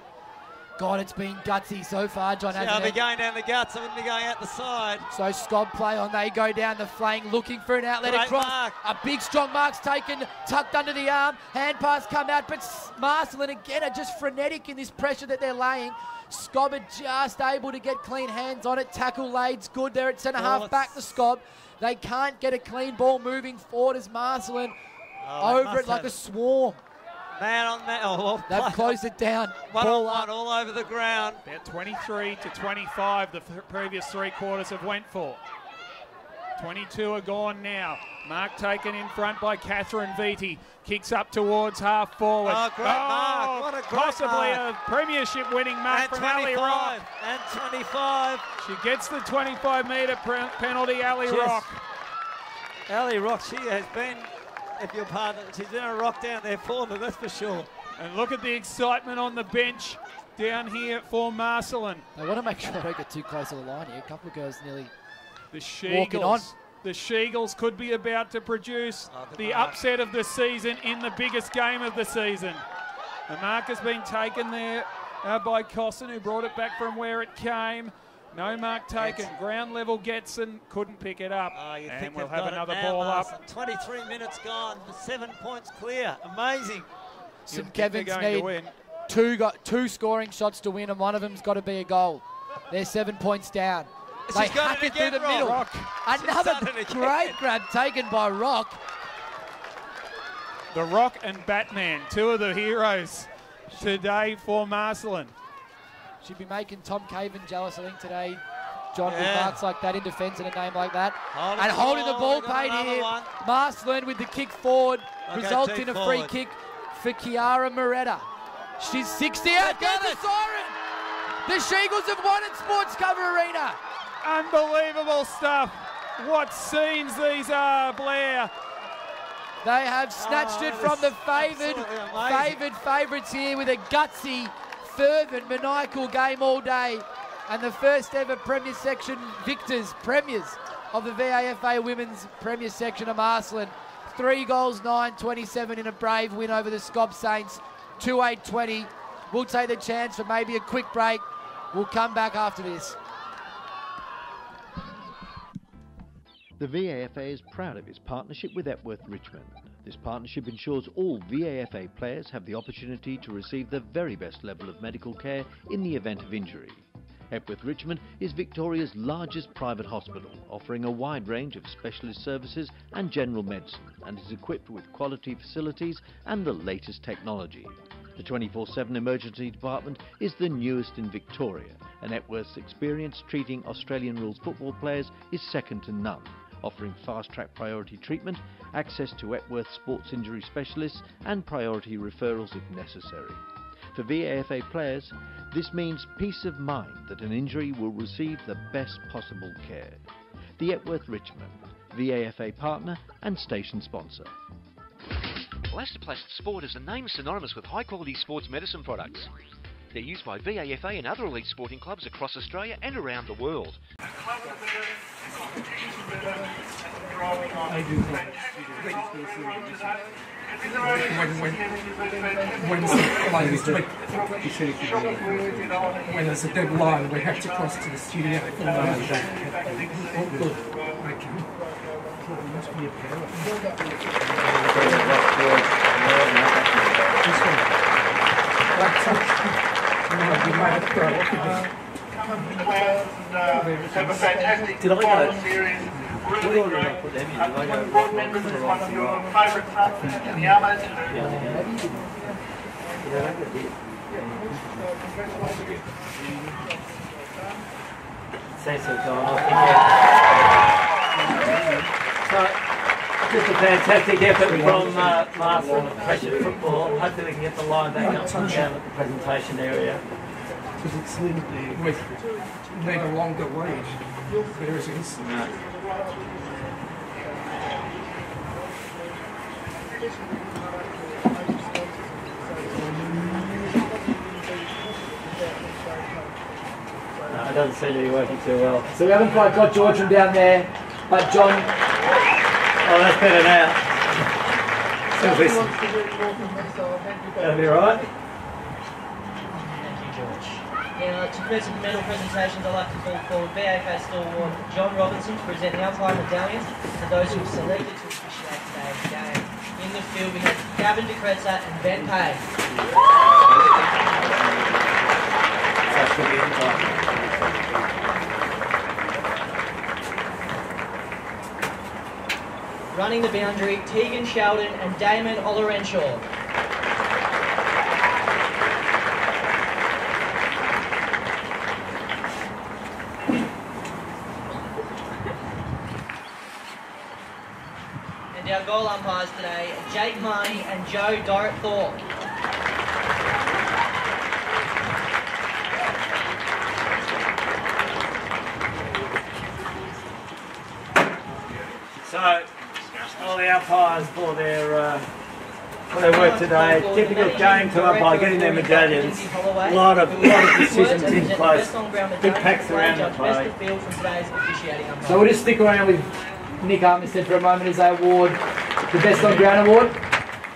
God, it's been gutsy so far, John. I'll be going down the guts. I wouldn't be going out the side. So SKOB play on. They go down the flank looking for an outlet across. Mark. A big strong mark's taken, tucked under the arm. Hand pass come out, but Marcellin again are just frenetic in this pressure that they're laying. SKOB are just able to get clean hands on it. Tackle laid's good there at centre half back to SKOB. They can't get a clean ball moving forward as Marcellin over it like a swarm. Man on man. Oh, they've closed it down. Ball up all over the ground. About 23 to 25 the previous 3 quarters have went for. 22 are gone now. Marc taken in front by Catherine Vitti. Kicks up towards half forward. Oh, great Marc. What a great possibly Marc. A premiership winning mark from Ali Rock. And 25. She gets the 25-metre penalty, Ali Rock. Ali Rock, she has been... If you're pardon, she's in a rock down there for them, that's for sure. And look at the excitement on the bench down here for Marcellin. They want to make sure they don't get too close to the line here. A couple of girls nearly walking on. The Sheagles could be about to produce the upset of the season in the biggest game of the season. The mark has been taken there by Cosson, who brought it back from where it came. No mark taken. Ground level gets and couldn't pick it up. And we'll have another ball up. 23 minutes gone. 7 points clear. Amazing. St Kevin's need two scoring shots to win, and one of them's got to be a goal. They're 7 points down. They hack it through the middle. Another great grab taken by Rock. The Rock and Batman, 2 of the heroes today for Marcellin. She'd be making Tom Caven jealous, I think, today. John, with marks like that in defence and a name like that. Holding the ball paid here. Marcellin with the kick forward results in a free kick for Chiara Moretta. She's 60 out. There's the siren. The Sheagles have won at Sports Cover Arena. Unbelievable stuff. What scenes these are, Blair. They have snatched it from the favoured favourites here with a gutsy, fervent, maniacal game all day, and the first ever Premier Section victors, premiers of the VAFA Women's Premier Section of Marcellin. 3 goals, 9-27 in a brave win over the SKOB Saints, 2-8-20. We'll take the chance for maybe a quick break. We'll come back after this. The VAFA is proud of its partnership with Epworth Richmond. This partnership ensures all VAFA players have the opportunity to receive the very best level of medical care in the event of injury. Epworth Richmond is Victoria's largest private hospital, offering a wide range of specialist services and general medicine, and is equipped with quality facilities and the latest technology. The 24/7 emergency department is the newest in Victoria, and Epworth's experience treating Australian rules football players is second to none, offering fast-track priority treatment, access to Epworth sports injury specialists and priority referrals if necessary. For VAFA players, this means peace of mind that an injury will receive the best possible care. The Epworth Richmond, VAFA partner and station sponsor. Elastoplast Sport is a name synonymous with high-quality sports medicine products. They're used by VAFA and other elite sporting clubs across Australia and around the world. The club are better, the competition's better, and the growing on I do. When there's a dead line, we have to cross to the studio. Must be a pair. Did I go? What order did I put them in? Did I go right? Says so, John. So, just a fantastic effort from Marcellin at Pressure Football. Hopefully we can get the line back up and down at the presentation area. Because it's limited with need a longer wage. There is No. No, it doesn't seem to be working too well. So we haven't quite got George from down there, but John... Oh, that's better now. So listen. That'll be right. Now, to present medal presentations, I'd like to call forward VAFA stalwart John Robertson to present the umpire medallions and those who have selected to officiate today's game. In the field, we have Gavin de Creza and Ben Pay. Running the boundary, Tegan Sheldon and Damon Olorenshaw. And our goal umpires today, Jake Marnie and Joe Dorrit-Thorpe. So, all the umpires for their work today. Difficult game to umpire, getting their medallions. A lot of decisions in place. Big packs around the play. So we'll just stick around with Nick Armistead for a moment as they award the Best On Ground Award,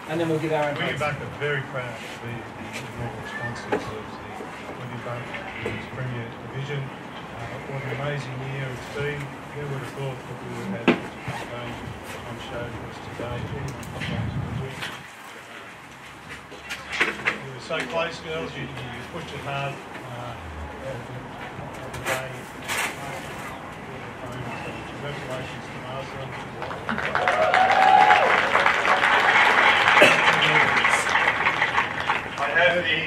and then we'll give our own William Buck are very proud to be the normal sponsors of the William Buck Premier Division. What an amazing year it's been. Who would have thought that we would have had a game on show for us today? You were so close, girls. You pushed it hard. Congratulations to Marcellin. I have the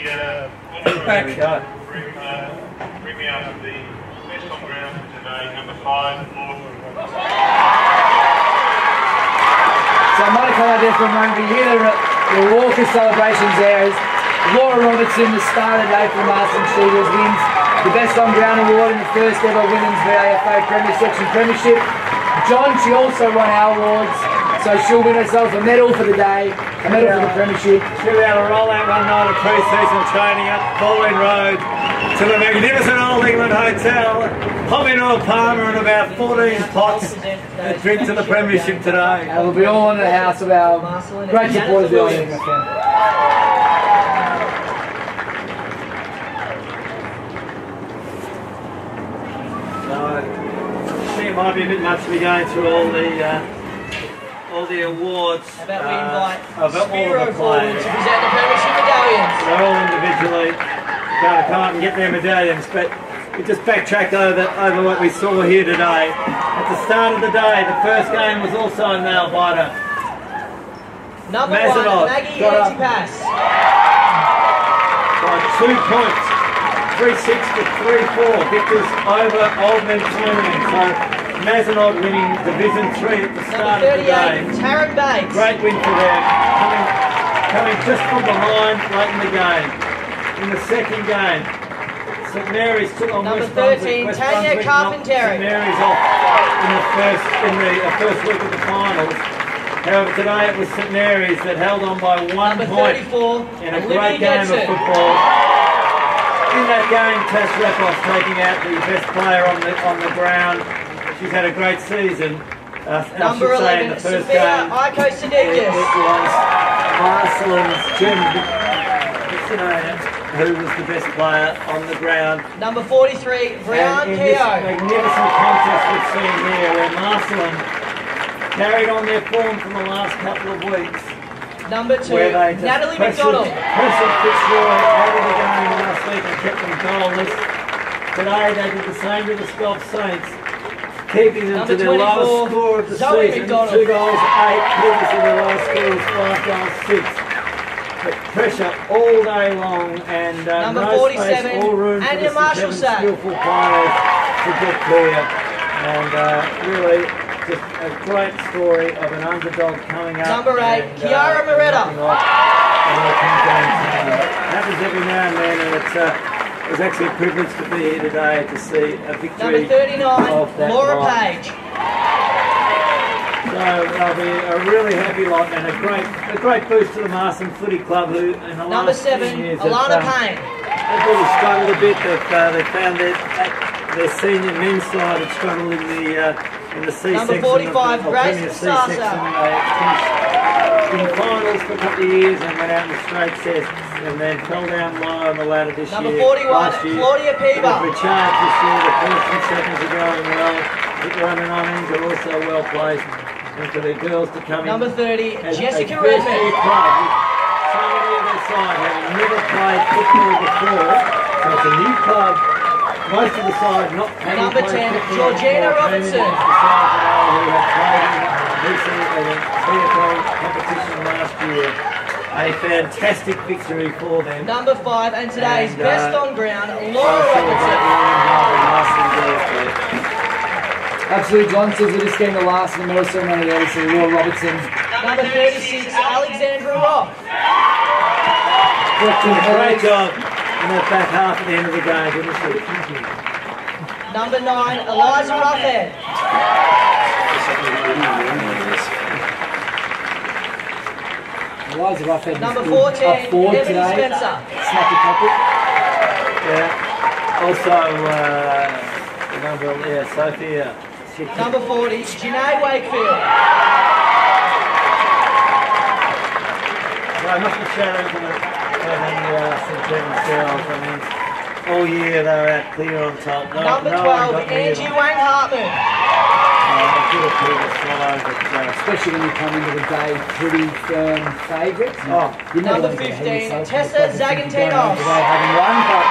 bring me up the best on ground for today, number 5, Laura. So I might come out there for a moment, but you hear the raucous celebrations there as Laura Robertson, the star today for Marcellin Studios, wins the Best On Ground Award in the first ever Women's VAFA Premier Section Premiership. John, she also won our awards, so she'll win herself a medal for the day, a medal for the Premiership. She'll be able to roll out one night of pre-season training up Bowling Road to the magnificent Old England Hotel, hop into a Palmer and about 14 pots that drink to the Premiership today. And we'll be all in the house of our great supporters of the Old England family. I think it might be a bit much to be going through all the awards. How about we invite all Spiro the forward players. to present the Premiership medallions. They're all individually going to come up and get their medallions, but we just backtracked over what we saw here today. At the start of the day, the first game was also a nail biter. Number Mazanov 1, Maggie got up Antipas. by 2 points. 3-6 to 3-4, victors over Oldman Tournament. So Mazanov winning Division 3 at the start of the game. Taryn Bates. Great win for them, coming just from behind late in the game. In the second game, St Mary's took on Number West Brunswick. 13, West Tanya Brunswick Carpenteri. knocked St Mary's off in the first week of the finals. However, today it was St Mary's that held on by 1 Number point 34, in a Olivia great game of Getson. football. In that game, Tash Repoff taking out the best player on the ground. She's had a great season. Number 11, Sophia Iko Sidikis. It was Marcellin's Jim who was the best player on the ground. Number 43, Brian And in this Keogh. magnificent contest we've seen here, where Marcellin carried on their form from the last couple of weeks. Number 2, where they just Natalie McDonald. Pressured Fitzroy out of the game last week and kept them goalless. Today they did the same to the SKOB Saints, keeping them Number to their 24, lowest score of the Zoe season. McDonald. 2 goals, 8, previously their lowest score was 5 goals, 6. But pressure all day long and Number no 47, space, all room for Anya the St. Kevin's Marshall skillful players to get clear. And really, just a great story of an underdog coming up. Number 8, and, Kiara Moretta. Happens every now and then, and it was actually a privilege to be here today to see a victory. Number 39, of that Laura lot. Page. So they'll be a really happy lot and a great boost to the Marcellin Footy Club, who in the Number last 7, few years Alana Payne. they've really struggled a bit. They found their senior men's side had struggled in the C Number section. 45, or Grace Premier C Sasa. section. They finished in finals for a couple of years and went out in the straight sets and then fell down low on the ladder this Number year. 41, last year. Claudia Piva. They've recharged this year. The first and seconds are going well. The under-19s are also well placed. And for their girls to come Number in 30, as Jessica a first-year Redmond. club with so many of their side having never played football before. So it's a new club. Most of the side not having Number played 10, football Georgina before, Robertson. came in against the side now who had played in the VFL competition last year. A fantastic victory for them. Number 5, and today's And, best on ground, I Laura celebrate Robertson. the Marcellin girls there. Absolutely, John says we're just getting the last of the medal ceremony there. So Laura Robertson. Number 36, Alexandra Rock. Did a great job in that back half at the end of the game, didn't she? Thank you. Number 9, Eliza Ruffhead. Eliza Ruffhead. Number is 14, up forward Ebony today. Spencer. Snappy couple. Yeah. Also, Sophia. Number 40, Janae Wakefield. No, not the shout out to the St. Kevin's girls. I mean, all year they were out clear on top. Number 12, Angie Wang Hartman. Especially when you come into the day pretty firm favourites. Oh. Number 15, Tessa Zagantino. Having won, but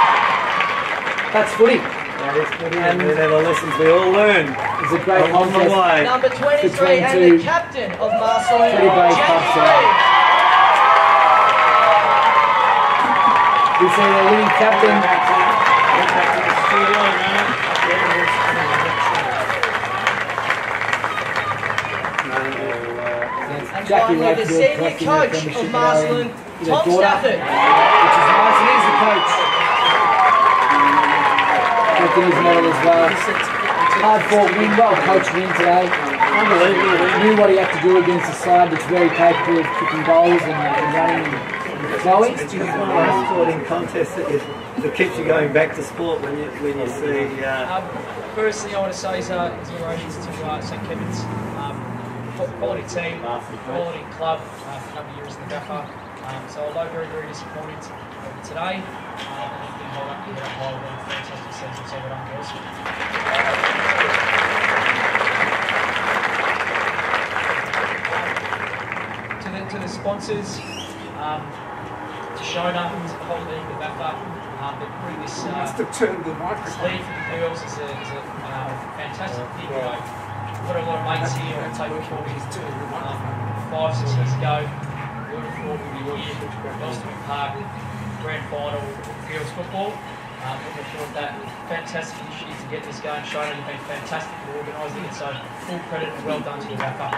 that's footy. That is footy, and they're the lessons we all learn. It's a great on the way. Number 23, and the captain of Marcellin, Pretty brave club Jackie today. Reid. We see the winning captain. Back to the studio now. And Jackie finally, the Wakefield senior collecting coach their premiership of Marcellin, medal in Tom their daughter, Stafford. which is nice, and he's the coach. Collecting his medal as well. Hard fought win, well coached win today. Unbelievable. Knew what he had to do against a side that's very capable of kicking goals and running and throwing. It's just one of those sporting contests that keeps you going back to sport when you see. First thing I want to say is congratulations to St. Kevin's. Quality team, quality club, a number of years in the gaffer. So although very, very disappointed today, been held up to high with a fantastic season. So well done, girls. To the sponsors, to Shona, to the whole league, the gaffer, that bring this league for the girls is a fantastic thing. Got a lot of mates here on table talking 5-6 years ago. We were before we were here, Boston Park, grand final, girls football. We thought that fantastic initiative to get this going. Shona, you've been fantastic for organising it, so full credit and well done to the wrap up.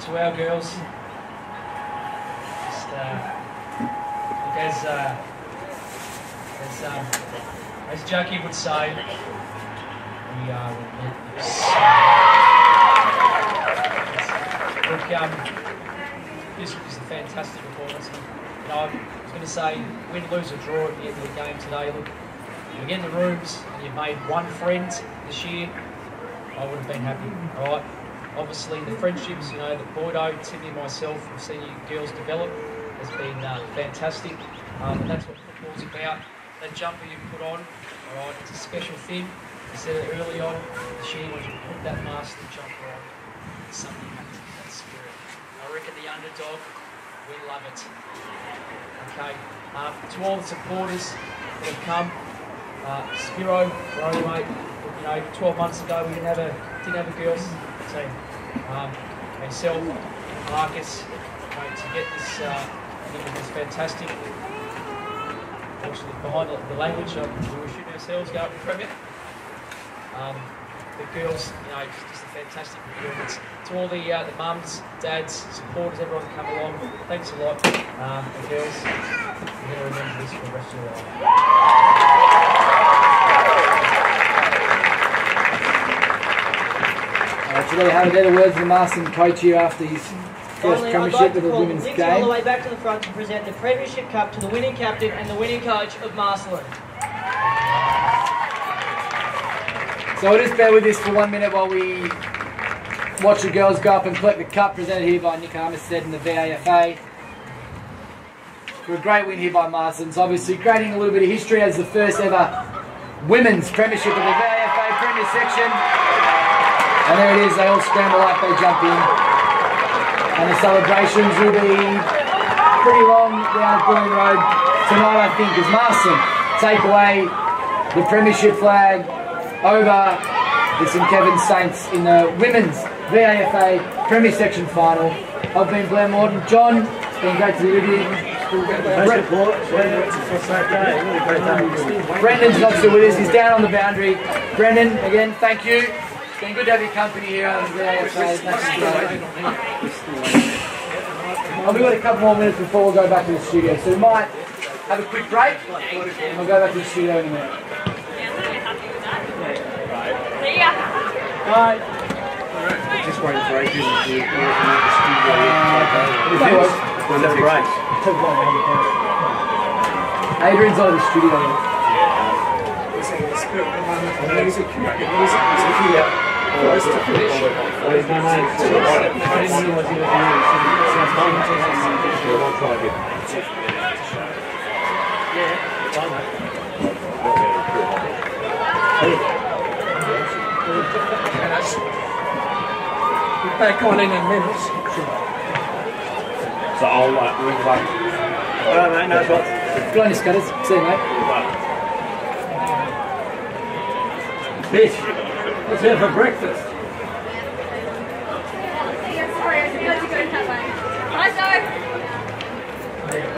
To our girls, just as Jackie would say, we are relentless. Look, this was a fantastic performance. I was going to say, win, lose or draw at the end of the game today. Look, you get in the rooms and you've made one friend this year, I would have been happy, all right? Obviously, the friendships, you know, that Bordeaux, Timmy, myself, have seen you girls develop has been fantastic, and that's what football's about. That jumper you put on, all right, it's a special thing. I said it early on, this year when you put that master jumper on, it's something happens with that spirit. I reckon the underdog, we love it. Okay, to all the supporters that have come, Spiro, Rory, mate, you know, 12 months ago we didn't have a girls team. Myself, Marcus, mate, to get this, I think it was fantastic. Unfortunately, behind the language, we were shooting ourselves, go up the Premier. The girls, you know, just a fantastic performance. To all the mums, dads, supporters, everyone that come along, thanks a lot. The girls, you're going to remember this for the rest of your life. So there you have it, they're the words of the Marcellin coach here after his first premiership with the women's Nick's game. all the way back to the front to present the Premiership Cup to the winning captain and the winning coach of Marcellin. So we'll just bear with this for 1 minute while we watch the girls go up and collect the cup, presented here by Nick Armistead and the VAFA. For a great win here by Marcellin. It's obviously creating a little bit of history as the first ever women's premiership of the VAFA Premier Section. And there it is, they all scramble up, they jump in. And the celebrations will be pretty long down at Bulling Road tonight, I think, as Marcellin take away the premiership flag over the St Kevin's Saints in the women's VAFA Premier Section final. I've been Blair Morton. John, it's been great to be with you. Brendan's not still with us, he's down on the boundary. Brendan, again, thank you. It's been good to have your company here on the VAFA. We've got a couple more minutes before we'll go back to the studio, so we might have a quick break and we'll go back to the studio in a minute. See ya. Bye. Just waiting for Adrian to come out the studio. Was that a break? Adrian's on the studio. Back on in minutes. So I'll ring back. Alright mate, no shots. Good on you, Scutters. See you, mate. Fish. What's here for breakfast?